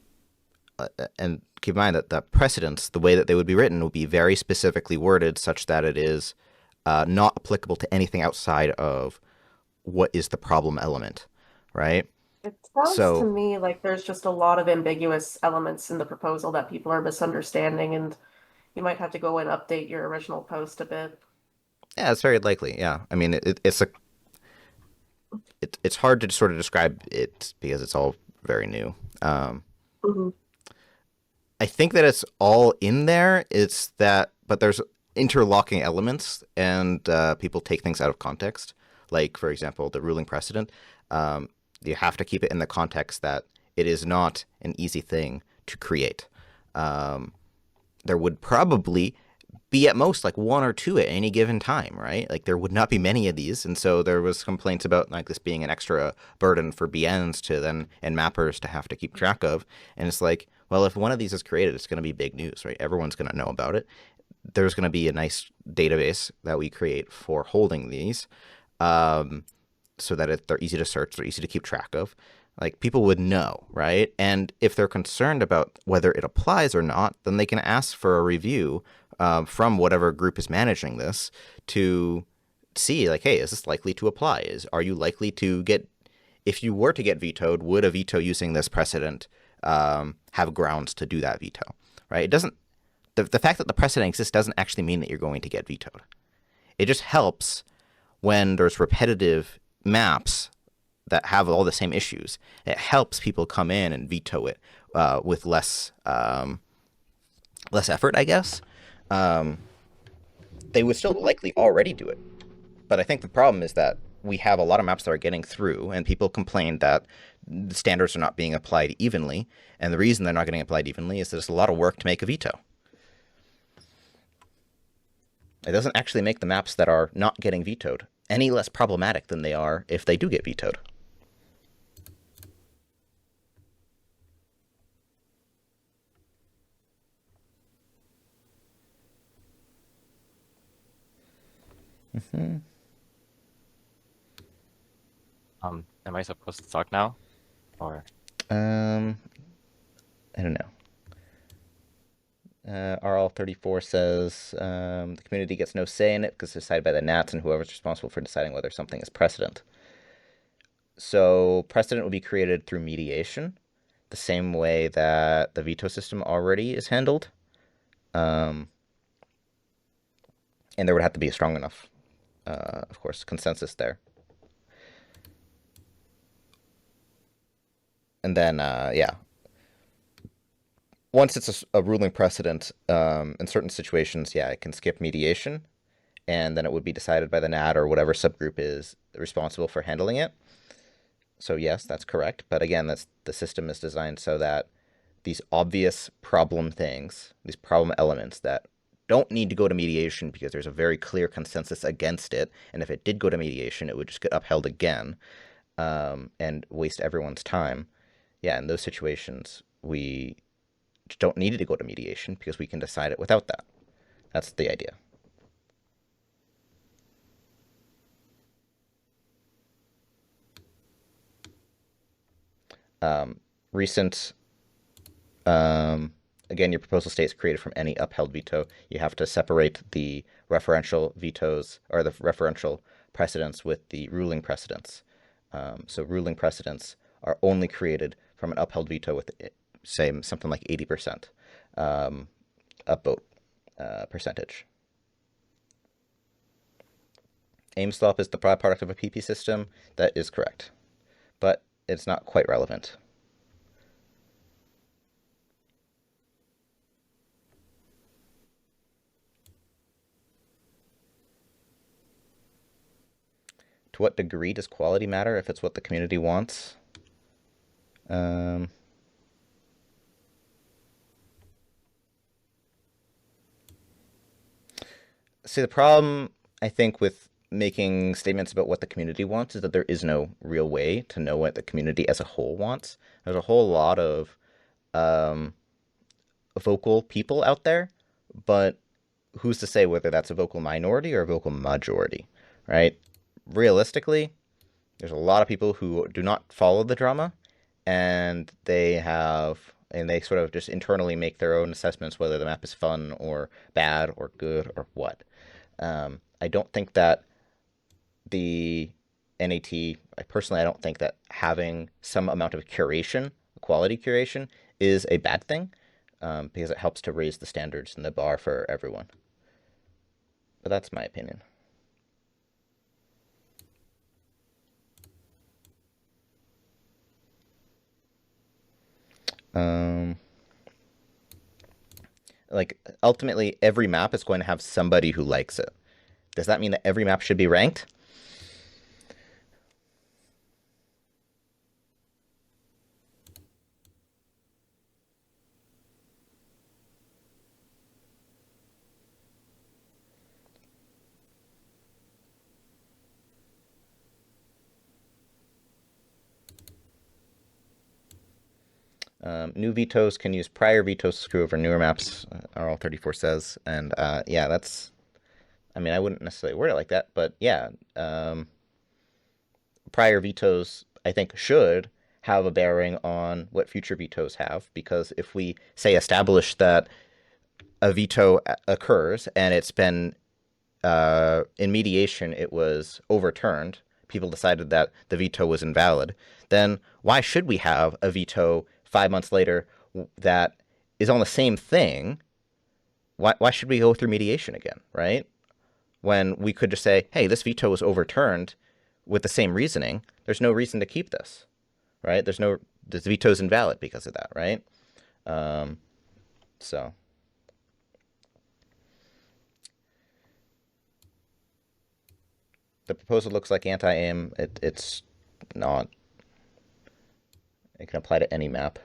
keep in mind that the precedents, the way that they would be written, would be very specifically worded such that it is not applicable to anything outside of what is the problem element, right? It sounds So, to me like there's just a lot of ambiguous elements in the proposal that people are misunderstanding, and you might have to go and update your original post a bit. yeah, it's very likely. Yeah, I mean, it's hard to sort of describe it because it's all very new. Mhm. I think that it's all in there. It's that, but there's interlocking elements, and people take things out of context. Like, for example, the ruling precedent. You have to keep it in the context that it is not an easy thing to create. There would probably be at most like one or two at any given time, right? Like there would not be many of these, and so there was complaints about like this being an extra burden for BNs to then and mappers to have to keep track of. And it's like, well, if one of these is created, it's going to be big news, right? Everyone's going to know about it. There's going to be a nice database that we create for holding these, so that they're easy to search, they're easy to keep track of. Like people would know, right? And if they're concerned about whether it applies or not, then they can ask for a review from whatever group is managing this to see, like, hey, is this likely to apply? Are you likely to get, if you were to get vetoed, would a veto using this precedent have grounds to do that veto, right? It doesn't, the fact that the precedent exists doesn't actually mean that you're going to get vetoed. It just helps when there's repetitive maps that have all the same issues. It helps people come in and veto it with less effort, I guess. They would still likely already do it. But I think the problem is that we have a lot of maps that are getting through, and people complain that the standards are not being applied evenly. And the reason they're not getting applied evenly is that it's a lot of work to make a veto. It doesn't actually make the maps that are not getting vetoed any less problematic than they are if they do get vetoed. Mm-hmm. Am I supposed to talk now, or? I don't know. RL34 says the community gets no say in it because it's decided by the Nats and whoever's responsible for deciding whether something is precedent. So precedent will be created through mediation, the same way that the veto system already is handled. And there would have to be a strong enough, of course, consensus there. And then, yeah. Once it's a ruling precedent, in certain situations, yeah, it can skip mediation, and then it would be decided by the NAT or whatever subgroup is responsible for handling it. So yes, that's correct. But again, the system is designed so that these obvious problem things, these problem elements that don't need to go to mediation because there's a very clear consensus against it, and if it did go to mediation, it would just get upheld again and waste everyone's time. Yeah, in those situations, we don't need it to go to mediation because we can decide it without that. That's the idea. Recent, again, your proposal states created from any upheld veto. You have to separate the referential vetoes or the referential precedents with the ruling precedents. So ruling precedents are only created from an upheld veto with, say, something like 80% upvote percentage. Aim slop is the byproduct of a PP system. That is correct, but it's not quite relevant. To what degree does quality matter if it's what the community wants? See, the problem, I think, with making statements about what the community wants is that there is no real way to know what the community as a whole wants. There's a whole lot of vocal people out there, but who's to say whether that's a vocal minority or a vocal majority, right? Realistically, there's a lot of people who do not follow the drama, and they sort of just internally make their own assessments whether the map is fun or bad or good or what. I don't think that the NAT, I don't think that having some amount of curation, quality curation, is a bad thing, because it helps to raise the standards and the bar for everyone. But that's my opinion. Um, like ultimately, every map is going to have somebody who likes it. Does that mean that every map should be ranked? New vetoes can use prior vetoes to screw over newer maps, RL34 says. And yeah, that's, I mean, I wouldn't necessarily word it like that, but yeah, prior vetoes, I think, should have a bearing on what future vetoes have, because if we, say, establish that a veto occurs and it's been, in mediation, it was overturned, people decided that the veto was invalid, then why should we have a veto 5 months later that is on the same thing? Why should we go through mediation again, right? When we could just say, hey, this veto was overturned with the same reasoning. There's no reason to keep this, right? This veto is invalid because of that, right? So the proposal looks like anti-aim. It's not. It can apply to any map.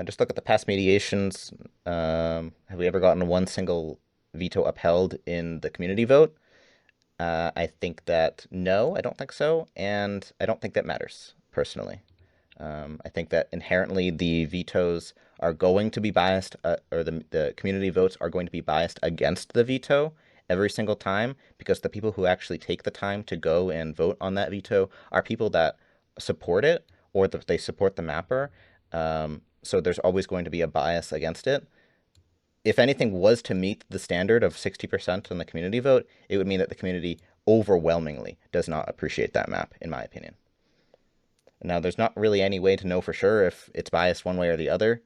Just look at the past mediations. Have we ever gotten one single veto upheld in the community vote? I think that no, I don't think so, and I don't think that matters, personally. I think that inherently the vetoes are going to be biased, or the community votes are going to be biased against the veto every single time, because the people who actually take the time to go and vote on that veto are people that support it, or that they support the mapper. So there's always going to be a bias against it. If anything was to meet the standard of 60% on the community vote, it would mean that the community overwhelmingly does not appreciate that map, in my opinion. Now, there's not really any way to know for sure if it's biased one way or the other,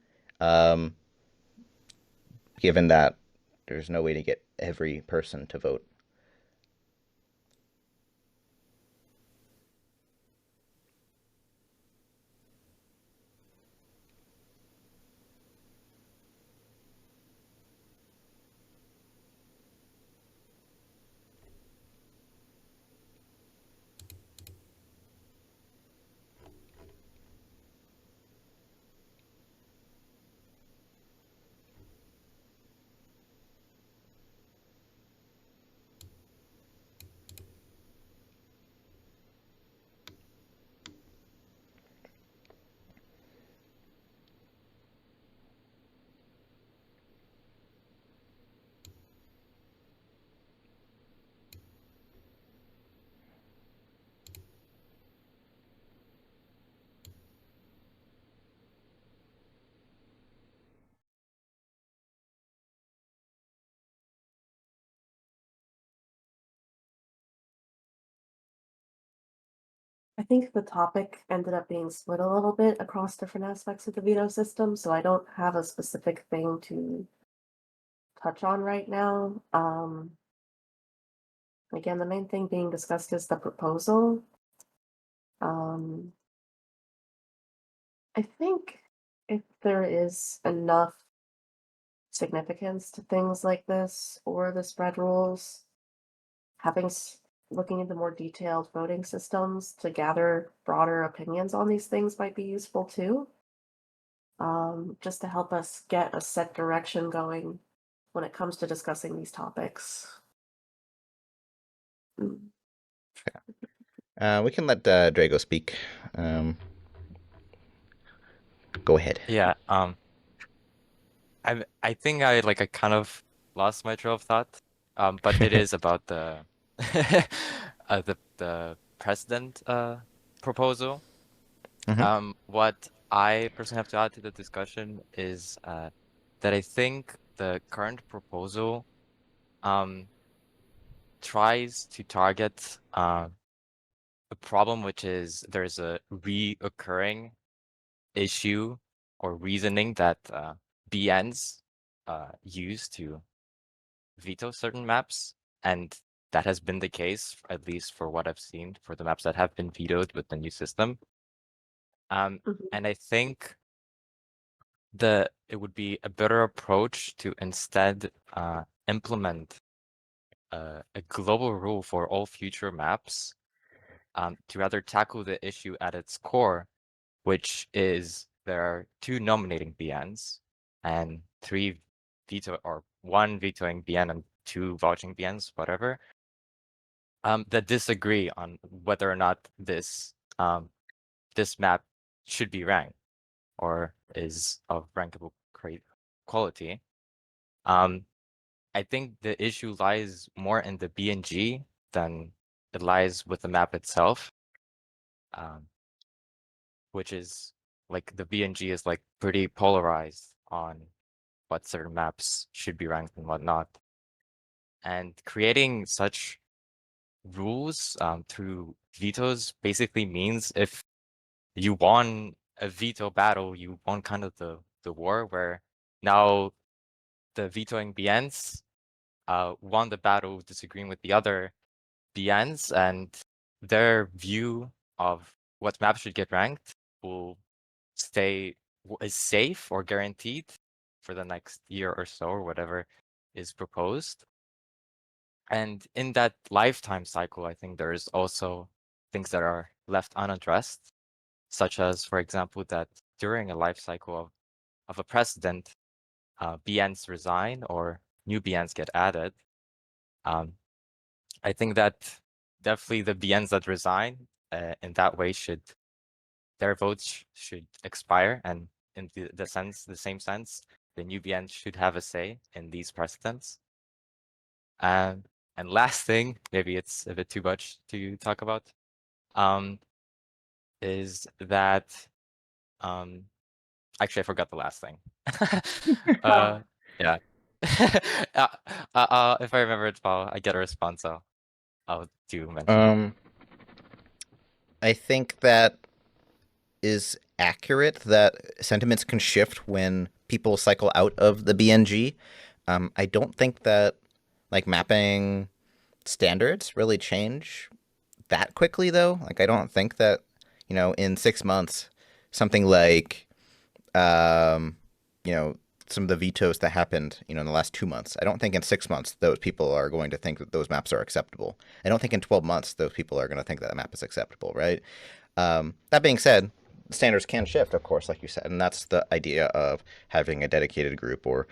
given that there's no way to get every person to vote. I think the topic ended up being split a little bit across different aspects of the veto system, so I don't have a specific thing to touch on right now. Again, the main thing being discussed is the proposal. I think if there is enough significance to things like this or the spread rules, having looking into more detailed voting systems to gather broader opinions on these things might be useful too. Just to help us get a set direction going when it comes to discussing these topics. We can let Drago speak. Go ahead. Yeah. I think I kind of lost my trail of thought. But it is about the the precedent proposal. What I personally have to add to the discussion is that I think the current proposal tries to target a problem, which is there's a reoccurring issue or reasoning that BNs use to veto certain maps, and that has been the case, at least for what I've seen, for the maps that have been vetoed with the new system. And I think it would be a better approach to instead implement a global rule for all future maps to rather tackle the issue at its core, which is there are 2 nominating BNs and 3 veto or 1 vetoing BN and 2 vouching BNs, whatever, that disagree on whether or not this map should be ranked or is of rankable quality. I think the issue lies more in the BNG than it lies with the map itself, which is like the BNG is like pretty polarized on what certain maps should be ranked and whatnot. And creating such rules through vetoes basically means if you won a veto battle, you won kind of the war, where now the vetoing BNs won the battle disagreeing with the other BNs, and their view of what maps should get ranked will is safe or guaranteed for the next year or so, or whatever is proposed. And in that lifetime cycle, I think there's also things that are left unaddressed, such as, for example, that during a life cycle of a precedent, BNs resign or new BNs get added. I think that definitely the BNs that resign in that way their votes should expire, and in the same sense, the new BNs should have a say in these precedents. And last thing, maybe it's a bit too much to talk about, is that actually I forgot the last thing. Yeah. If I remember it well, I get a response, so I'll do mention. I think that is accurate, that sentiments can shift when people cycle out of the BNG. I don't think that like mapping standards really change that quickly, though. Like, I don't think that, in 6 months, something like, some of the vetoes that happened, in the last 2 months, I don't think in 6 months those people are going to think that those maps are acceptable. I don't think in 12 months those people are going to think that the map is acceptable, right? That being said, standards can shift, of course, like you said, and that's the idea of having a dedicated group or,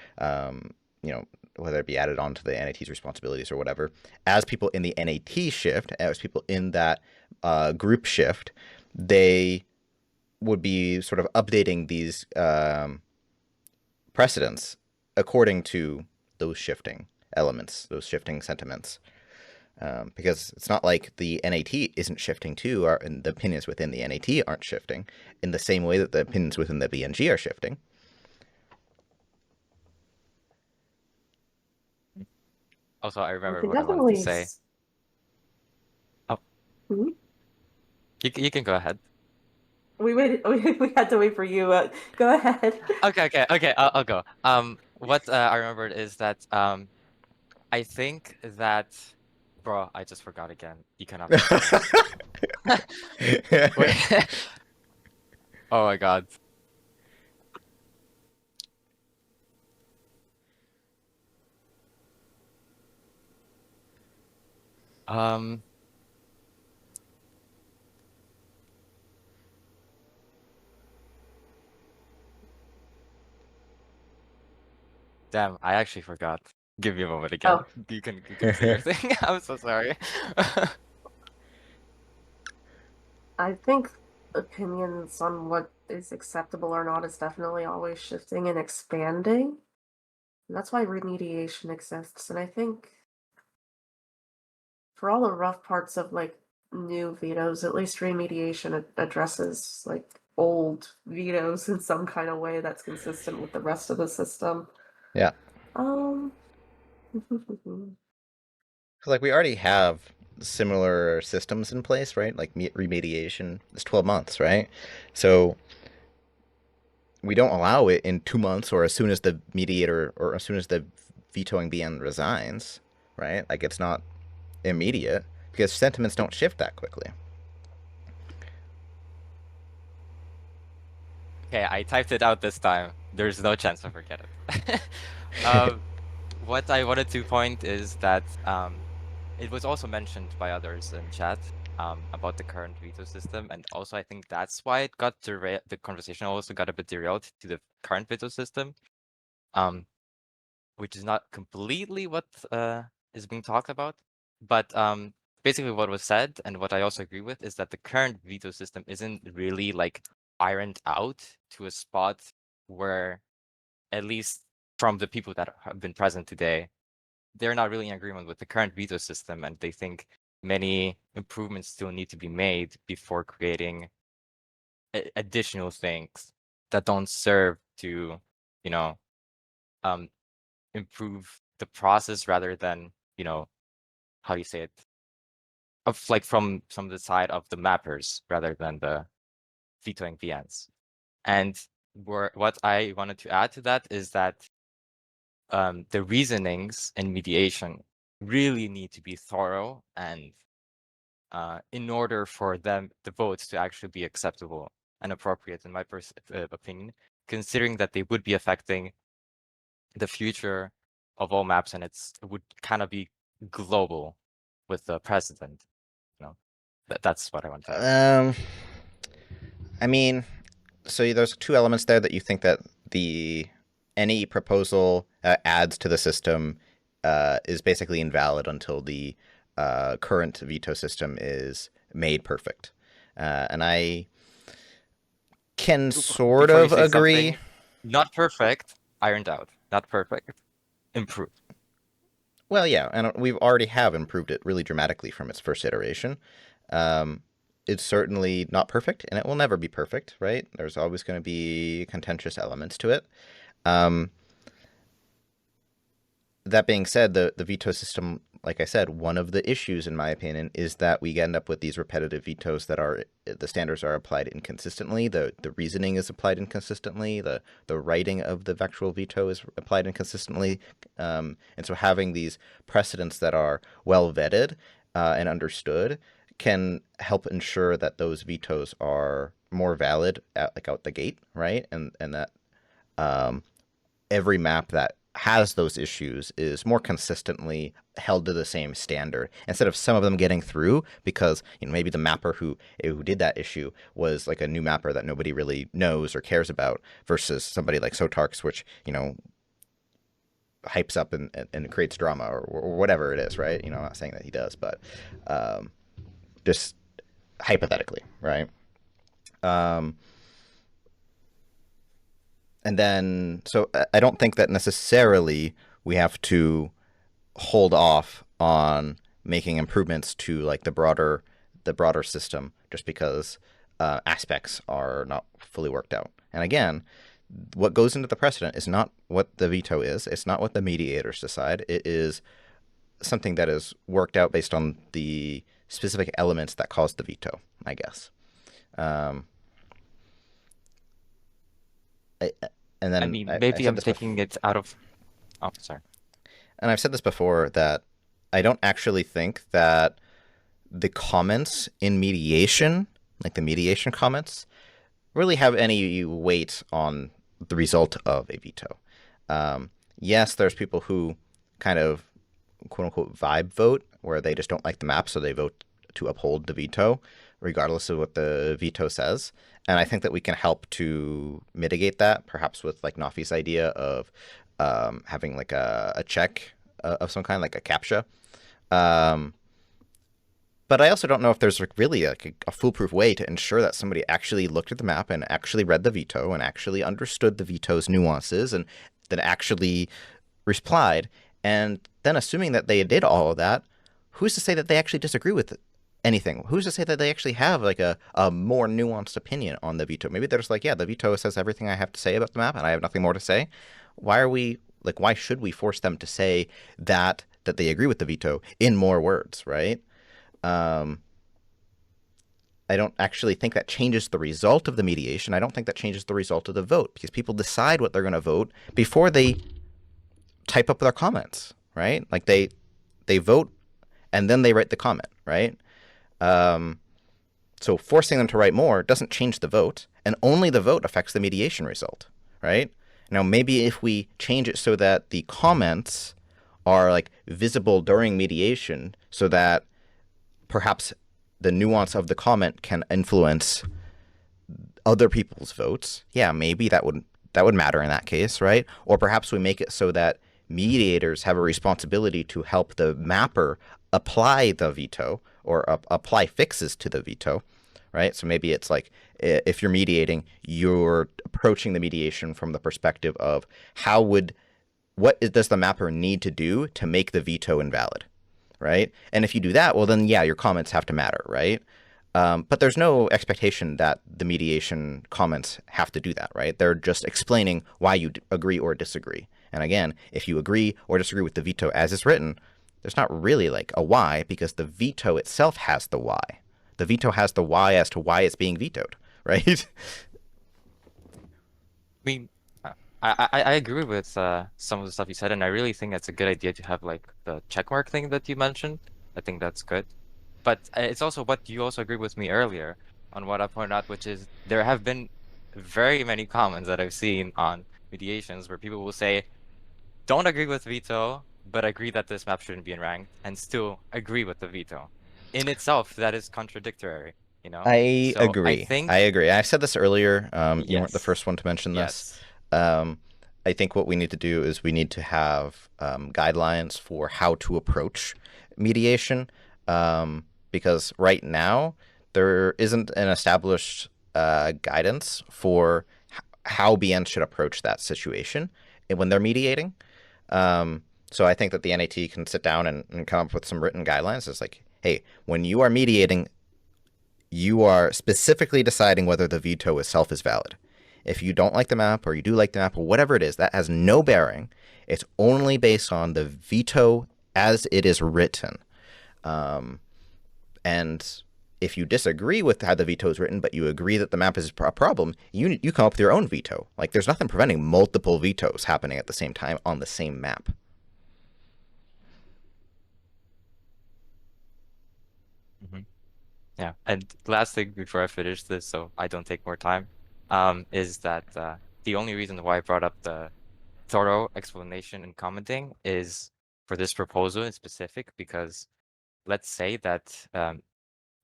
whether it be added on to the NAT's responsibilities or whatever. As people in the NAT shift, as people in that group shift, they would be sort of updating these precedents according to those shifting elements, those shifting sentiments. Because it's not like the NAT isn't shifting too, and the opinions within the NAT aren't shifting in the same way that the opinions within the BNG are shifting. Also, I remember can what I wanted to definitely say. Oh, Mhm. you can go ahead. We waited. We had to wait for you. Go ahead. Okay. I'll go. What I remembered is that I think that, bro, I just forgot again. You cannot. Wait. Oh my god. Damn, I actually forgot. Give me a moment again. Oh. You can say your thing. I'm so sorry. I think opinions on what is acceptable or not is definitely always shifting and expanding. And that's why remediation exists. And I think for all the rough parts of like new vetoes, at least remediation addresses like old vetoes in some kind of way that's consistent with the rest of the system. Yeah. Um, Like we already have similar systems in place, right? Like remediation is 12 months, right? So we don't allow it in 2 months or as soon as the mediator or as soon as the vetoing BN resigns, right? Like it's not immediate because sentiments don't shift that quickly. Okay, I typed it out this time. There's no chance I forget it. What I wanted to point is that it was also mentioned by others in chat about the current veto system, and also I think that's why it got derailed. The conversation also got a bit derailed to the current veto system, which is not completely what is being talked about. But basically, what was said and what I also agree with is that the current veto system isn't really like ironed out to a spot where, at least from the people that have been present today, they're not really in agreement with the current veto system, and they think many improvements still need to be made before creating additional things that don't serve to, you know, improve the process rather than, you know, how do you say it? Of like from the side of the mappers rather than the vetoing VNs. And what I wanted to add to that is that the reasonings and mediation really need to be thorough and in order for the votes to actually be acceptable and appropriate, in my opinion, considering that they would be affecting the future of all maps, and it would kind of be global with the precedent. You know, that's what I want to add. I mean, so there's two elements there that you think that any proposal adds to the system is basically invalid until the current veto system is made perfect. And I can sort Before you of say agree. something, not perfect, ironed out. Not perfect, improved. Well, yeah, and we've already have improved it really dramatically from its first iteration. It's certainly not perfect, and it will never be perfect, right? There's always going to be contentious elements to it. That being said, the veto system, like I said, one of the issues, in my opinion, is that we end up with these repetitive vetoes that are the standards are applied inconsistently, the reasoning is applied inconsistently, the writing of the vectoral veto is applied inconsistently, and so having these precedents that are well vetted and understood can help ensure that those vetoes are more valid out the gate, right? And that every map that has those issues is more consistently held to the same standard instead of some of them getting through because maybe the mapper who did that issue was like a new mapper that nobody really knows or cares about versus somebody like Sotarks, which hypes up and creates drama or whatever it is, right? I'm not saying that he does, but just hypothetically, right? And then, so I don't think that necessarily we have to hold off on making improvements to like the broader system just because aspects are not fully worked out. And again, what goes into the precedent is not what the veto is. It's not what the mediators decide. It is something that is worked out based on the specific elements that caused the veto, I guess. And then I mean, maybe I'm taking it out of. Oh, sorry. And I've said this before that I don't actually think that the comments in mediation, like the mediation comments, really have any weight on the result of a veto. Yes, there's people who kind of quote unquote vibe vote where they just don't like the map, so they vote to uphold the veto, regardless of what the veto says. And I think that we can help to mitigate that, perhaps with like Noffy's idea of having like a check of some kind, like a CAPTCHA. But I also don't know if there's really a foolproof way to ensure that somebody actually looked at the map and actually read the veto and actually understood the veto's nuances and then actually replied. And then assuming that they did all of that, who's to say that they actually disagree with anything. Who's to say that they actually have like a more nuanced opinion on the veto? Maybe they're just like, yeah, the veto says everything I have to say about the map, and I have nothing more to say. Why should we force them to say that they agree with the veto in more words, right? I don't actually think that changes the result of the mediation. I don't think that changes the result of the vote, because people decide what they're going to vote before they type up their comments, right? Like they vote and then they write the comment, right? So forcing them to write more doesn't change the vote, and only the vote affects the mediation result, right? Now, maybe if we change it so that the comments are like visible during mediation, so that perhaps the nuance of the comment can influence other people's votes, yeah, maybe that would matter in that case, right? Or perhaps we make it so that mediators have a responsibility to help the mapper apply the veto, or apply fixes to the veto, right? So maybe it's like, if you're mediating, you're approaching the mediation from the perspective of what does the mapper need to do to make the veto invalid, right? And if you do that, well, then yeah, your comments have to matter, right? But there's no expectation that the mediation comments have to do that, right? They're just explaining why you agree or disagree. And again, if you agree or disagree with the veto as it's written, there's not really like a why, because the veto itself has the why. The veto has the why as to why it's being vetoed, right? I mean, I agree with some of the stuff you said, and I really think that's a good idea to have like the checkmark thing that you mentioned. I think that's good. But it's also what you also agreed with me earlier on what I pointed out, which is there have been very many comments that I've seen on mediations where people will say, don't agree with veto, but agree that this map shouldn't be in ranked, and still agree with the veto. In itself, that is contradictory, you know? I So agree. I think, I agree. I said this earlier. You weren't the yes, first one to mention this. yes. I think what we need to do is we need to have guidelines for how to approach mediation, because right now there isn't an established guidance for how BN should approach that situation when they're mediating. So I think that the NAT can sit down and come up with some written guidelines. It's like, hey, when you are mediating, you are specifically deciding whether the veto itself is valid. If you don't like the map, or you do like the map, or whatever it is, that has no bearing. It's only based on the veto as it is written. And if you disagree with how the veto is written, but you agree that the map is a problem, you come up with your own veto. Like, there's nothing preventing multiple vetoes happening at the same time on the same map. Yeah, and last thing before I finish this, so I don't take more time, is that the only reason why I brought up the thorough explanation and commenting is for this proposal in specific, because let's say that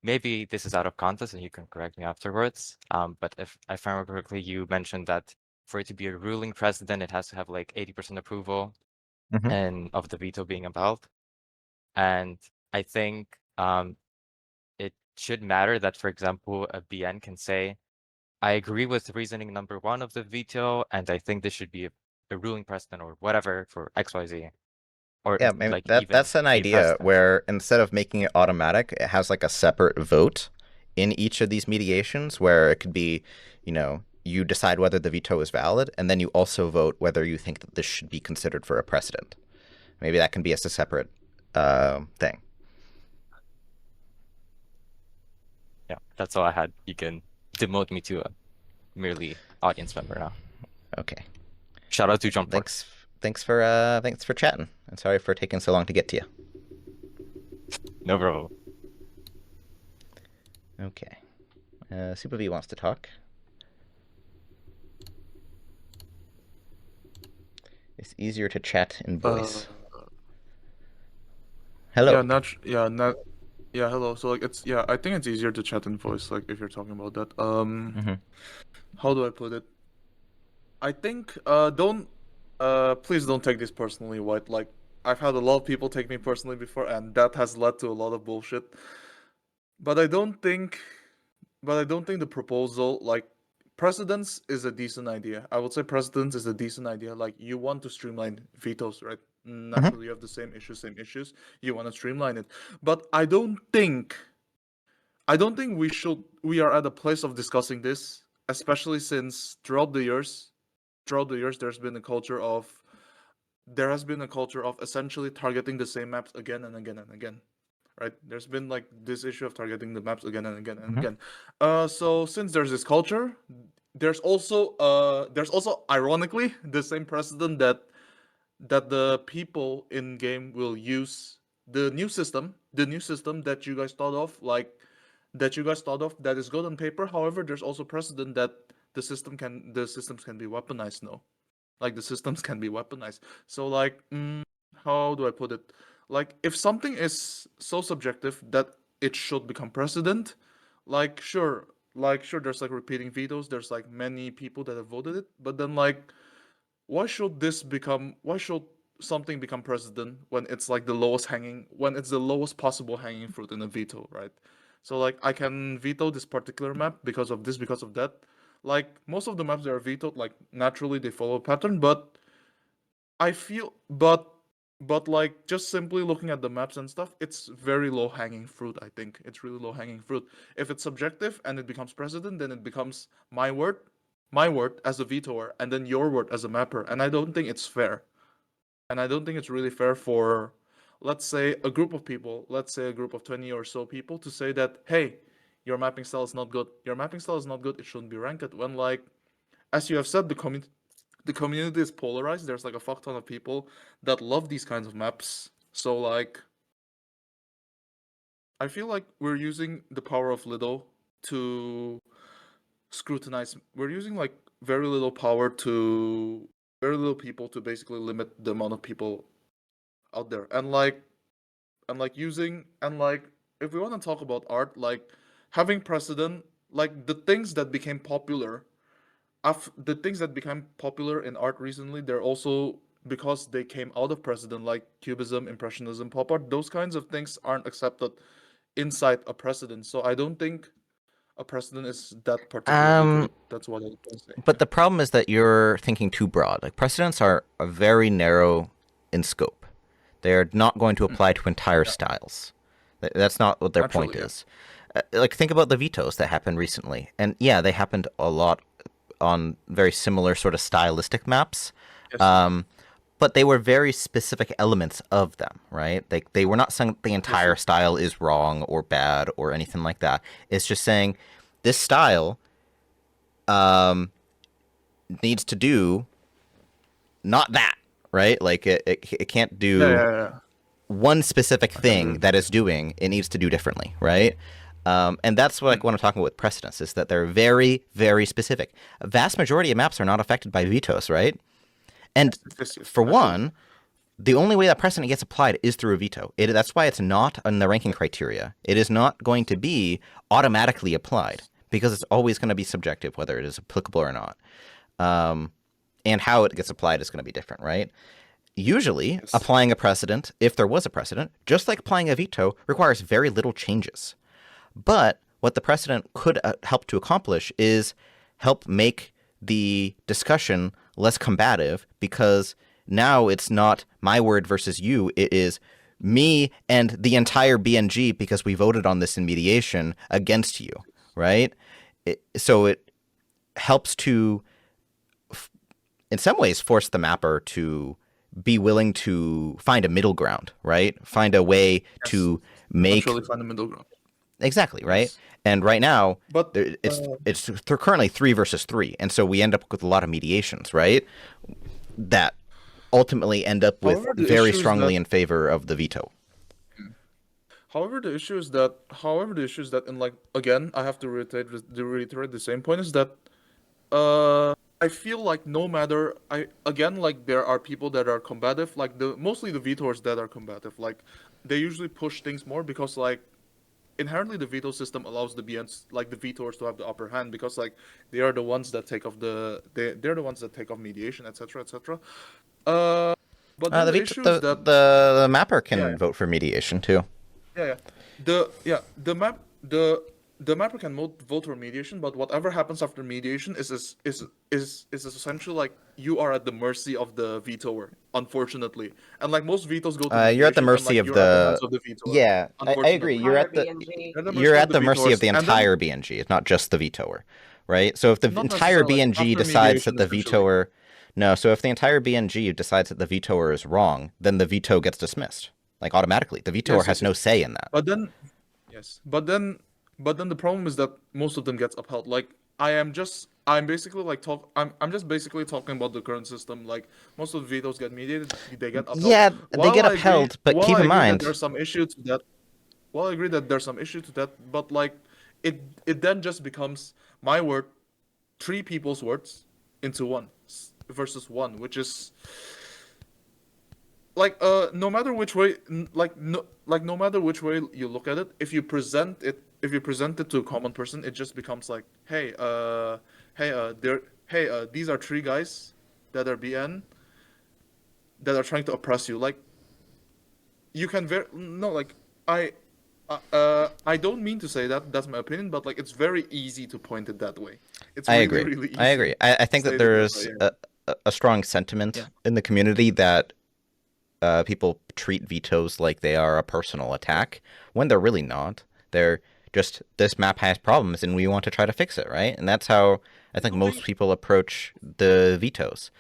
maybe this is out of context and you can correct me afterwards, but if I remember correctly, you mentioned that for it to be a ruling precedent, it has to have like 80% approval and of the veto being upheld. And I think it should matter that, for example, a BN can say, I agree with reasoning number 1 of the veto, and I think this should be a ruling precedent or whatever for XYZ. Or Yeah, maybe like even that's an a idea precedent. where instead of making it automatic, it has like a separate vote in each of these mediations, where it could be, you decide whether the veto is valid, and then you also vote whether you think that this should be considered for a precedent. Maybe that can be as a separate thing. Yeah, that's all I had. You can demote me to a merely audience member now. Okay. Shout out to Jump Force. Thanks for chatting, and sorry for taking so long to get to you. No problem. Okay. Super V wants to talk. It's easier to chat in voice. Hello. Yeah, hello. So like I think it's easier to chat in voice, like if you're talking about that. How do I put it? I think please don't take this personally, White. Like, I've had a lot of people take me personally before, and that has led to a lot of bullshit. But I don't think the proposal, like, precedence is a decent idea. I would say precedence is a decent idea. Like, you want to streamline vetoes, right? Naturally, you have the same issues. You want to streamline it. But I don't think I don't think we are at a place of discussing this, especially since throughout the years there's been a culture of essentially targeting the same maps again and again and again. Right? There's been like this issue of targeting the maps again and again and Mhm. again. So since there's this culture, there's also ironically the same precedent that the people in game will use the new system that you guys thought of, that is good on paper. However, there's also precedent that the systems can be weaponized now. Like the systems can be weaponized. So like, how do I put it? Like if something is so subjective that it should become precedent, sure, there's like repeating vetoes. There's like many people that have voted it, but then like, why should something become precedent when it's like when it's the lowest possible hanging fruit in a veto, right? So like I can veto this particular map because of this, because of that. Like most of the maps that are vetoed, like naturally they follow a pattern, but I feel but like just simply looking at the maps and stuff, it's very low hanging fruit. I think it's really low hanging fruit. If it's subjective and it becomes precedent, then it becomes my word as a vetoer, and then your word as a mapper. And I don't think it's fair. And I don't think it's really fair for, let's say, a group of people, let's say a group of 20 or so people, to say that, hey, your mapping style is not good. Your mapping style is not good. It shouldn't be ranked. When like, as you have said, the community is polarized. There's like a fuck ton of people that love these kinds of maps. So like, I feel like we're using the power of little to scrutinize. We're using like very little people to basically limit the amount of people out there. And like if we want to talk about art, like having precedent, like the things that became popular in art recently, they're also because they came out of precedent, like cubism, impressionism, pop art. Those kinds of things aren't accepted inside a precedent. So I don't think a precedent is that particularly good. That's what I can say. But the problem is that you're thinking too broad. Like precedents are very narrow in scope. They're not going to apply to entire styles. That's not what their Naturally, point yeah. is. Like think about the vetoes that happened recently, and yeah, they happened a lot on very similar sort of stylistic maps. Yes. But they were very specific elements of them, right? They were not saying the entire style is wrong or bad or anything like that. It's just saying this style needs to do not that, right? Like it can't do Yeah. one specific thing that it's doing. It needs to do differently, right? And that's what I'm talking about with precedents, is that they're very, very specific. A vast majority of maps are not affected by vetoes, right? And Yes, for absolutely. one, the only way that precedent gets applied is through a veto. That's why it's not in the ranking criteria. It is not going to be automatically applied because it's always going to be subjective whether it is applicable or not. And how it gets applied is going to be different, right? Usually, applying a precedent, if there was a precedent, just like applying a veto, requires very little changes. But what the precedent could help to accomplish is help make the discussion less combative, because now it's not my word versus you. It is me and the entire BNG, because we voted on this in mediation, against you, right? So it helps to, in some ways, force the mapper to be willing to find a middle ground, right? Find a way to make... Actually find a middle ground. Exactly, right? Yes. And right now, But it's currently 3 versus 3, and so we end up with a lot of mediations, right? That ultimately end up with However, the very issue is strongly that- in favor of the veto. However, the issue is that, and like again, I have to reiterate the same point, is that I feel like no matter, like there are people that are combative, like mostly the vetoers that are combative, like they usually push things more because like inherently the veto system allows the BNs, like the vetoers, to have the upper hand, because like they are the ones that take off they're the ones that take off mediation, etc., etc. But then the issue is that the mapper can Yeah. vote for mediation too. the map the mapper can vote for mediation, but whatever happens after mediation is essentially like you are at the mercy of the vetoer, unfortunately. And like most vetoes go to mediation, You're at the and mercy like of you're at the the. hands of the vetoer. Yeah, I agree. Unfortunately, Entire BNG. you're at the You're mercy at of the the mercy of vetoers, the and then entire BNG. It's not just the vetoer, right? So if the not entire necessarily like, BNG after decides that mediation, the essentially. vetoer, no, so if the entire BNG decides that the vetoer is wrong, then the veto gets dismissed, like automatically. The vetoer Yes, has yes, no yes. say in that. But then, yes, but then the problem is that most of them gets upheld. Like I'm basically like I'm just basically talking about the current system. Like most of the vetoes get mediated, they get upheld. Yeah, they get upheld, but keep in While I agree that mind, there's some issue to that, while I agree that there's some issue to that, but like it then just becomes my word, three people's words into one versus one, which is like no matter which way no matter which way you look at it, if you present it to a common person, it just becomes like, these are three guys that are BN that are trying to oppress you. Like you can I don't mean to say that, that's my opinion, but like it's very easy to point it that way. It's I really, agree. really easy. I agree. I think to that state it that there's way, a strong sentiment Yeah. in the community that people treat vetoes like they are a personal attack when they're really not. They're just, this map has problems and we want to try to fix it, right? And that's how I think most people approach the vetoes.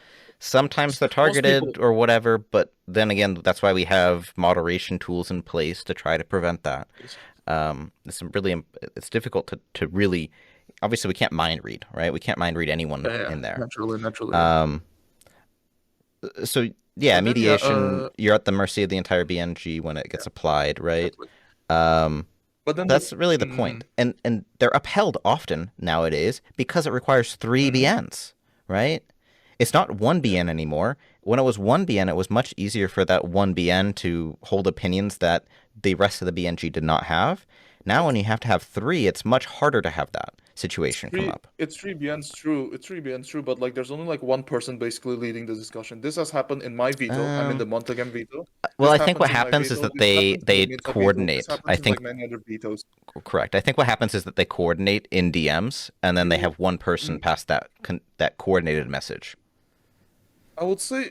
Sometimes they're targeted or whatever, but then again, that's why we have moderation tools in place to try to prevent that. It's difficult to really, obviously we can't mind read, right? We can't mind read anyone in there. Naturally. So yeah, But then, mediation, you're at the mercy of the entire BNG when it gets applied, right? Exactly. Um, But then that's really the point. And they're upheld often nowadays because it requires 3 BNs, right? It's not 1 BN anymore. When it was 1 BN, it was much easier for that 1 BN to hold opinions that the rest of the BNG did not have. Now when you have to have 3, it's much harder to have that situation come up. It's 3BN's true. It's 3BN's true, but like there's only like one person basically leading the discussion. This has happened in my veto. I'm in the Montegam veto. Well, This I think what in my happens is veto. that This happens in the they Minsa veto. This coordinate. happens I in think like many other vetoes. correct. I think what happens is that they coordinate in DMs, and then they have one person pass that coordinated message. I would say,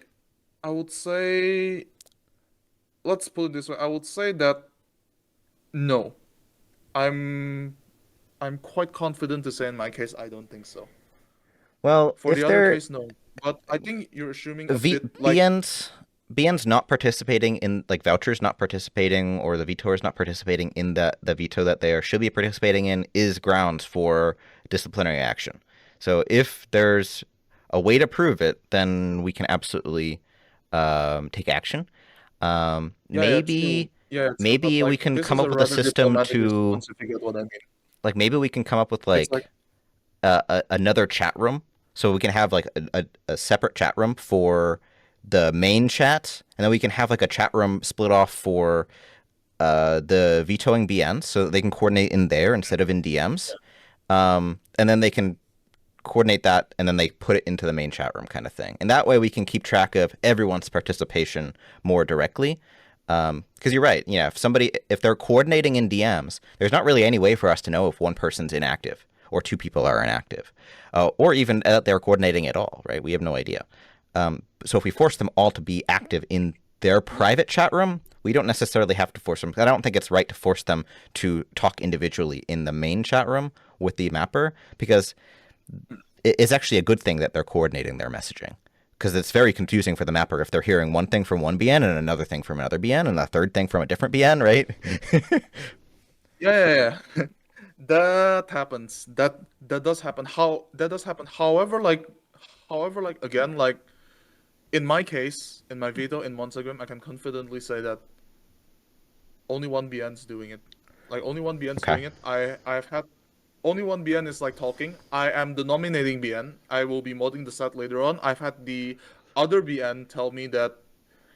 let's put it this way. I would say that no, I'm quite confident to say in my case I don't think so. Well, For if the they're other case, no. But I think you're assuming a bit like BN's not participating in, like, vouchers not participating, or the vetoers not participating in the veto that they should be participating in is grounds for disciplinary action. So if there's a way to prove it, then we can absolutely take action. Maybe but, we like, can this come is up a with a rather system diplomatic to, response, if you get what I mean. like, maybe we can come up with It's like another chat room, so we can have like a separate chat room for the main chat, and then we can have like a chat room split off for the vetoing BNs, so that they can coordinate in there instead of in DMs. And then they can coordinate that, and then they put it into the main chat room kind of thing. And that way we can keep track of everyone's participation more directly. Because you're right, yeah, if they're coordinating in DMs, there's not really any way for us to know if one person's inactive or 2 people are inactive, or even they're coordinating at all, right? We have no idea. So if we force them all to be active in their private chat room, we don't necessarily have to force them. I don't think it's right to force them to talk individually in the main chat room with the mapper, because it's actually a good thing that they're coordinating their messaging, because it's very confusing for the mapper if they're hearing one thing from one BN and another thing from another BN and a third thing from a different BN, right? Yeah. That happens. That does happen. That does happen. However, again, like in my case, in my veto in Montegam, I can confidently say that only one BN's doing it. Like only one BN's Okay. doing it. I've had only one BN is like talking. I am the nominating BN. I will be modding the set later on. I've had the other BN tell me that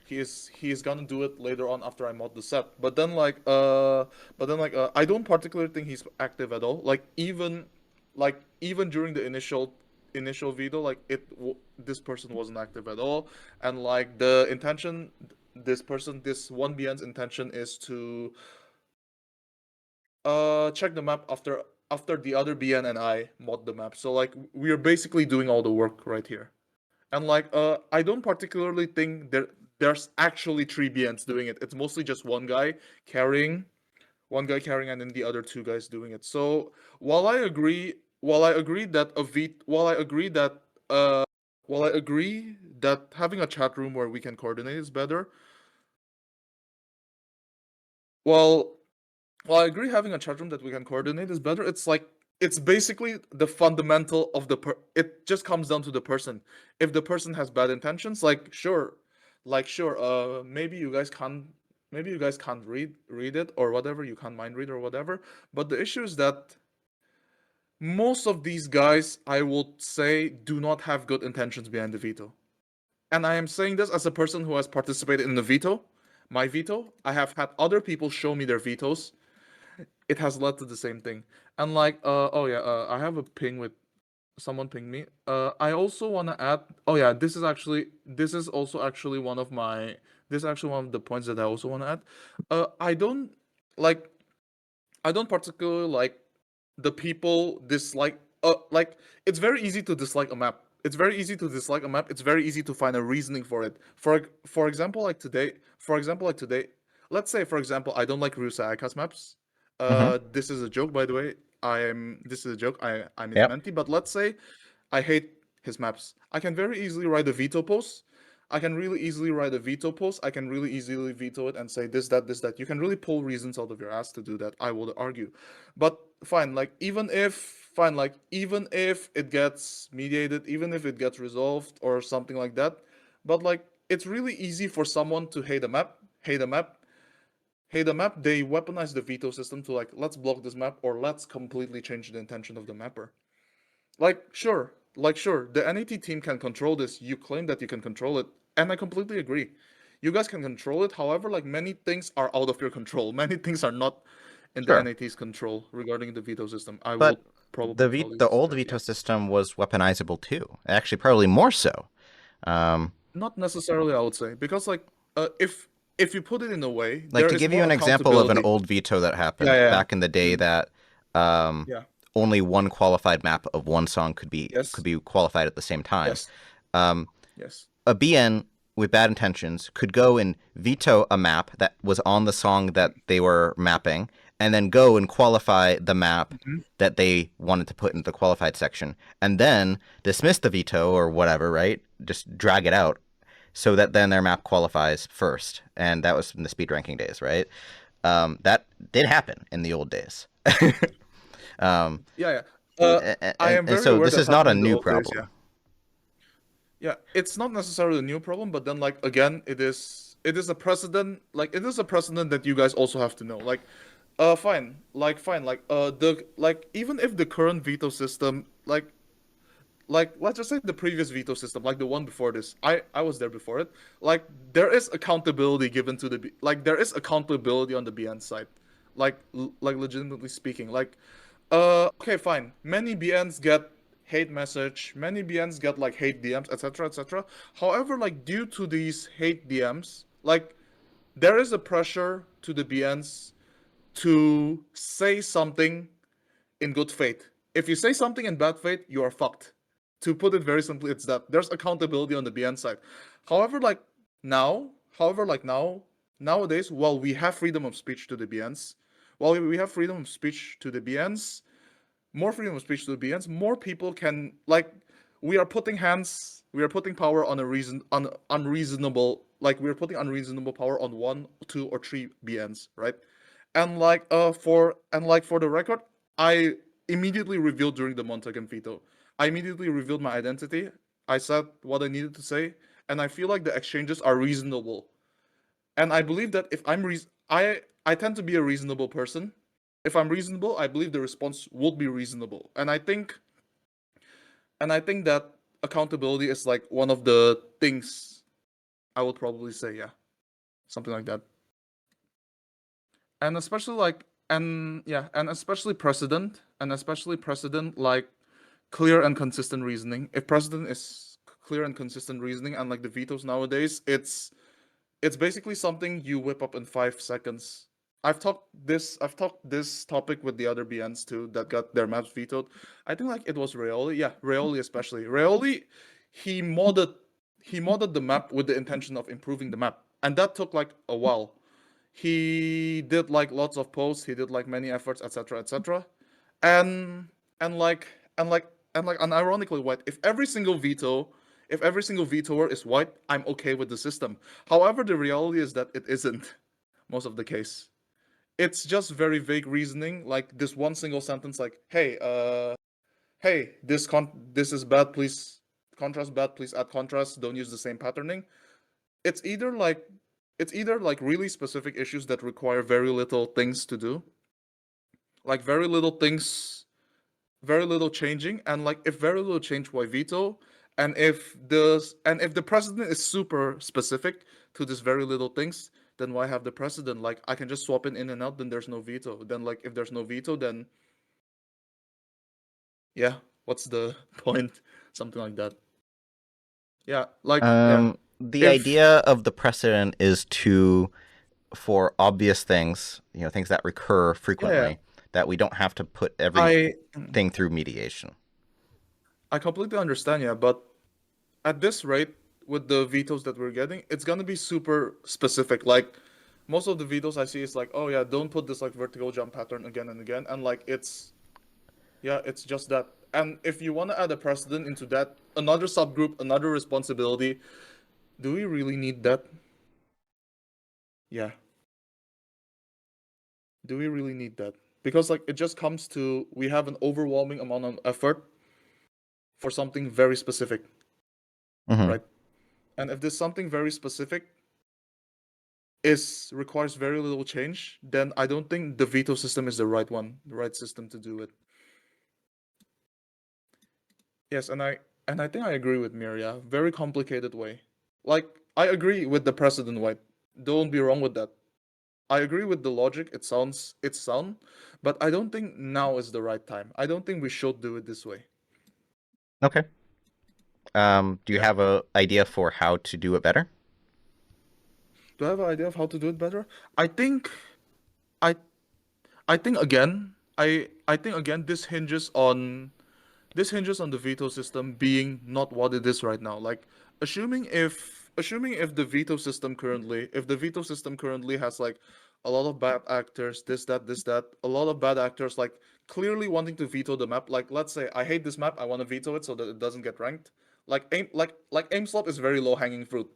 he's gonna do it later on after I mod the set. But then I don't particularly think he's active at all. Like even during the initial veto, like this person wasn't active at all. And like the intention, this one BN's intention is to check the map after after the other BN and I mod the map. So like we are basically doing all the work right here. And like I don't particularly think there's actually 3 BNs doing it. It's mostly just one guy carrying, and then the other 2 guys doing it. So while I agree that having a chat room where we can coordinate is better, well, I agree having a chat room that we can coordinate is better. It's like it's basically the fundamental of it just comes down to the person. If the person has bad intentions, sure, maybe you guys can't read it or whatever, you can't mind read or whatever. But the issue is that most of these guys, I would say, do not have good intentions behind the veto. And I am saying this as a person who has participated in the veto. My veto, I have had other people show me their vetoes. It has led to the same thing. And I have a ping with someone pinged me. I also want to add. Oh yeah, this is actually one of the points that I also want to add. I don't like. I don't particularly like the people dislike. It's very easy to dislike a map. It's very easy to dislike a map. It's very easy to find a reasoning for it. For example, like today. Let's say, for example, I don't like Rusa Aka's maps. This is a joke, by the way. This is a joke. I'm his Yep. mentee, but let's say I hate his maps. I can very easily write a veto post. I can really easily write a veto post. I can really easily veto it and say this, that, this, that. You can really pull reasons out of your ass to do that. I would argue, but fine. Even if it gets mediated, even if it gets resolved or something like that, but it's really easy for someone to hate a map, they weaponize the veto system to let's block this map or let's completely change the intention of the mapper. Sure, the NAT team can control this. You claim that you can control it, and I completely agree. You guys can control it. However, many things are out of your control. Many things are not in the Sure. NAT's control regarding the veto system. I But will probably tell you the old that, veto yeah. system was weaponizable too. Actually, probably more so. Not necessarily, I would say, because if you put it in a way, Like, there to is give you more an example of an accountability. old veto that happened Yeah. back in the day, that Yeah. only one qualified map of one song could be Yes. qualified at the same time. Yes. Yes. A BN with bad intentions could go and veto a map that was on the song that they were mapping, and then go and qualify the map that they wanted to put into the qualified section, and then dismiss the veto or whatever, right? Just drag it out so that then their map qualifies first. And that was in the speed ranking days, right? That did happen in the old days. Yeah. I am And very so aware this that is not a happened in the new old days, problem. Yeah, it's not necessarily a new problem, but then again, it is a precedent. It is a precedent that you guys also have to know. Fine. Even if the current veto system, let's just say the previous veto system, the one before this, I was there before it. There is accountability given to there is accountability on the BN side. Legitimately speaking, okay, fine. Many BNs get hate message. Many BNs get hate DMs, etc., etc. However, due to these hate DMs, there is a pressure to the BNs to say something in good faith. If you say something in bad faith, you are fucked. To put it very simply, it's that there's accountability on the BN side. However, nowadays, while we have freedom of speech to the BNs, more freedom of speech to the BNs, more people can we are putting power on unreasonable we are putting unreasonable power on 1, 2, or 3 BNs, right? And for the record, I immediately revealed during the Montague veto. I immediately revealed my identity. I said what I needed to say, and I feel like the exchanges are reasonable. And I believe that if I tend to be a reasonable person. If I'm reasonable, I believe the response would be reasonable. And I think that accountability is one of the things I would probably say, yeah. Something like that. And especially and especially precedent, clear and consistent reasoning. If precedent is clear and consistent reasoning, and the vetoes nowadays, it's basically something you whip up in 5 seconds I've talked this topic with the other BNs too that got their maps vetoed. I think like it was Raoli. Yeah, Raoli especially. Raoli, he modded the map with the intention of improving the map. And that took like a while. He did like lots of posts, he did like many efforts, etc. etc. And and like and like and ironically white, if every single vetoer is white, I'm okay with the system. However, the reality is that it isn't most of the case. It's just very vague reasoning, like this one single sentence, like, hey, this is bad, please contrast bad, please add contrast, don't use the same patterning. It's either like really specific issues that require very little things to do, like very little changing, and like if very little change, why veto? And if the precedent is super specific to this very little things, then why have the precedent? Like I can just swap it in and out, then there's no veto. Then like if there's no veto, then yeah, what's the point? Something like that. Yeah, like yeah. The If idea of the precedent is to, for obvious things, things that recur frequently, that we don't have to put everything through mediation. I completely understand, yeah, but at this rate, with the vetoes that we're getting, it's gonna be super specific. Like most of the vetoes I see is like, oh yeah, don't put this like vertical jump pattern again and again, and like it's just that. And if you want to add a precedent into that, another subgroup, another responsibility, do we really need that? Yeah. Do we really need that? Because like it just comes to, we have an overwhelming amount of effort for something very specific, right? And if there's something very specific requires very little change, then I don't think the veto system is the right system to do it. Yes, and I think I agree with Miria. Very complicated way. Like I agree with the precedent white. Don't be wrong with that. I agree with the logic. It's sound, but I don't think now is the right time. I don't think we should do it this way. Okay. Do you have an idea for how to do it better? Do I have an idea of how to do it better? I think I think again, this hinges on the veto system being not what it is right now. Like assuming if the veto system currently has like a lot of bad actors, this that, a lot of bad actors like clearly wanting to veto the map. Like let's say I hate this map, I want to veto it so that it doesn't get ranked. Like aim slop is very low hanging fruit.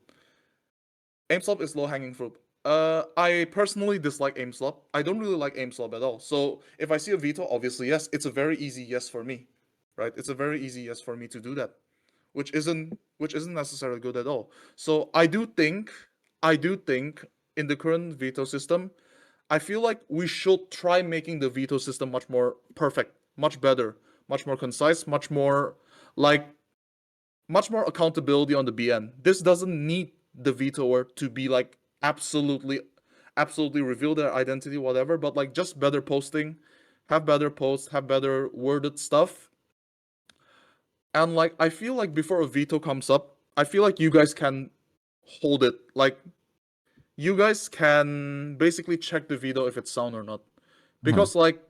Aim slop is low hanging fruit. I personally dislike aim slop. I don't really like aim slop at all. So if I see a veto, obviously yes, it's a very easy yes for me, right? It's a very easy yes for me to do that, which isn't necessarily good at all. So I do think in the current veto system, I feel like we should try making the veto system much more perfect, much better, much more concise, much more accountability on the BN. This doesn't need the vetoer to be like absolutely reveal their identity, whatever, but like just better posting, have better posts, have better worded stuff. And like I feel like before a veto comes up, I feel like you guys can hold it. Like you guys can basically check the veto if it's sound or not. Because like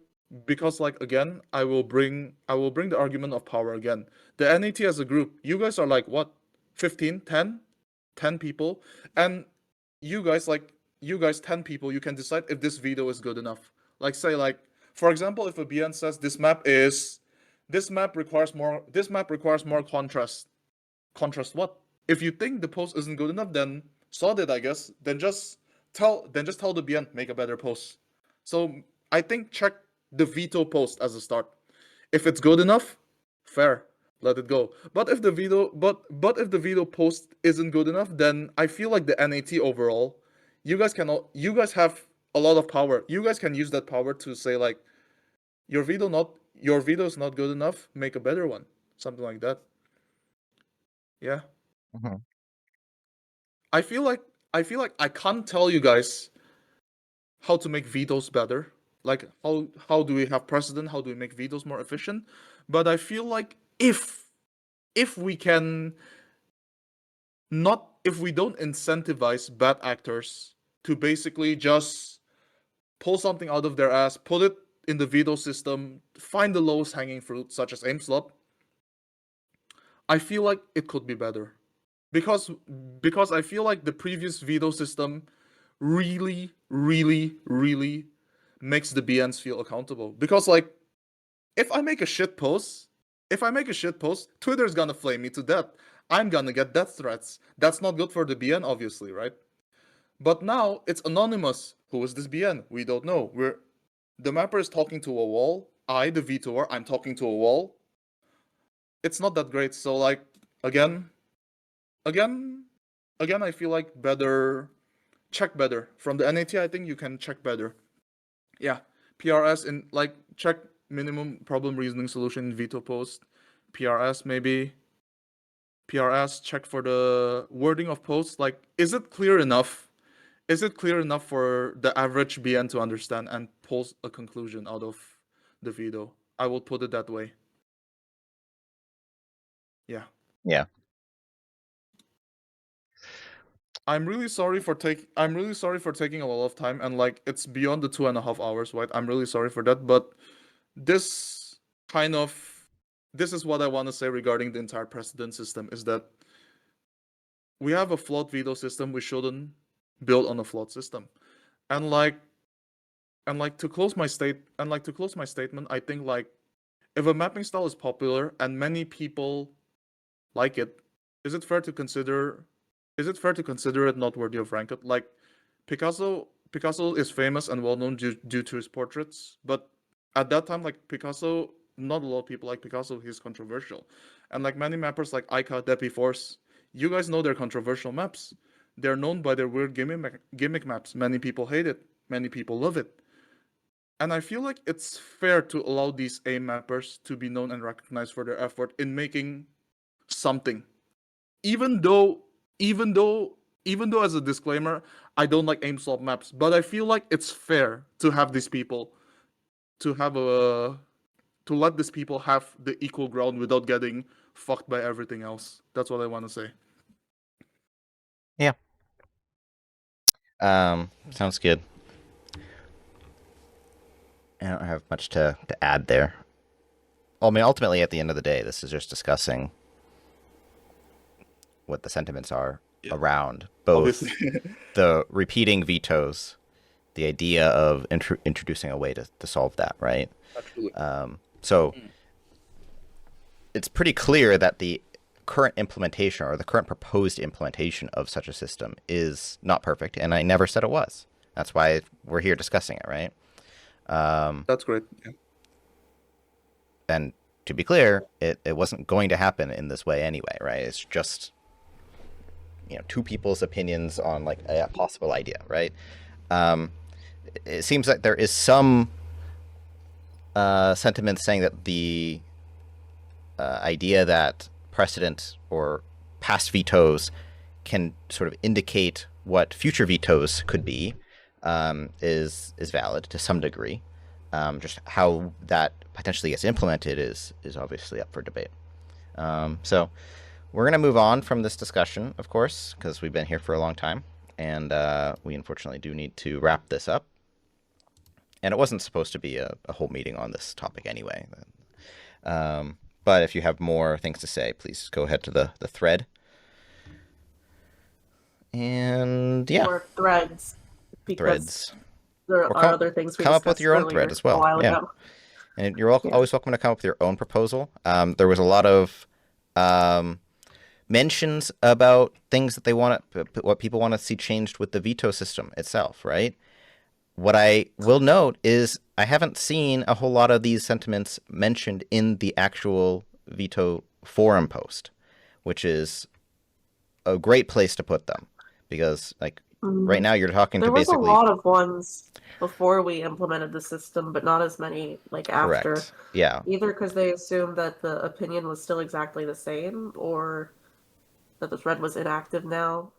again, I will bring the argument of power again. The NAT as a group, you guys are like what? 15, 10 people, and you guys 10 people, you can decide if this veto is good enough. Like say like for example, if a BN says this map requires more contrast. Contrast what? If you think the post isn't good enough, then sod it, I guess. Then just tell the BN make a better post. So I think check the veto post as a start. If it's good enough, fair, let it go. But if the veto post isn't good enough, then I feel like the NAT overall, you guys have a lot of power. You guys can use that power to say like your veto is not good enough, make a better one. Something like that. Yeah. I feel like I can't tell you guys how to make vetoes better. Like how do we have precedent? How do we make vetoes more efficient? But I feel like if we can if we don't incentivize bad actors to basically just pull something out of their ass, put it in the veto system, find the lowest hanging fruit, such as aim slop, I feel like it could be better. Because I feel like the previous veto system really, really, really makes the BNs feel accountable. Because like, if I make a shit post, Twitter's gonna flame me to death. I'm gonna get death threats. That's not good for the BN, obviously, right? But now it's anonymous. Who is this BN? We don't know. The mapper is talking to a wall. I, the vetoer, I'm talking to a wall. It's not that great. So like, again, I feel like check better. From the NATea, I think you can check better. Yeah, PRS in like check minimum problem reasoning solution in veto post. PRS maybe. PRS check for the wording of posts. Like, is it clear enough? Is it clear enough for the average BN to understand and pull a conclusion out of the veto? I will put it that way. Yeah. Yeah. I'm really sorry for taking a lot of time, and like it's beyond the 2.5 hours, right? I'm really sorry for that, but this is what I want to say regarding the entire precedent system, is that we have a flawed veto system. We shouldn't build on a flawed system. And to close my statement, I think like if a mapping style is popular and many people like it, is it fair to consider it not worthy of ranked? Like Picasso is famous and well known due to his portraits, but at that time, like Picasso, not a lot of people like Picasso. He's controversial, and like many mappers like Ica, Depi Force, you guys know they're controversial maps. They're known by their weird gimmick maps. Many people hate it. Many people love it. And I feel like it's fair to allow these aim mappers to be known and recognized for their effort in making something. Even though as a disclaimer, I don't like aim slop maps, but I feel like it's fair to have these people to let these people have the equal ground without getting fucked by everything else. That's what I want to say. Yeah. Sounds good. I don't have much to add there. Well, I mean, ultimately, at the end of the day, this is just discussing what the sentiments are around both the repeating vetoes, the idea of introducing a way to solve that, right? Absolutely. So it's pretty clear that the current implementation or the current proposed implementation of such a system is not perfect, and I never said it was. That's why we're here discussing it, right? That's great. Yeah. And to be clear, it wasn't going to happen in this way anyway, right? It's just, two people's opinions on like a possible idea, right? It seems like there is some sentiment saying that the idea that precedent or past vetoes can sort of indicate what future vetoes could be is valid to some degree. Just how that potentially gets implemented is obviously up for debate. So we're going to move on from this discussion, of course, because we've been here for a long time, and we unfortunately do need to wrap this up. And it wasn't supposed to be a whole meeting on this topic anyway. But if you have more things to say, please go ahead to the thread. And yeah. Or threads. Because threads. there are other things we come up with discussed your own earlier thread as a well. while Yeah. ago. And you're always welcome to come up with your own proposal. There was a lot of mentions about things that what people want to see changed with the veto system itself, right? What I will note is I haven't seen a whole lot of these sentiments mentioned in the actual veto forum post, which is a great place to put them, because like right now you're talking There to was basically a lot of ones before we implemented the system, but not as many like after. correct. Yeah. Either because they assumed that the opinion was still exactly the same, or that the thread was inactive now.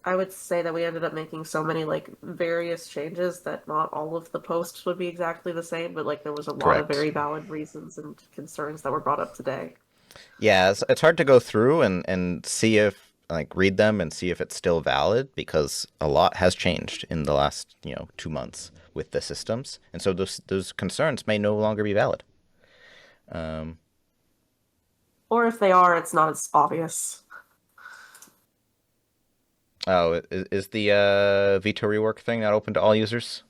I would say that we ended up making so many like various changes that not all of the posts would be exactly the same, but like there was a lot of Correct. very valid reasons and concerns that were brought up today. Yeah, it's hard to go through and see if like read them and see if it's still valid, because a lot has changed in the last 2 months with the systems, and so those concerns may no longer be valid. Or if they are, it's not as obvious. Oh, is the Veto rework thing not open to all users?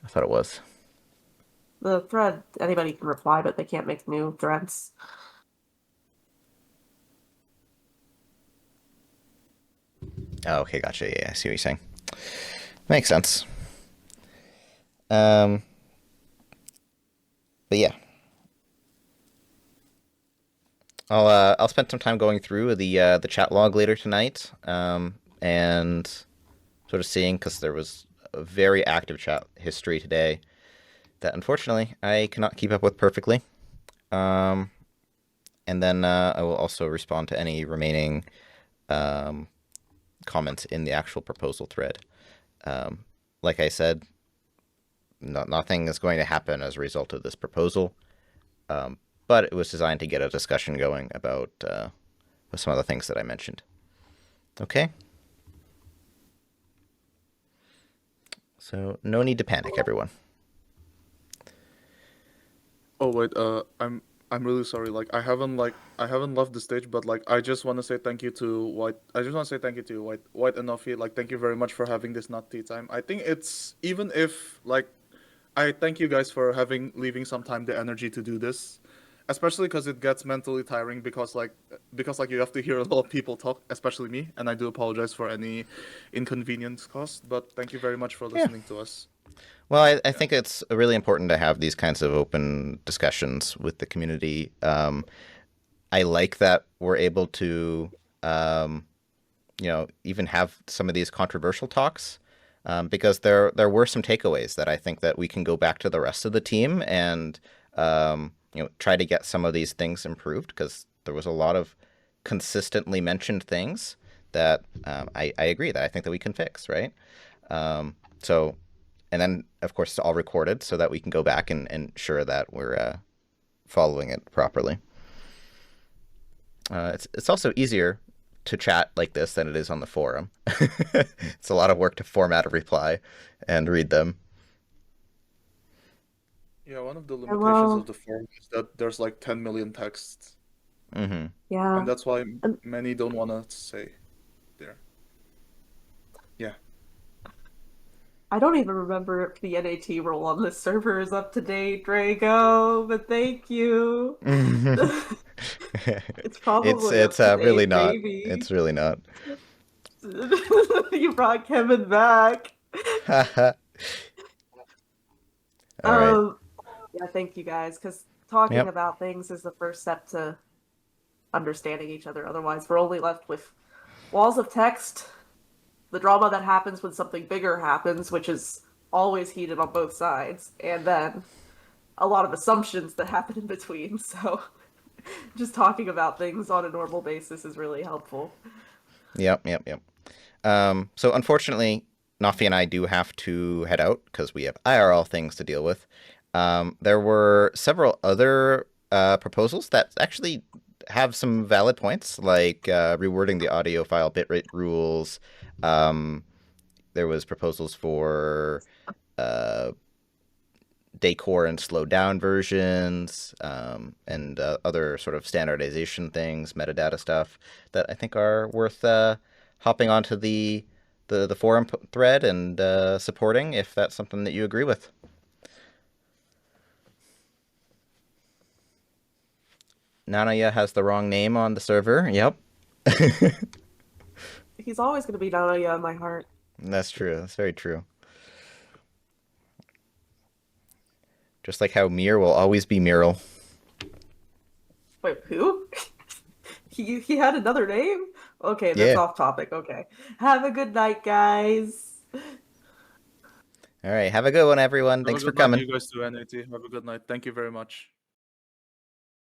I thought it was. The thread, anybody can reply, but they can't make new threads. Oh, okay, gotcha. Yeah, I see what you're saying. Makes sense. But yeah, I'll spend some time going through the chat log later tonight, and sort of seeing, because there was a very active chat history today that unfortunately I cannot keep up with perfectly. And then I will also respond to any remaining comments in the actual proposal thread. Like I said, nothing is going to happen as a result of this proposal, but it was designed to get a discussion going about some of the things that I mentioned. Okay? So no need to panic, everyone. Oh wait, I'm really sorry. Like I haven't left the stage, but like I just want to say thank you to White. I just want to say thank you to White and Noffy. Like thank you very much for having this NATea Time. I think it's, even if like, I thank you guys for leaving some time, the energy to do this, especially because it gets mentally tiring, because you have to hear a lot of people talk, especially me, and I do apologize for any inconvenience caused. But thank you very much for listening to us. Well, I think it's really important to have these kinds of open discussions with the community. I like that we're able to, even have some of these controversial talks, because there were some takeaways that I think that we can go back to the rest of the team and try to get some of these things improved, because there was a lot of consistently mentioned things that I agree that I think that we can fix, right? So. And then, of course, it's all recorded so that we can go back and ensure that we're following it properly. It's also easier to chat like this than it is on the forum. It's a lot of work to format a reply and read them. Yeah, one of the limitations of the forum is that there's like 10 million texts. Mm-hmm. Yeah. And that's why many don't want to say there. Yeah. I don't even remember if the NAT role on this server is up to date, Drago, but thank you. It's probably it's up to really date, not. maybe. It's really not. You brought Kevin back. All right. Yeah, thank you guys, because talking about things is the first step to understanding each other. Otherwise, we're only left with walls of text, the drama that happens when something bigger happens, which is always heated on both sides, and then a lot of assumptions that happen in between. So just talking about things on a normal basis is really helpful. Yep. So unfortunately, Noffy and I do have to head out because we have IRL things to deal with. There were several other proposals that actually have some valid points, like rewording the audio file bitrate rules. There was proposals for decor and slow down versions, and other sort of standardization things, metadata stuff that I think are worth hopping onto the forum thread and supporting, if that's something that you agree with. NATea has the wrong name on the server. Yep. He's always going to be NATea in my heart. That's true. That's very true. Just like how Mir will always be Mural. Wait, who? he had another name? Okay, that's off topic. Okay. Have a good night, guys. All right. Have a good one, everyone. Thanks for coming. You guys do NAT. Have a good night. Thank you very much.